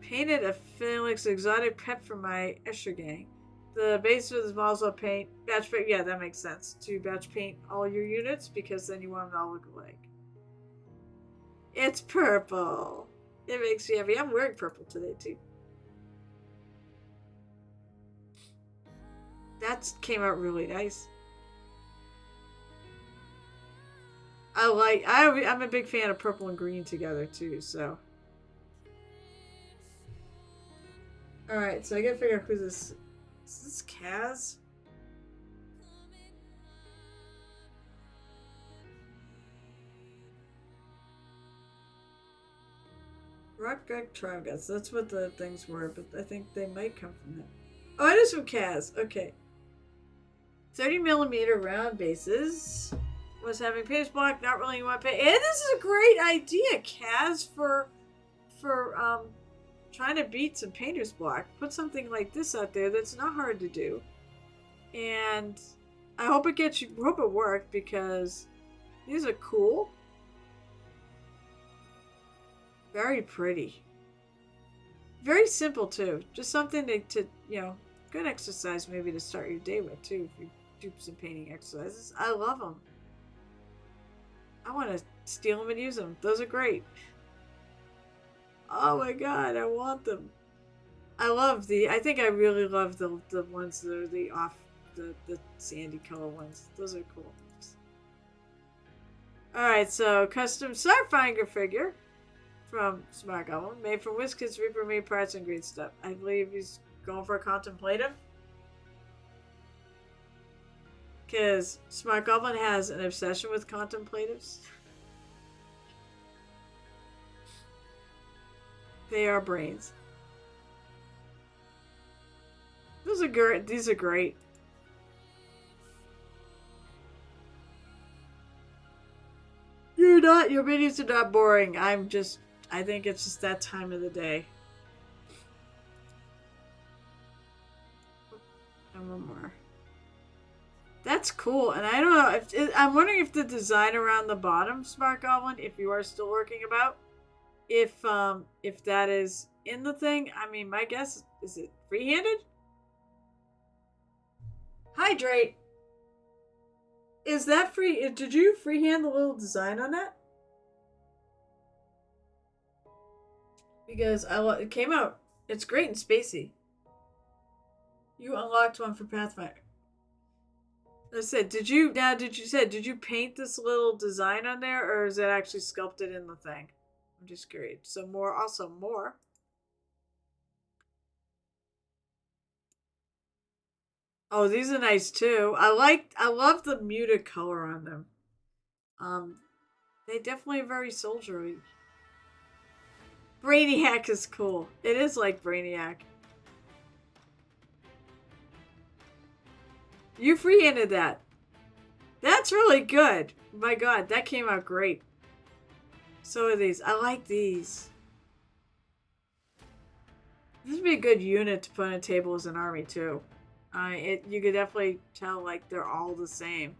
painted a Felix exotic pet for my Escher gang. The base of the models will paint batch paint. Yeah, that makes sense. To batch paint all your units because then you want them to all look alike. It's purple. It makes me happy. I'm wearing purple today too. That came out really nice. I'm a big fan of purple and green together too, so. Alright, so I gotta figure out who this is. This Kaz? Rock Gag Trial Guts. That's what the things were, but I think they might come from that. Oh, it is from Kaz. Okay. 30mm round bases. Was having page block, not really want to pay. And this is a great idea, Kaz, for trying to beat some painter's block. Put something like this out there that's not hard to do. And I hope it worked because these are cool. Very pretty. Very simple too. Just something to good exercise maybe to start your day with too if you do some painting exercises. I love them. I want to steal them and use them. Those are great. Oh my god, I want them. I think I really love the ones that are the sandy color ones. Those are cool. Alright, so custom Starfinder figure from Smart Goblin, made from WizKids Reaper made parts and green stuff. I believe he's going for a contemplative. Because Smart Goblin has an obsession with contemplatives. They are brains. These are great. These are great. Your videos are not boring. I think it's just that time of the day. And one more. That's cool, and I don't know. I'm wondering if the design around the bottom, Smart Goblin, if you are still working about, if that is in the thing. I mean, my guess is it free-handed? Hydrate. Is that free? Did you freehand the little design on that? Because it came out. It's great and spacey. You unlocked one for Pathfinder. I said, did you paint this little design on there, or is it actually sculpted in the thing? I'm just curious. So more. Oh, these are nice too. I love the muted color on them. They definitely are very soldiery. Brainiac is cool. It is like Brainiac. You freehanded that. That's really good. My god, that came out great. So are these. I like these. This would be a good unit to put on a table as an army too. You could definitely tell like they're all the same.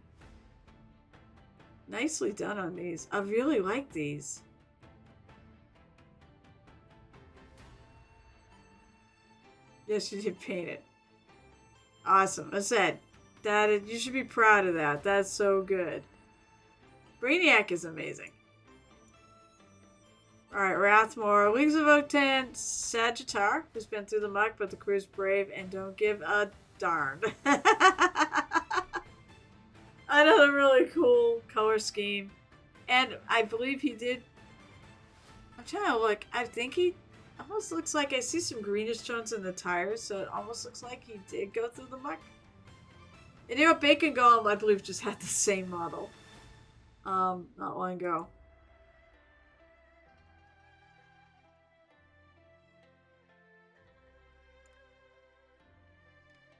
Nicely done on these. I really like these. Yes, you did paint it. Awesome. I said you should be proud of that. That's so good. Brainiac is amazing. Alright, Rathmore. Leagues of Otan, Sagittar, who's been through the muck, but the crew's brave and don't give a darn. Another really cool color scheme. And I believe he did. I'm trying to look. I think he almost looks like I see some greenish tones in the tires, so it almost looks like he did go through the muck. And you know, Bacon Golem, I believe, just had the same model. Not long ago.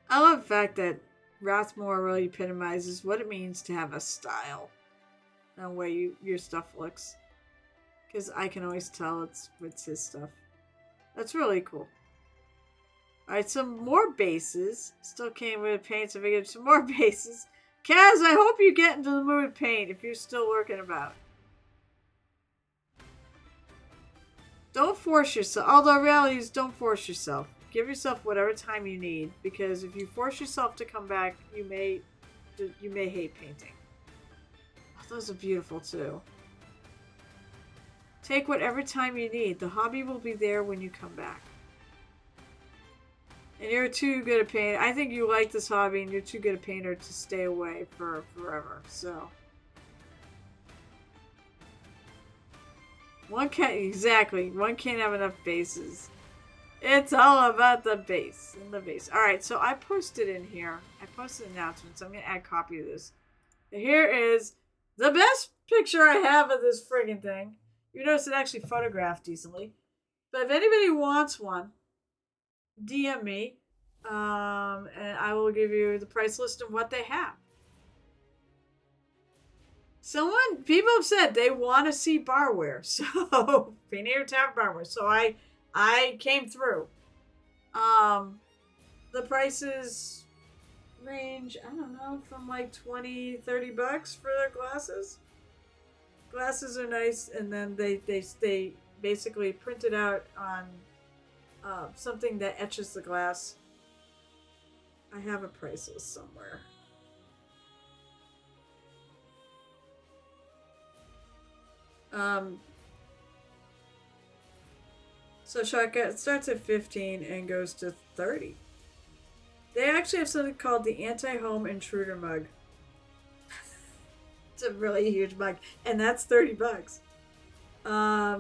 I love the fact that Rathmore really epitomizes what it means to have a style and the way your stuff looks. Because I can always tell it's his stuff. That's really cool. Alright, some more bases. Still came with paint, so we get some more bases. Kaz, I hope you get into the mood with paint if you're still working about. Don't force yourself. Although reality is don't force yourself. Give yourself whatever time you need, because if you force yourself to come back, you may hate painting. Oh, those are beautiful too. Take whatever time you need. The hobby will be there when you come back. And you're too good a painter. I think you like this hobby and you're too good a painter to stay away for forever. So one can't have enough bases. It's all about the base and the base. Alright, so I posted in here. I posted announcements. I'm gonna add a copy of this. Here is the best picture I have of this friggin' thing. You notice it actually photographed decently. But if anybody wants one, DM me, and I will give you the price list and what they have. People have said they want to see barware, so Painter Tavern barware. So I came through. The prices range, I don't know, from like $20-$30 for their glasses. Glasses are nice, and then they basically print it out on something that etches the glass. I have a price list somewhere. So shotgun starts at 15 and goes to 30. They actually have something called the Anti-Home Intruder mug. It's a really huge mug, and that's $30. I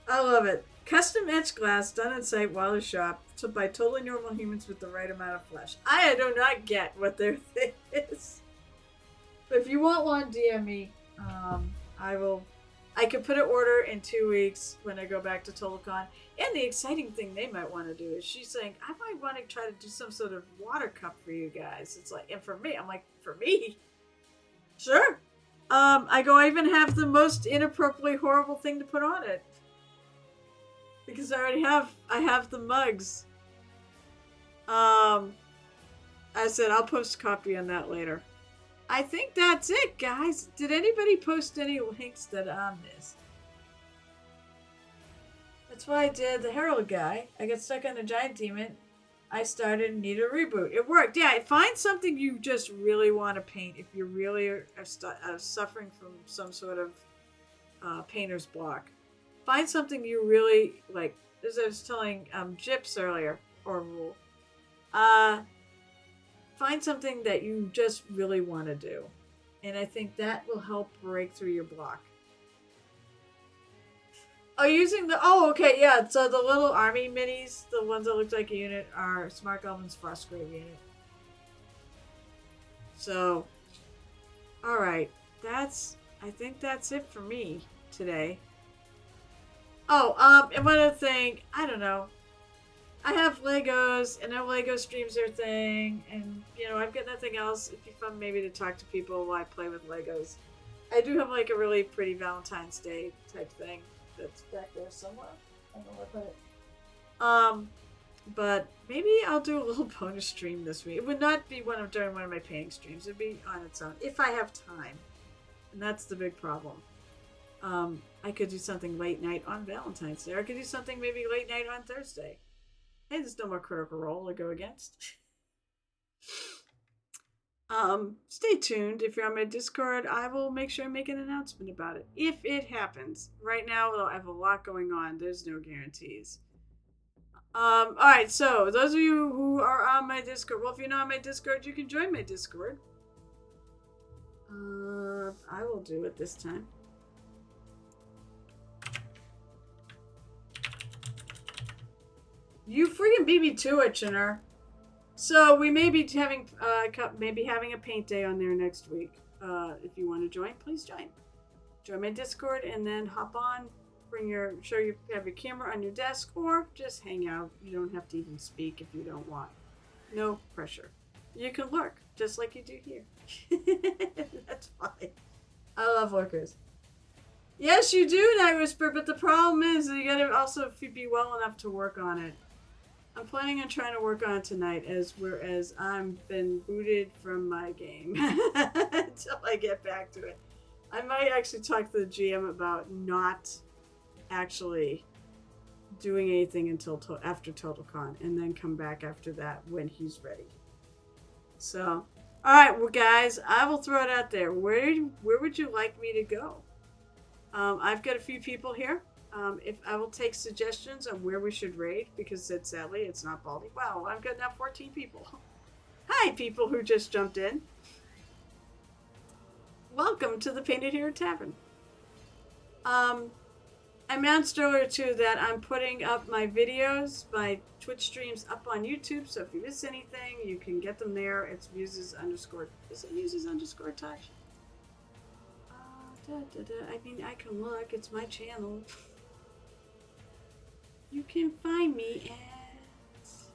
love it. Custom etched glass done on site while in shop, so by totally normal humans with the right amount of flesh. I do not get what their thing is. But if you want one, DM me. I could put an order in 2 weeks when I go back to TotalCon. And the exciting thing they might want to do is she's saying, I might want to try to do some sort of water cup for you guys. It's like, and for me, I'm like, for me? Sure. I even have the most inappropriately horrible thing to put on it. Because I have the mugs. I said I'll post a copy on that later. I think that's it, guys. Did anybody post any links that I missed? That's why I did the Herald guy. I got stuck on a giant demon. I started and need a reboot. It worked. Yeah, find something you just really want to paint if you really are suffering from some sort of painter's block. Find something you really like. As I was telling Jips earlier, or Rule. Find something that you just really want to do. And I think that will help break through your block. Oh, okay, yeah. So the little army minis, the ones that look like a unit, are Smart Goblin's Frostgrave unit. So, alright. I think that's it for me today. Oh, and one other thing, I don't know. I have Legos, and now Lego streams their thing, and, I've got nothing else. It'd be fun maybe to talk to people while I play with Legos. I do have, like, a really pretty Valentine's Day type thing that's back there somewhere. I don't know where I put it. But maybe I'll do a little bonus stream this week. It would not be during one of my painting streams. It'd be on its own, if I have time. And that's the big problem. I could do something late night on Valentine's Day, or I could do something maybe late night on Thursday. Hey, there's no more Critical Role to go against. Stay tuned. If you're on my Discord, I will make sure I make an announcement about it. If it happens. Right now, I have a lot going on. There's no guarantees. Alright, so those of you who are on my Discord, well, if you're not on my Discord, you can join my Discord. I will do it this time. You freaking beat me to it, Chinner. So we may be having a paint day on there next week. If you want to join, please join. Join my Discord and then hop on. Have your camera on your desk, or just hang out. You don't have to even speak if you don't want. No pressure. You can lurk just like you do here. That's fine. I love lurkers. Yes, you do, Night Whisper. But the problem is you gotta also be well enough to work on it. I'm planning on trying to work on it tonight, as I'm been booted from my game until I get back to it. I might actually talk to the GM about not actually doing anything until after TotalCon, and then come back after that when he's ready. So, all right, well, guys, I will throw it out there. Where would you like me to go? I've got a few people here. If I will take suggestions on where we should raid, because sadly it's not Baldy. Wow, I've got now 14 people. Hi, people who just jumped in. Welcome to the Painted Hero Tavern. I announced earlier too that I'm putting up my videos, my Twitch streams up on YouTube. So if you miss anything, you can get them there. It's Muses_. Is it Muses_touch? I mean, I can look. It's my channel. You can find me at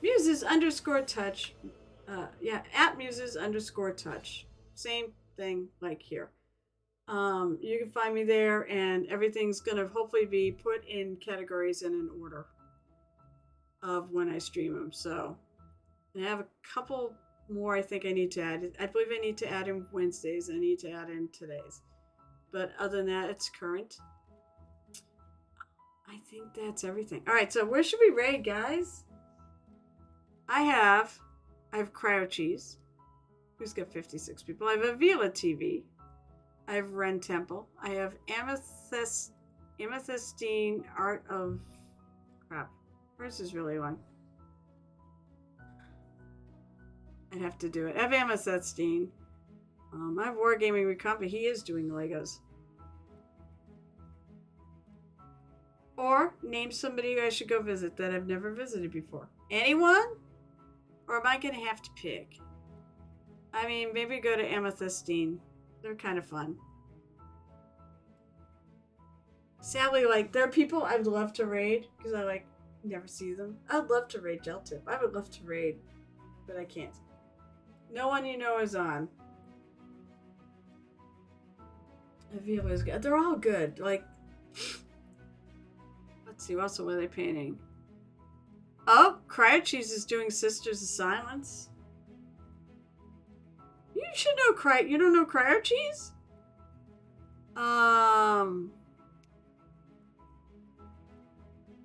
Muses_touch. Yeah, at Muses_touch. Same thing like here. You can find me there, and everything's gonna hopefully be put in categories and in order of when I stream them. So I have a couple more I think I need to add. I believe I need to add in Wednesdays. I need to add in today's. But other than that, it's current. I think that's everything. All right, so where should we raid, guys? I have Cryo Cheese, who's got 56 people. I have Avila TV. I have Ren Temple. I have Amethystine Art of crap. Where's this really long? I'd have to do it. I have Amethystine. I have Wargaming Recon, but he is doing Legos. Or name somebody I should go visit that I've never visited before. Anyone? Or am I going to have to pick? I mean, maybe go to Amethystine. They're kind of fun. Sadly, there are people I'd love to raid because I never see them. I'd love to raid Geltip. I would love to raid, but I can't. No one you know is on. Avila's good. They're all good. Let's see, what else were they painting? Oh, Cryocheese is doing Sisters of Silence. You should know You don't know Cryocheese? I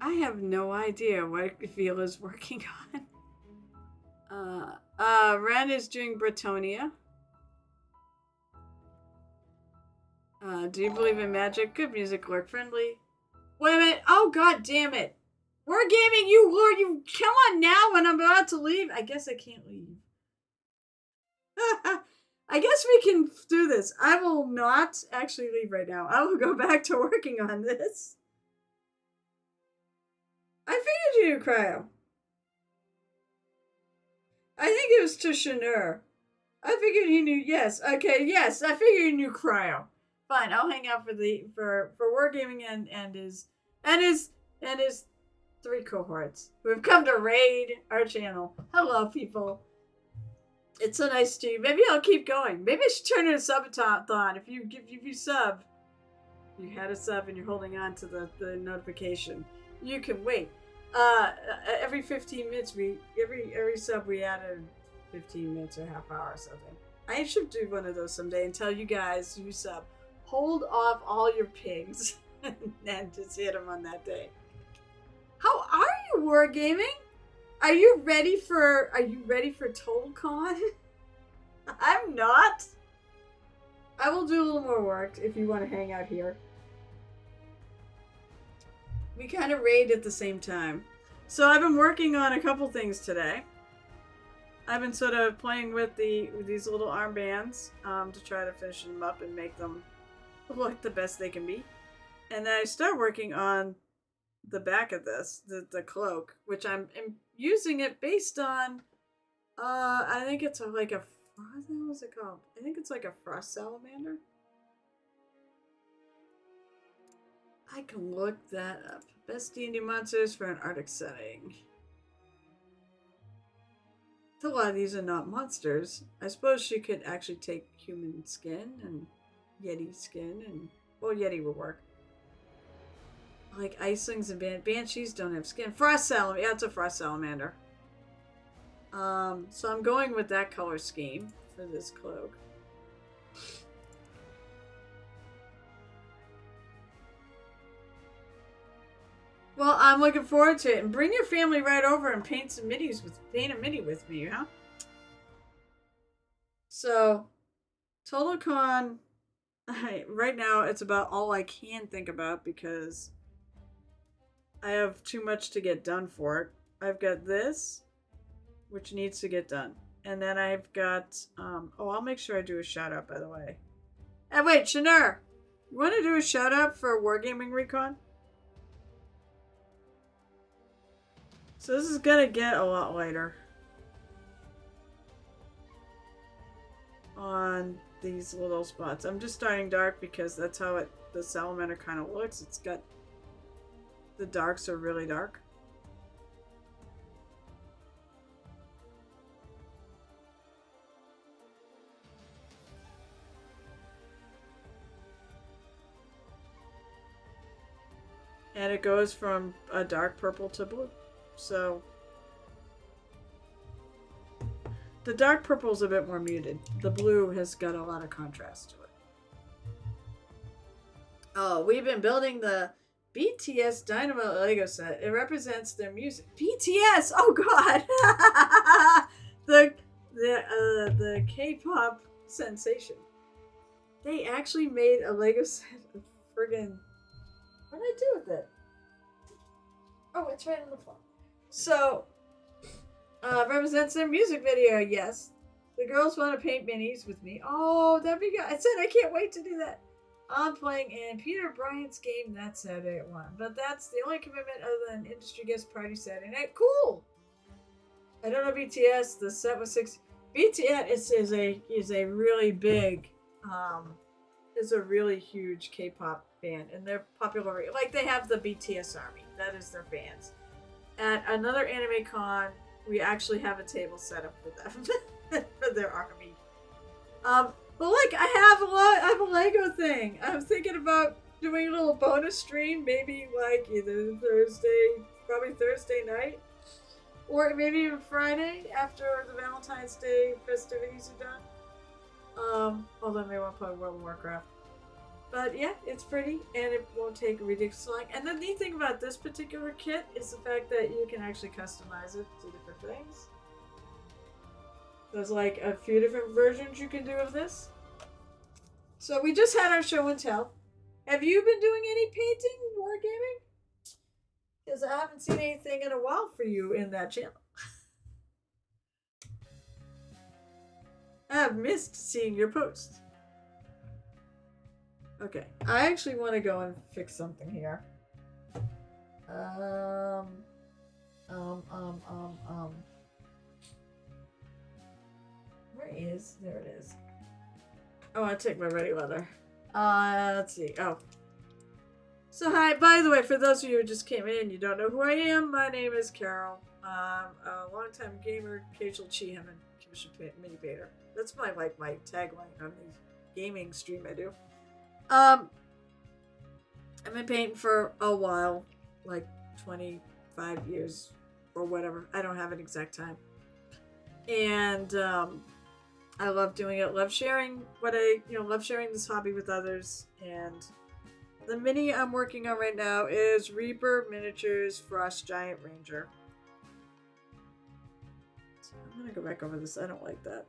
have no idea what Avila's working on. Ren is doing Bretonia. Do you believe in magic? Good music, lurk friendly. Wait a minute. Oh, god damn it. We're gaming you, Lord. You come on now when I'm about to leave. I guess I can't leave. I guess we can do this. I will not actually leave right now. I will go back to working on this. I figured you knew Cryo. I think it was to Shanur. I figured he knew. Yes. Okay. Yes. I figured he knew Cryo. Fine. I'll hang out for Wargaming and his 3 cohorts who have come to raid our channel. Hello, people. It's so nice to you. Maybe I'll keep going. Maybe I should turn it a subathon. If you sub, you had a sub and you're holding on to the notification. You can wait. Every 15 minutes every sub we added 15 minutes or half hour or something. I should do one of those someday and tell you guys you sub. Hold off all your pigs and just hit them on that day. How are you, Wargaming? Are you ready for TotalCon? I'm not. I will do a little more work if you want to hang out here. We kind of raid at the same time. So I've been working on a couple things today. I've been sort of playing with these little armbands to try to finish them up and make them look the best they can be. And then I start working on the back of this, the cloak, which I'm using it based on, I think it's like a, what the hell is it called? I think it's like a frost salamander. I can look that up. Best D&D monsters for an Arctic setting. A lot of these are not monsters. I suppose she could actually take human skin and Yeti skin, and well, Yeti would work. Like icelings and banshees don't have skin. Frost salamander. Yeah, it's a frost salamander. So I'm going with that color scheme for this cloak. Well, I'm looking forward to it. And bring your family right over and paint a mini with me, huh? So, TotalCon, right now it's about all I can think about because I have too much to get done for it. I've got this, which needs to get done. And then I've got, I'll make sure I do a shout out, by the way. Hey, wait, Shanur, you want to do a shout out for Wargaming Recon? So this is gonna get a lot lighter on these little spots. I'm just starting dark because that's how the salamander kind of looks. It's got, the darks are really dark. And it goes from a dark purple to blue. So the dark purple is a bit more muted. The blue has got a lot of contrast to it. Oh, we've been building the BTS Dynamo Lego set. It represents their music. BTS! Oh god! the K-pop sensation. They actually made a Lego set of friggin'... What did I do with it? Oh, it's right on the floor. So, represents their music video, yes. The girls want to paint minis with me. Oh, that'd be good. I said I can't wait to do that. I'm playing in Peter Bryant's game that Saturday at 1. But that's the only commitment other than industry guest party Saturday night. Cool! I don't know BTS. The set was 6. BTS is a really big, is a really huge K-pop band. And they're popular. Like, they have the BTS army. That is their fans. At another anime con, we actually have a table set up for them for their army. But like, I have a Lego thing. I'm thinking about doing a little bonus stream, maybe like either probably Thursday night, or maybe even Friday after the Valentine's Day festivities are done. Although maybe I'll play World of Warcraft. But yeah, it's pretty, and it won't take ridiculous long. And the neat thing about this particular kit is the fact that you can actually customize it to different things. There's like a few different versions you can do of this. So we just had our show and tell. Have you been doing any painting, wargaming? Because I haven't seen anything in a while for you in that channel. I have missed seeing your posts. Okay, I actually want to go and fix something here. Where is? There it is. Oh, I take my ready leather. Let's see. Oh. So hi, by the way, for those of you who just came in, you don't know who I am, my name is Carol. I'm a longtime gamer, occasional Chihem, and commission mini painter. That's my tagline on the gaming stream I do. I've been painting for a while, like 25 years or whatever. I don't have an exact time. And I love doing it. Love sharing love sharing this hobby with others. And the mini I'm working on right now is Reaper Miniatures Frost Giant Ranger. So I'm gonna go back over this. I don't like that.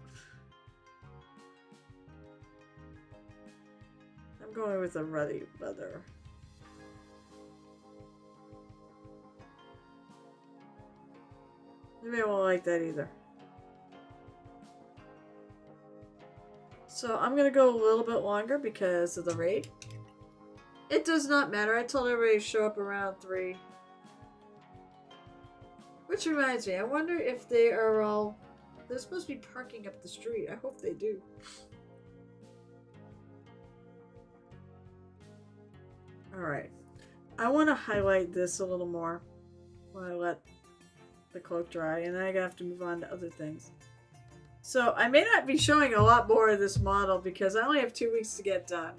I'm going with a ruddy leather. Maybe I won't like that either. So I'm going to go a little bit longer because of the raid. It does not matter. I told everybody to show up around 3. Which reminds me, I wonder if they are all... They're supposed to be parking up the street. I hope they do. Alright. I want to highlight this a little more when I let the cloak dry, and then I have to move on to other things. So I may not be showing a lot more of this model because I only have 2 weeks to get done.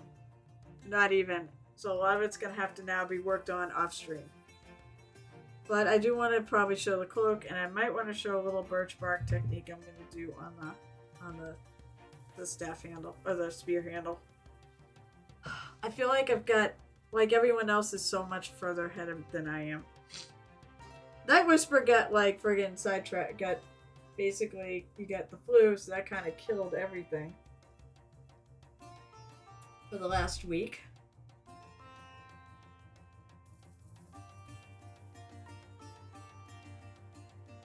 Not even. So a lot of it's going to have to now be worked on off stream. But I do want to probably show the cloak, and I might want to show a little birch bark technique I'm going to do on the staff handle, or the spear handle. I feel like I've got, like everyone else is so much further ahead than I am. Night Whisper got like friggin' sidetracked, got basically, you got the flu, so that kind of killed everything for the last week.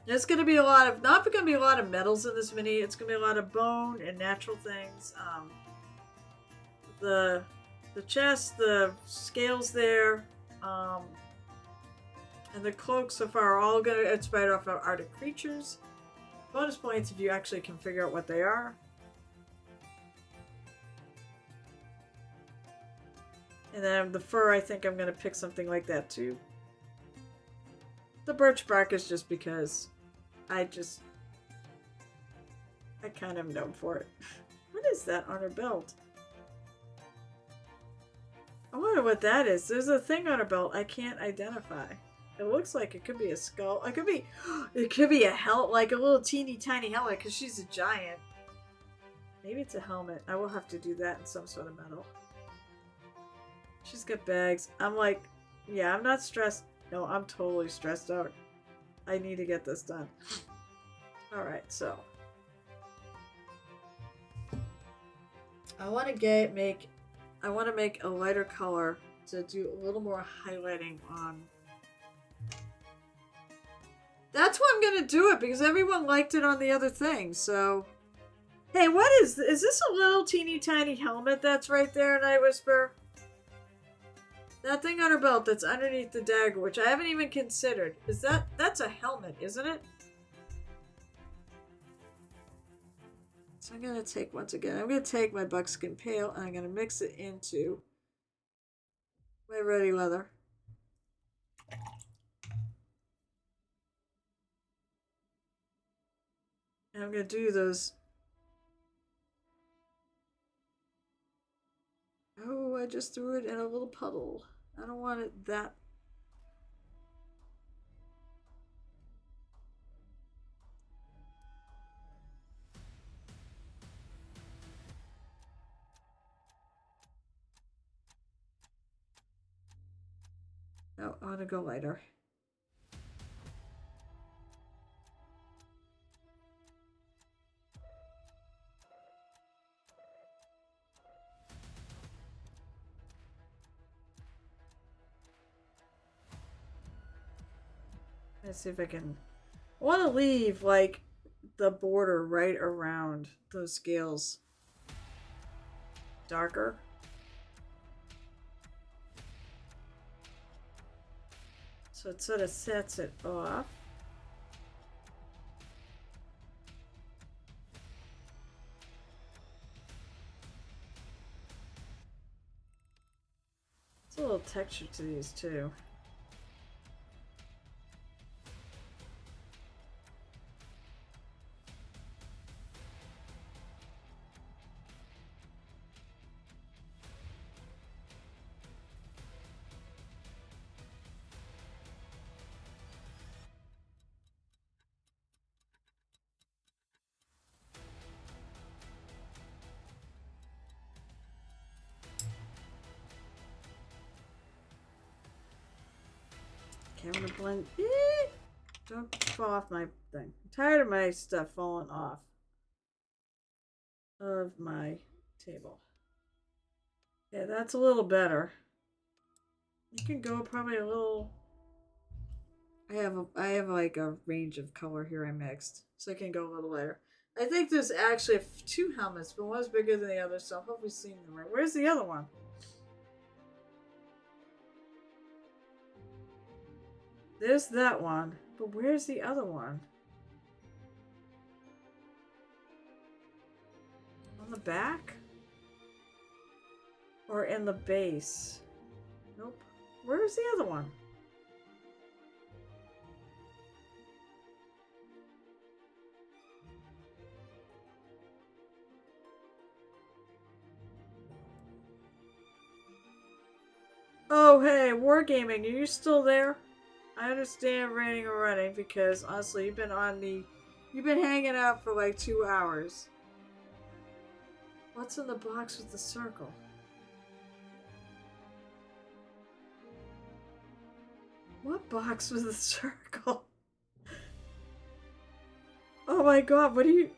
There's going to be a lot of, not going to be a lot of metals in this mini, it's going to be a lot of bone and natural things. The chest, the scales there, and the cloak so far are all going to inspired off of Arctic creatures. Bonus points if you actually can figure out what they are. And then the fur, I think I'm going to pick something like that too. The birch bark is just because I kind of am known for it. What is that on her belt? I wonder what that is. There's a thing on her belt I can't identify. It looks like it could be a skull. It could be a helmet, like a little teeny tiny helmet, because she's a giant. Maybe it's a helmet. I will have to do that in some sort of metal. She's got bags. I'm like, yeah, I'm not stressed. No, I'm totally stressed out. I need to get this done. Alright, so. I want to make a lighter color to do a little more highlighting on. That's why I'm going to do it, because everyone liked it on the other thing, so. Hey, what is this a little teeny tiny helmet that's right there, Night Whisper? That thing on her belt that's underneath the dagger, which I haven't even considered. That's a helmet, isn't it? So I'm going to take, once again, I'm going to take my buckskin pail and I'm going to mix it into my ready leather. And I'm going to do those. Oh, I just threw it in a little puddle. I don't want it that. No, I want to go lighter. Let's see if I can. I want to leave like the border right around those scales darker. So it sort of sets it off. There's a little texture to these too. Okay, I'm gonna blend. Don't fall off my thing. I'm tired of my stuff falling off of my table. Yeah, that's a little better. You can go probably a little I have like a range of color here I mixed, so I can go a little lighter. I think there's actually two helmets, but one's bigger than the other, so I hope we've seen them right. Where's the other one? There's that one, but where's the other one? On the back? Or in the base? Nope. Where's the other one? Oh, hey, Wargaming, are you still there? I understand raining or running because honestly, you've been hanging out for like 2 hours. What's in the box with the circle? What box with the circle? Oh my god, what are you?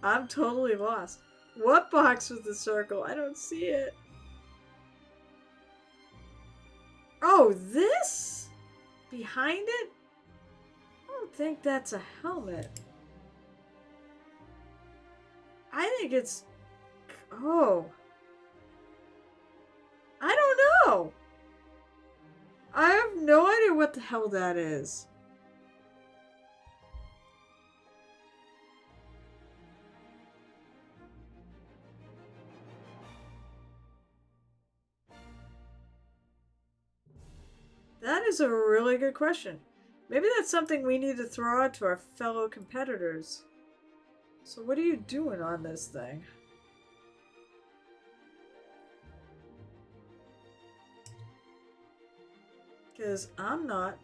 I'm totally lost. What box with the circle? I don't see it. Oh, this? Behind it? I don't think that's a helmet. I think it's... Oh. I don't know. I have no idea what the hell that is. That is a really good question. Maybe that's something we need to throw out to our fellow competitors. So what are you doing on this thing? Because I'm not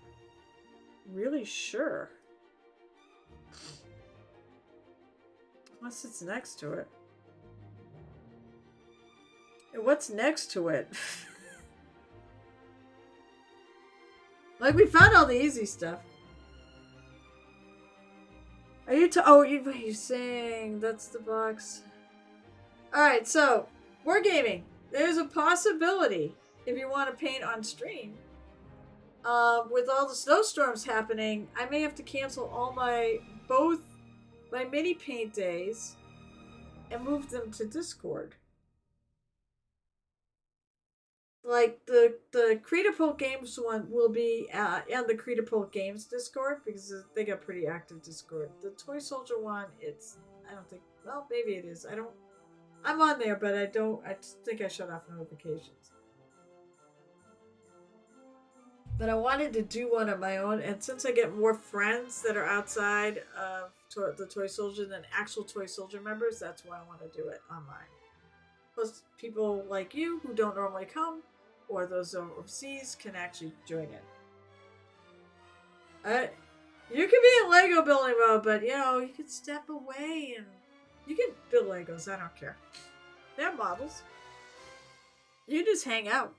really sure. Unless it's next to it. And what's next to it? Like, we found all the easy stuff. Are you oh, you're saying that's the box? Alright, so, Wargaming. There's a possibility, if you want to paint on stream, with all the snowstorms happening, I may have to cancel both my mini paint days and move them to Discord. Like the Creatapult Games one will be on the Creatapult Games Discord because they got pretty active Discord. The Toy Soldier one, I don't think, well, maybe it is. I'm on there, but I think I shut off notifications. But I wanted to do one of my own, and since I get more friends that are outside of the Toy Soldier than actual Toy Soldier members, that's why I want to do it online. Plus, people like you who don't normally come, or those overseas, can actually join in. You can be in Lego building mode, but you can step away and you can build Legos. I don't care. They're models. You just hang out.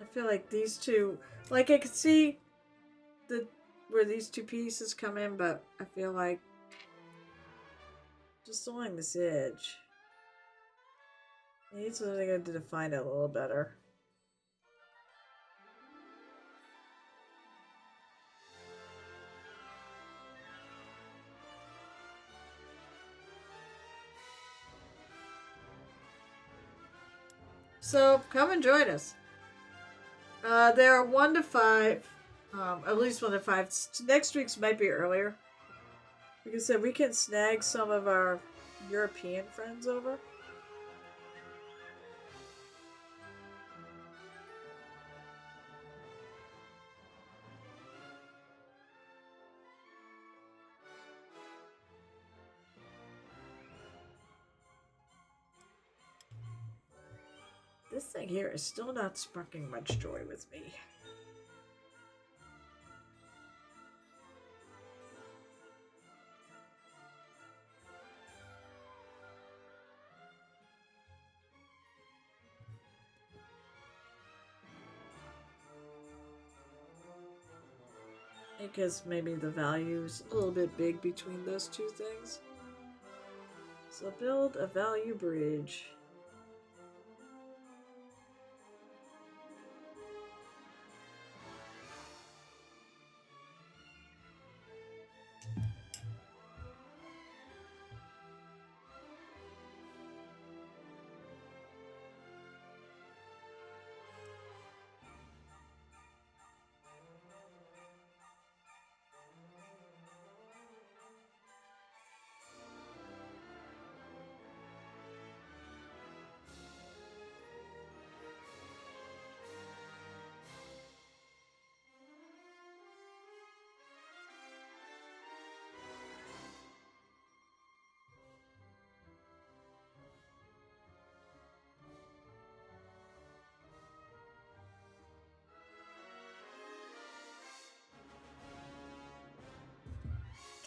I feel like these two, like I could see where these two pieces come in, but I feel like just along this edge. I need something to define it a little better. So come and join us. There are 1 to 5, at least 1 to 5. Next week's might be earlier. Like I said, we can snag some of our European friends over. This thing here is still not sparking much joy with me. Because maybe the value's a little bit big between those two things. So build a value bridge.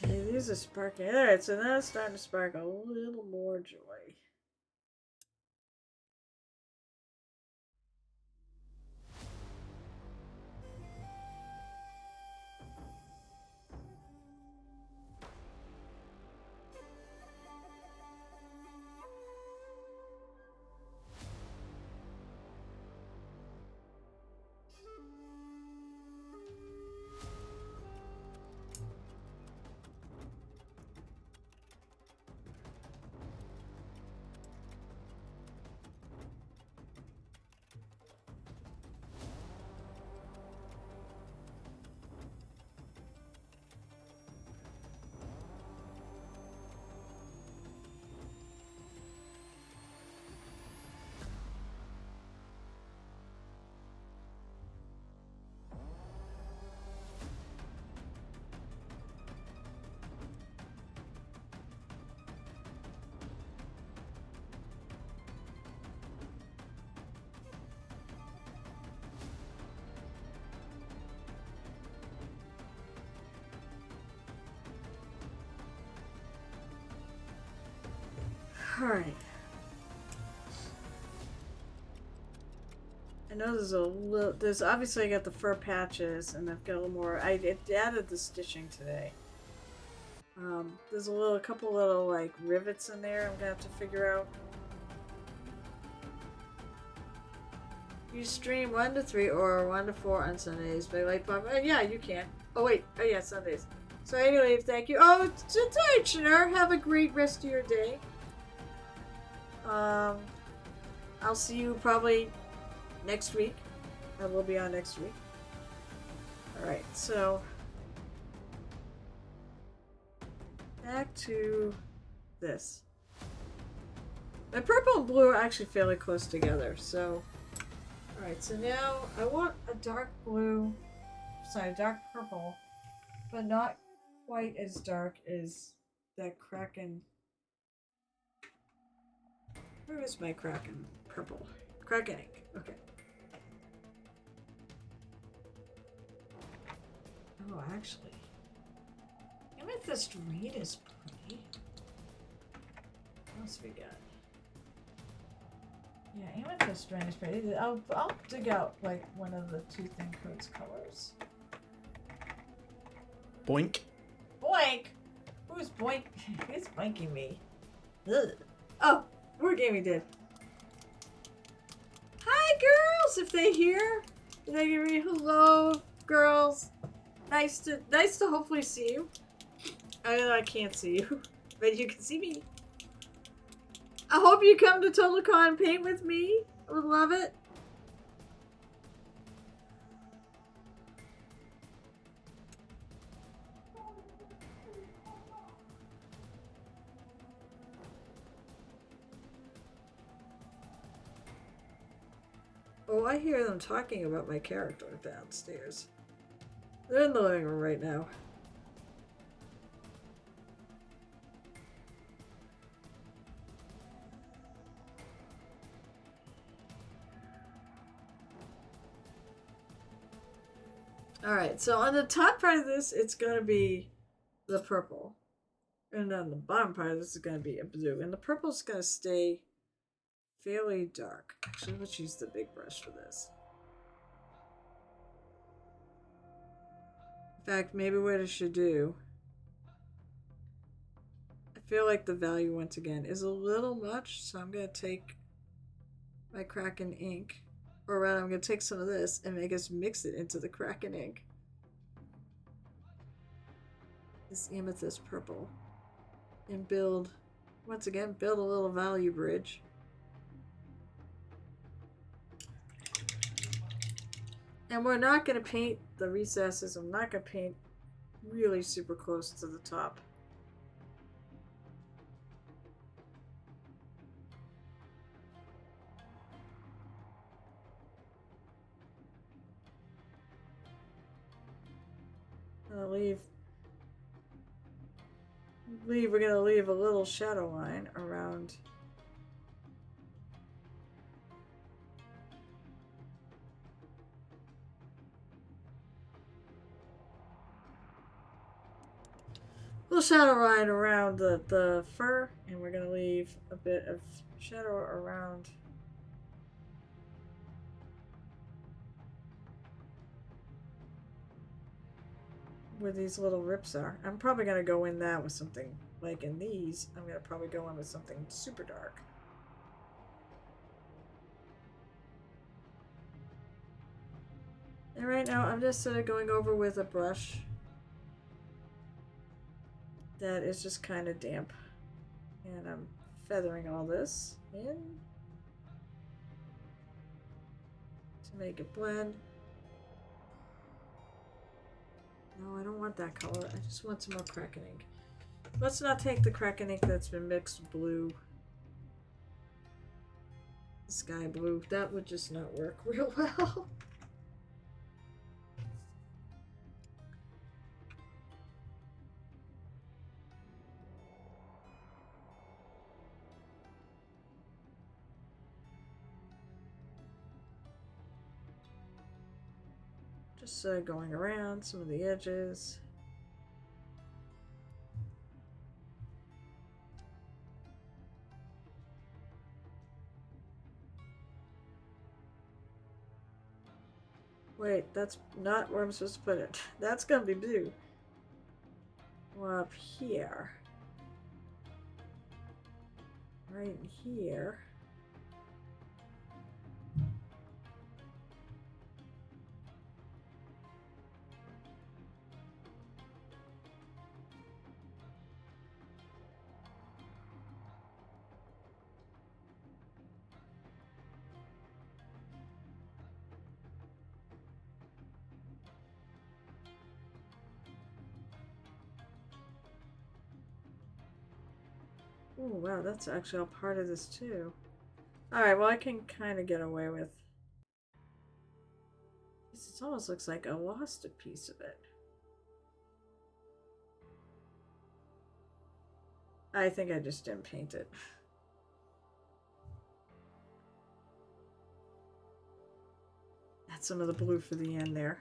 Okay, these are sparking. Alright, so now it's starting to spark a little more joy. Alright. I know there's a little. There's obviously I got the fur patches, and I've got a little more. I added the stitching today. There's a couple little like rivets in there. I'm gonna have to figure out. You stream 1 to 3 or 1 to 4 on Sundays by Light Pop. Yeah, you can. Oh wait. Oh yeah, Sundays. So anyway, thank you. Oh, it's alright, Shanair. Have a great rest of your day. I'll see you probably next week. I will be on next week. Alright, so back to this. My purple and blue are actually fairly close together, so alright, so now I want a dark blue, sorry, dark purple, but not quite as dark as that Kraken. Where is my Kraken purple? Kraken ink. Okay. Oh, actually. Amethyst Reed is pretty. What else we got? Yeah, Amethyst Reed is pretty. I'll dig out like one of the two Thin Coat's colors. Boink. Boink! Who's boink? Who's boinking me? Ugh. Oh! Wargaming did. Hi, girls! If they hear, they give me hello, girls. Nice to hopefully see you. I know I can't see you, but you can see me. I hope you come to TotalCon paint with me. I would love it. Oh, I hear them talking about my character downstairs. They're in the living room right now. Alright, so on the top part of this, it's going to be the purple. And on the bottom part of this is going to be a blue. And the purple's going to stay fairly dark. Actually, let's use the big brush for this. In fact, maybe what I should do, I feel like the value once again is a little much, so I'm going to take my Kraken ink, or rather I'm going to take some of this and make us mix it into the Kraken ink. This amethyst purple. And build, once again, build a little value bridge. And we're not going to paint the recesses. I'm not going to paint really super close to the top. We're going to leave a little shadow line around. Little shadow line around the fur, and we're going to leave a bit of shadow around where these little rips are. I'm probably going to go in that with something like in these. I'm going to probably go in with something super dark. And right now I'm just sort of going over with a brush that is just kind of damp. And I'm feathering all this in to make it blend. No, I don't want that color. I just want some more Kraken ink. Let's not take the Kraken ink that's been mixed blue. Sky blue. That would just not work real well. Just going around some of the edges. Wait, that's not where I'm supposed to put it. That's gonna be blue. Well, up here. Right here. Oh, wow, that's actually all part of this too. Alright, well, I can kind of get away with. It almost looks like I lost a piece of it. I think I just didn't paint it. Add some of the blue for the end there.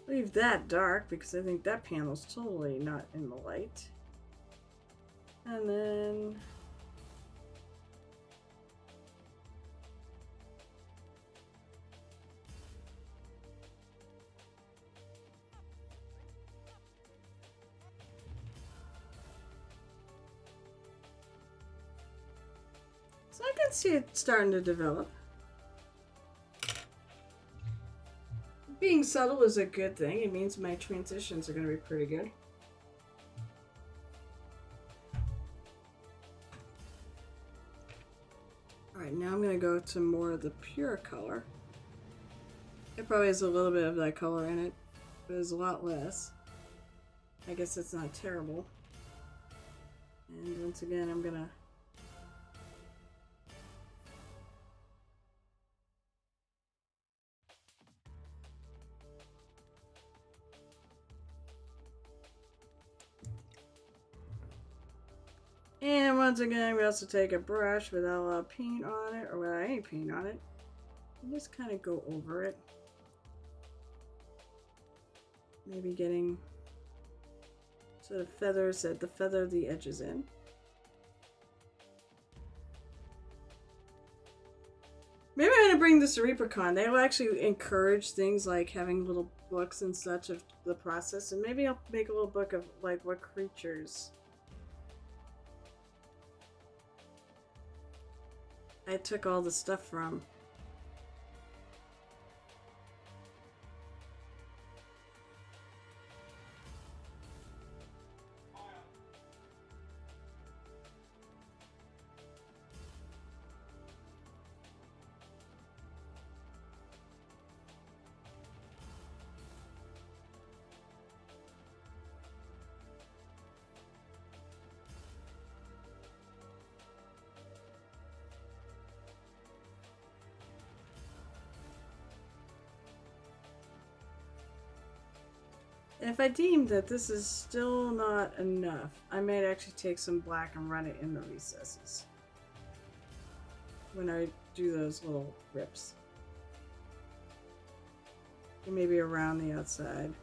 Leave that dark because I think that panel's totally not in the light. And then so I can see it starting to develop. Being subtle is a good thing. It means my transitions are going to be pretty good. Alright, now I'm going to go to more of the pure color. It probably has a little bit of that color in it, but there's a lot less. I guess it's not terrible. And once again, I'm going to And once again, we also take a brush without a lot of paint on it, or without any paint on it, and just kind of go over it. Maybe getting sort of feathers that the feather the edges in. Maybe I'm gonna bring this to ReaperCon. They will actually encourage things like having little books and such of the process, and maybe I'll make a little book of like what creatures I took all the stuff from. And if I deem that this is still not enough, I might actually take some black and run it in the recesses when I do those little rips. And maybe around the outside.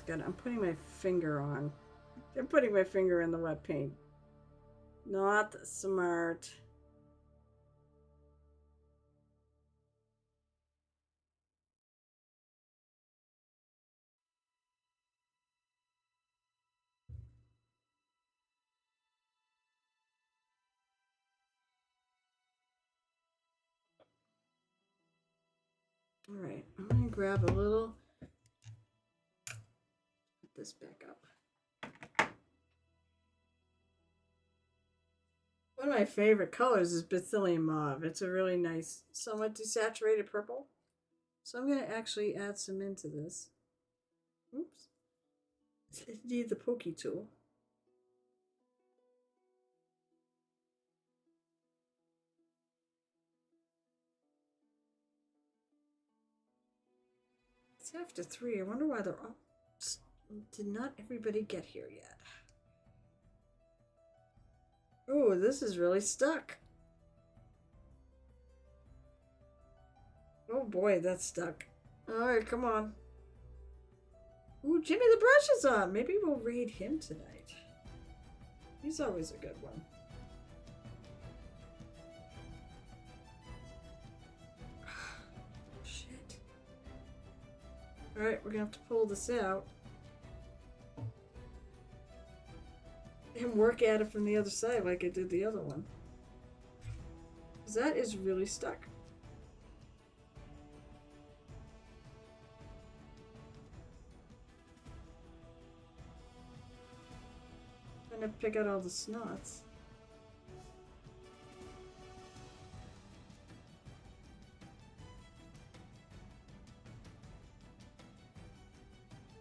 Good. I'm putting my finger on. I'm putting my finger in the wet paint. Not smart. All right, I'm gonna grab a little. Put this back up. One of my favorite colors is Bethyllium Mauve. It's a really nice, somewhat desaturated purple. So I'm going to actually add some into this. Oops. I need the pokey tool. It's after 3. I wonder why they're all... Did not everybody get here yet? Oh, this is really stuck. Oh boy, that's stuck. Alright, come on. Ooh, Jimmy the Brush is on. Maybe we'll raid him tonight. He's always a good one. Shit. Alright, we're gonna have to pull this out. And work at it from the other side like I did the other one. Because that is really stuck. I'm gonna pick out all the snots.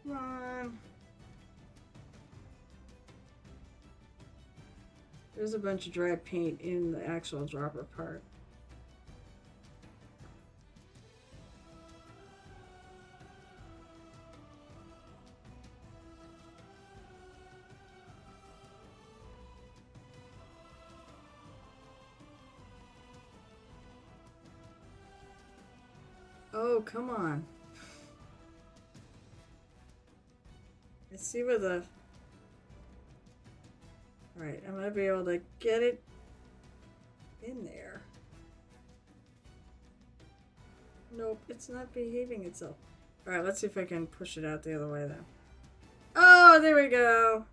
Come on. There's a bunch of dry paint in the actual dropper part. Oh, come on. Let's see where the... Alright, I'm gonna be able to get it in there. Nope, it's not behaving itself. Alright, let's see if I can push it out the other way then. Oh, there we go!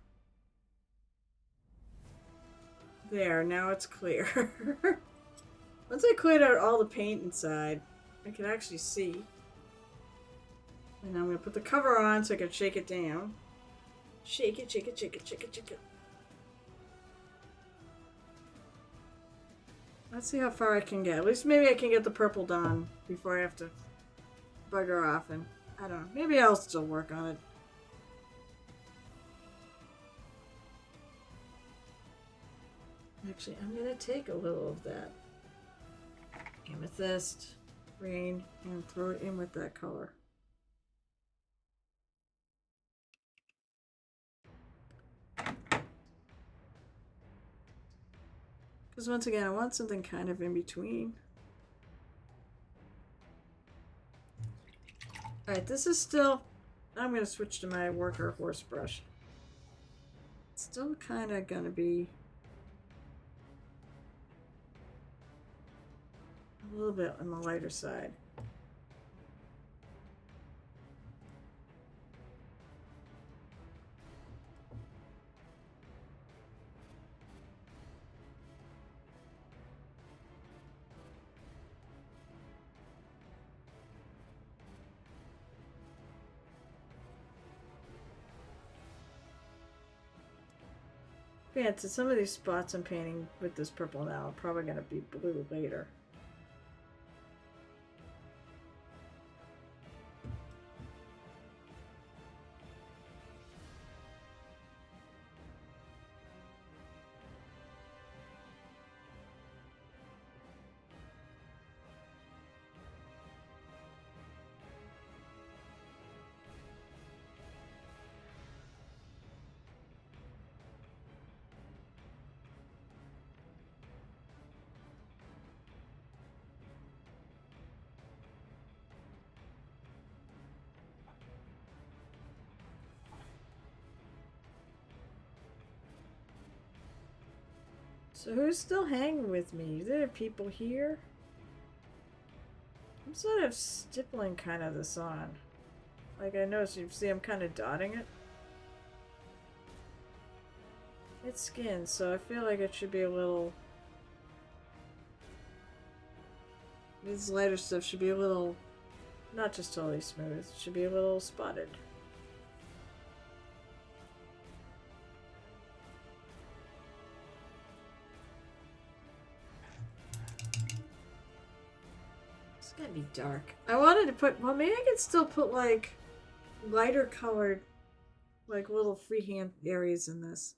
There, now it's clear. Once I cleared out all the paint inside, I can actually see. And I'm gonna put the cover on so I can shake it down. Shake it, shake it, shake it, shake it, shake it. Let's see how far I can get. At least maybe I can get the purple done before I have to bugger off. And I don't know. Maybe I'll still work on it. Actually, I'm going to take a little of that amethyst green and throw it in with that color. Because once again, I want something kind of in between. Alright, this is still... I'm going to switch to my worker horse brush. It's still kind of going to be a little bit on the lighter side. Yeah, to some of these spots I'm painting with this purple now, I'm probably going to be blue later. So who's still hanging with me? Are there people here? I'm sort of stippling kind of this on. Like I noticed, you see I'm kind of dotting it. It's skin, so I feel like it should be a little... This lighter stuff should be a little... Not just totally smooth, it should be a little spotted. It's gonna be dark. I wanted to put... Well, maybe I could still put, like, lighter colored, like, little freehand areas in this.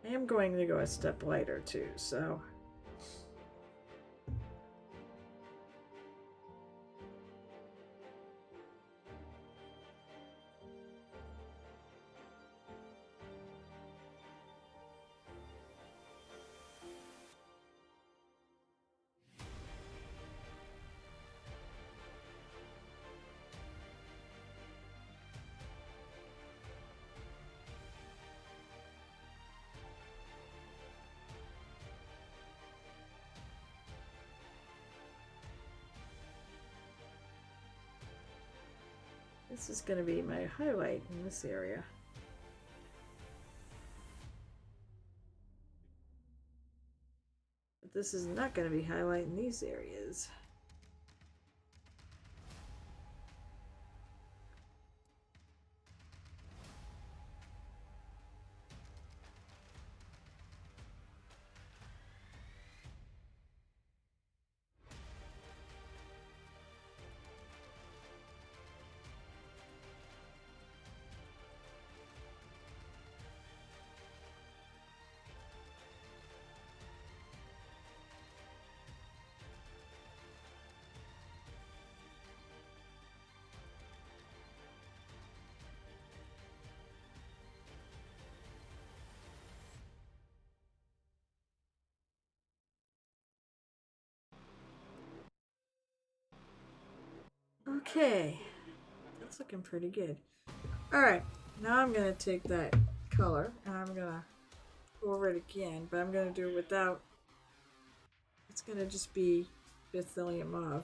I am going to go a step lighter too, so... This is going to be my highlight in this area. But this is not going to be highlight in these areas. Okay, that's looking pretty good. All right, Now I'm going to take that color and I'm going to go over it again, but I'm going to do it without. It's going to just be Bethillium Mauve.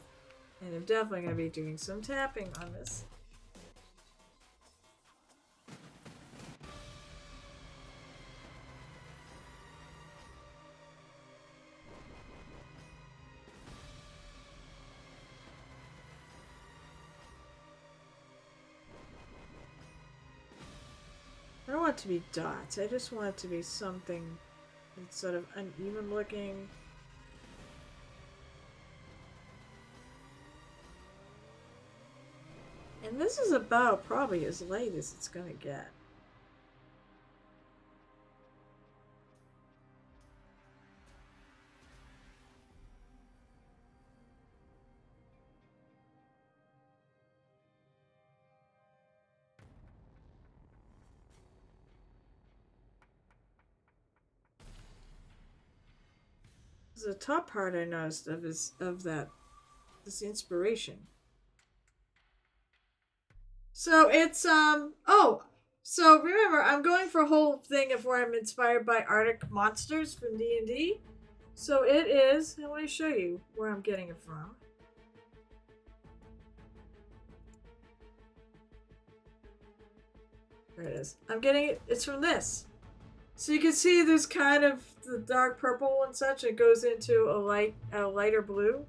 And I'm definitely going to be doing some tapping on this. I don't want it to be dots. I just want it to be something that's sort of uneven looking. And this is about probably as light as it's going to get. The top part I noticed of is of that this inspiration. So it's so remember I'm going for a whole thing of where I'm inspired by Arctic monsters from D&D. So it is, I want to show you where I'm getting it from. There it is. I'm getting it, it's from this. So you can see there's kind of the dark purple and such. It goes into a lighter blue,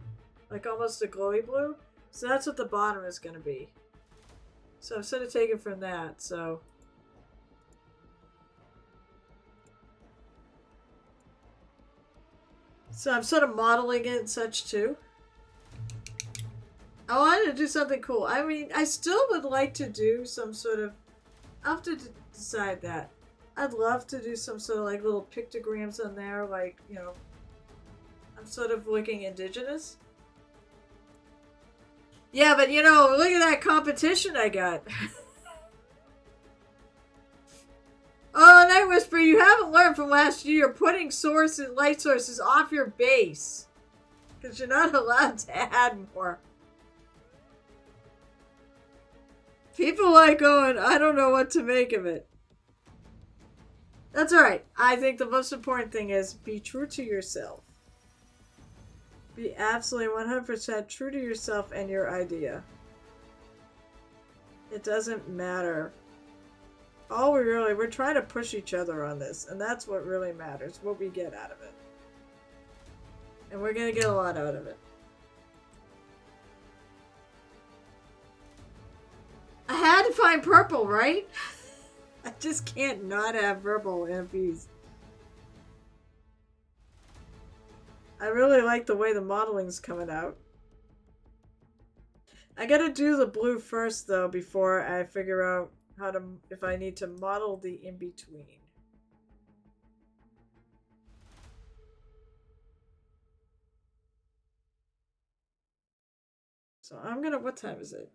like almost a glowy blue. So that's what the bottom is going to be. So I'm sort of taking from that. So I'm sort of modeling it and such too. I wanted to do something cool. I mean, I still would like to do some sort of. I'll have to decide that. I'd love to do some sort of like little pictograms on there, like, you know, I'm sort of looking indigenous. Yeah, but you know, look at that competition I got. Oh, Night Whisper, you haven't learned from last year. You're putting light sources off your base. Because you're not allowed to add more. People like going, I don't know what to make of it. That's alright. I think the most important thing is be true to yourself. Be absolutely 100% true to yourself and your idea. It doesn't matter. We're trying to push each other on this, and that's what really matters, what we get out of it. And we're gonna get a lot out of it. I had to find purple, right? I just can't not have purple MPs. I really like the way the modeling's coming out. I gotta do the blue first, though, before I figure out if I need to model the in-between. So I'm gonna, what time is it?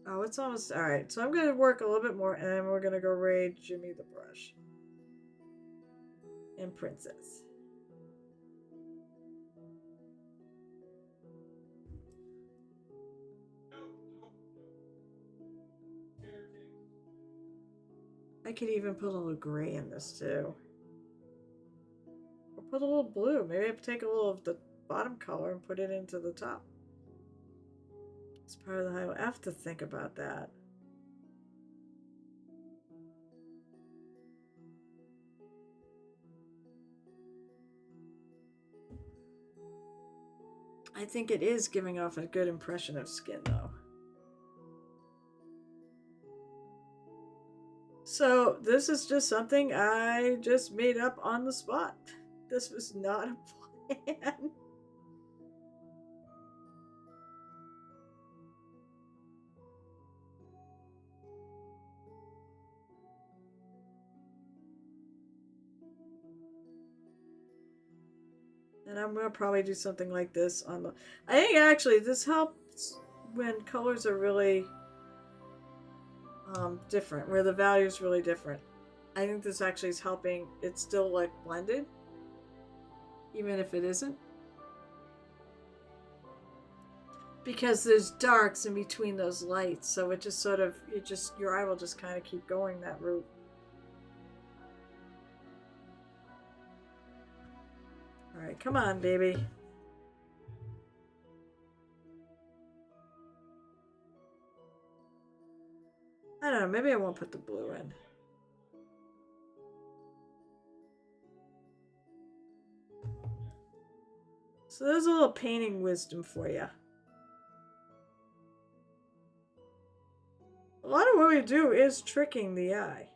Oh, it's almost, alright. So I'm gonna work a little bit more, and then we're gonna go raid Jimmy the Brush. And Princess. I could even put a little gray in this too. Or put a little blue. Maybe I take a little of the bottom color and put it into the top. It's part of the highlight. I have to think about that. I think it is giving off a good impression of skin, though. So this is just something I just made up on the spot. This was not a plan. And I'm going to probably do something like this on the... I think actually this helps when colors are really different, where the value is really different. I think this actually is helping. It's still like blended, even if it isn't. because there's darks in between those lights, so it just sort of your eye will just kind of keep going that route. All right, come on, baby. I don't know, maybe I won't put the blue in. So there's a little painting wisdom for you. A lot of what we do is tricking the eye.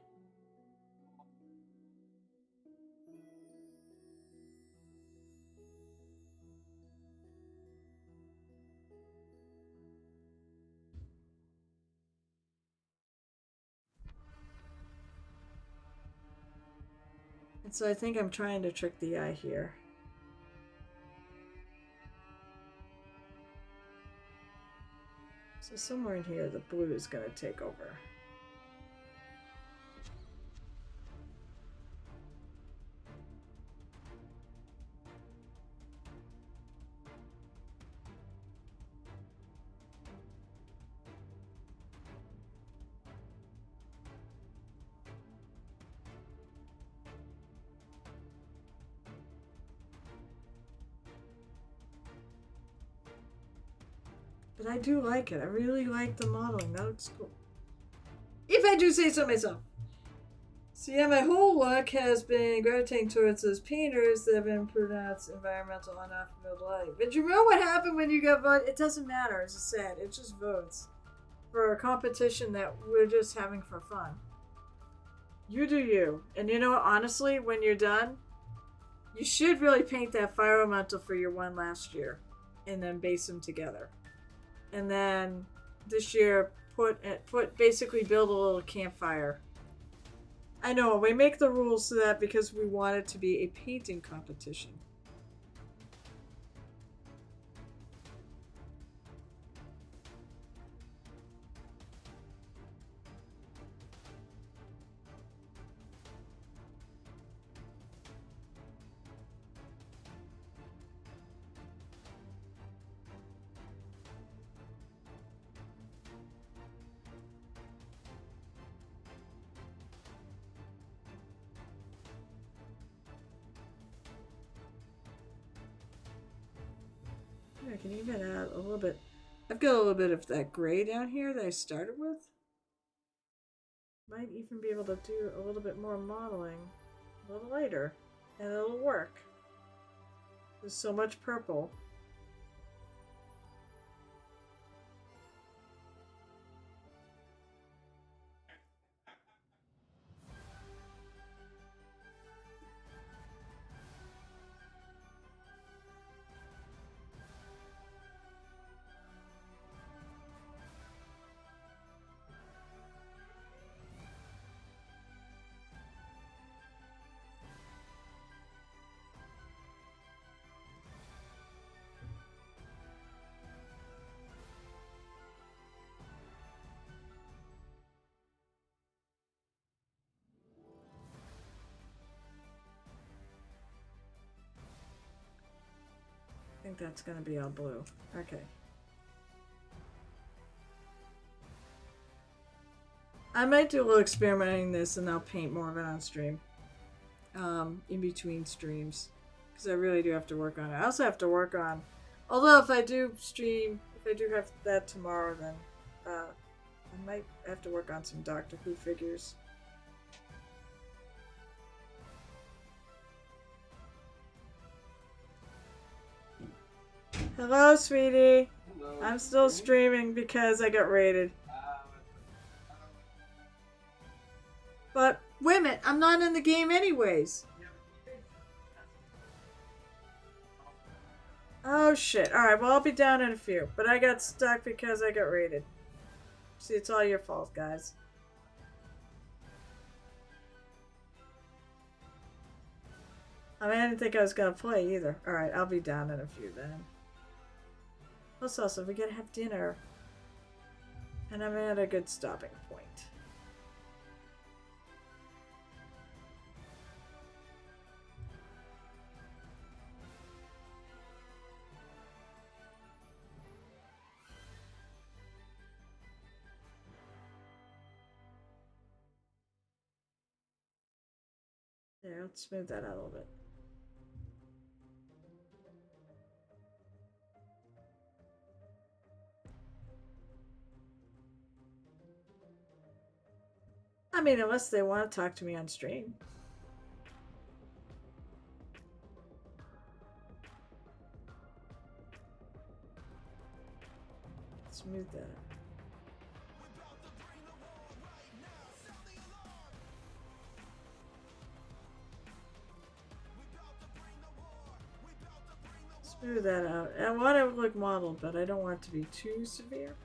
And so I think I'm trying to trick the eye here. So somewhere in here, the blue is going to take over. But I do like it. I really like the modeling. That looks cool. If I do say so myself. So yeah, my whole look has been gravitating towards those painters that have been pronounced environmental and off-field life. But you know what happened when you got voted? It doesn't matter, as I said. It's just votes for a competition that we're just having for fun. You do you. And you know what? Honestly, when you're done, you should really paint that fire elemental for your one last year. And then base them together. And then this year, basically build a little campfire. I know, we make the rules so that because we want it to be a painting competition. I can even add a little bit. I've got a little bit of that gray down here that I started with. Might even be able to do a little bit more modeling, a little lighter, and it'll work. There's so much purple. I think that's going to be all blue. Okay. I might do a little experimenting this and I'll paint more of it on stream. In between streams. Because I really do have to work on it. I also have to work on... Although if I do stream, if I do have that tomorrow, then I might have to work on some Doctor Who figures. Hello, sweetie. Hello. I'm still streaming because I got raided. But, wait a minute, I'm not in the game anyways. Oh shit. Alright, well I'll be down in a few. But I got stuck because I got raided. See, it's all your fault, guys. I mean, I didn't think I was gonna play either. Alright, I'll be down in a few then. Plus also, we gotta have dinner. And I'm at a good stopping point. There, let's smooth that out a little bit. I mean, unless they want to talk to me on stream. Smooth that out. Smooth that out. I want it to look modeled, but I don't want it to be too severe.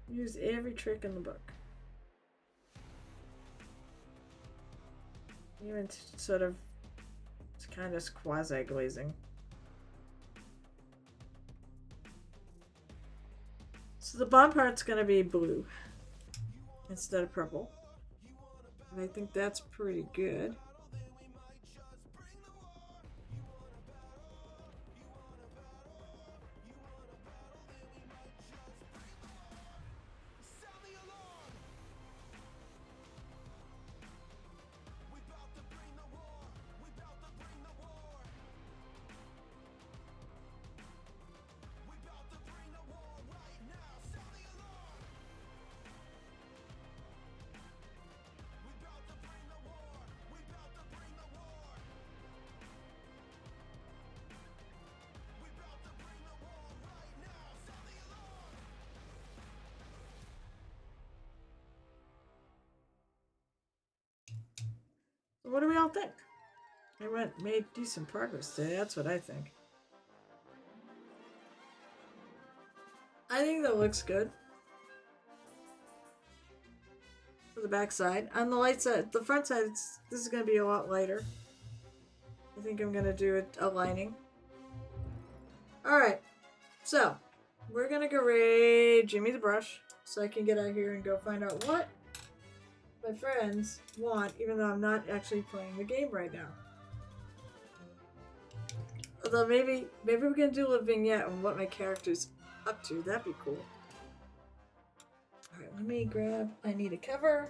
Use every trick in the book. Even sort of, it's kind of quasi-glazing. So the bottom part's going to be blue instead of purple. And I think that's pretty good. What do we all think? I made decent progress today. That's what I think. I think that looks good. For the back side. On the light side, the front side, this is going to be a lot lighter. I think I'm going to do a lining. Alright. So, we're going to go raid Jimmy the Brush. So I can get out here and go find out what my friends want, even though I'm not actually playing the game right now. Although maybe we're gonna do a vignette on what my character's up to. That'd be cool. Alright, let me grab, I need a cover.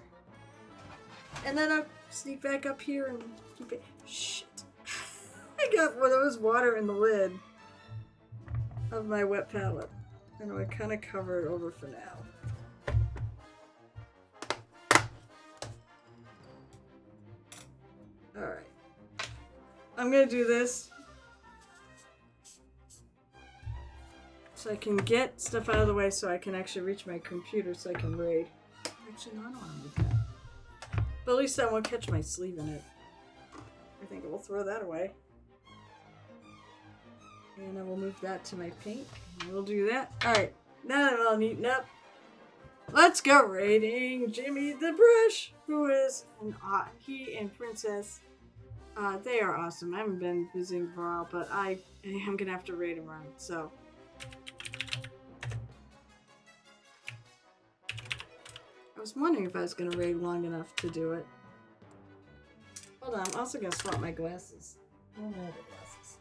And then I'll sneak back up here and keep it. Shit. I got one of those water in the lid of my wet palette. And I kind of cover it over for now. Alright. I'm gonna do this so I can get stuff out of the way so I can actually reach my computer so I can raid. Actually, no, I don't want to do that. But at least I won't catch my sleeve in it. I think I will throw that away. And I will move that to my paint. And we'll do that. Alright, now that I'm all neatened up, let's go raiding Jimmy the Brush, who is he and Princess. They are awesome. I haven't been visiting for a while, but I am gonna have to raid them around. So, I was wondering if I was gonna raid long enough to do it. Hold on, I'm also gonna swap my glasses. I don't have the glasses.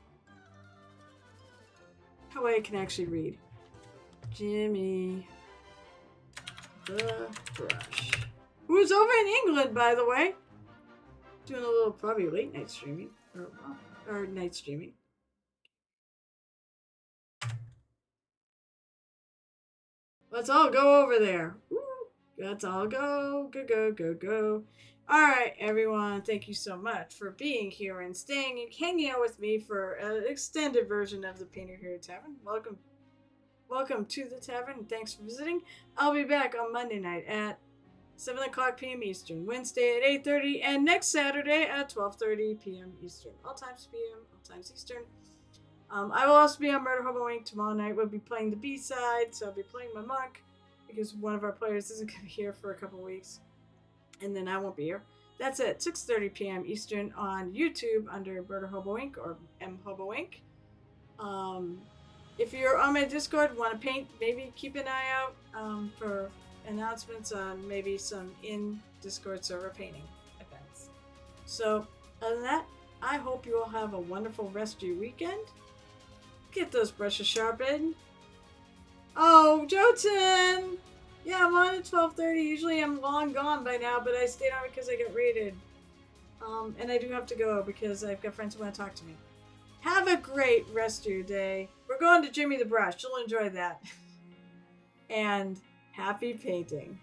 How I can actually read. Jimmy the Brush, who's over in England, by the way. Doing a little probably late night streaming or night streaming. Let's all go over there. Woo! Let's all go. Go. Alright, everyone, thank you so much for being here and staying and hanging out with me for an extended version of the Painter Hero Tavern. Welcome to the Tavern. Thanks for visiting. I'll be back on Monday night at 7 o'clock p.m. Eastern, Wednesday at 8:30, and next Saturday at 12:30 p.m. Eastern. All times p.m., all times Eastern. I will also be on Murder Hobo Inc. tomorrow night. We'll be playing the B-side, so I'll be playing my monk, because one of our players isn't going to be here for a couple weeks, and then I won't be here. That's at 6:30 p.m. Eastern on YouTube under Murder Hobo Inc. or M Hobo Inc. Um, if you're on my Discord, want to paint, maybe keep an eye out for announcements on maybe some in Discord server painting events. So, other than that, I hope you all have a wonderful rest of your weekend. Get those brushes sharpened. Oh, Jotun! Yeah, I'm on at 12:30. Usually I'm long gone by now, but I stayed on because I got raided. And I do have to go because I've got friends who want to talk to me. Have a great rest of your day. We're going to Jimmy the Brush. You'll enjoy that. And happy painting.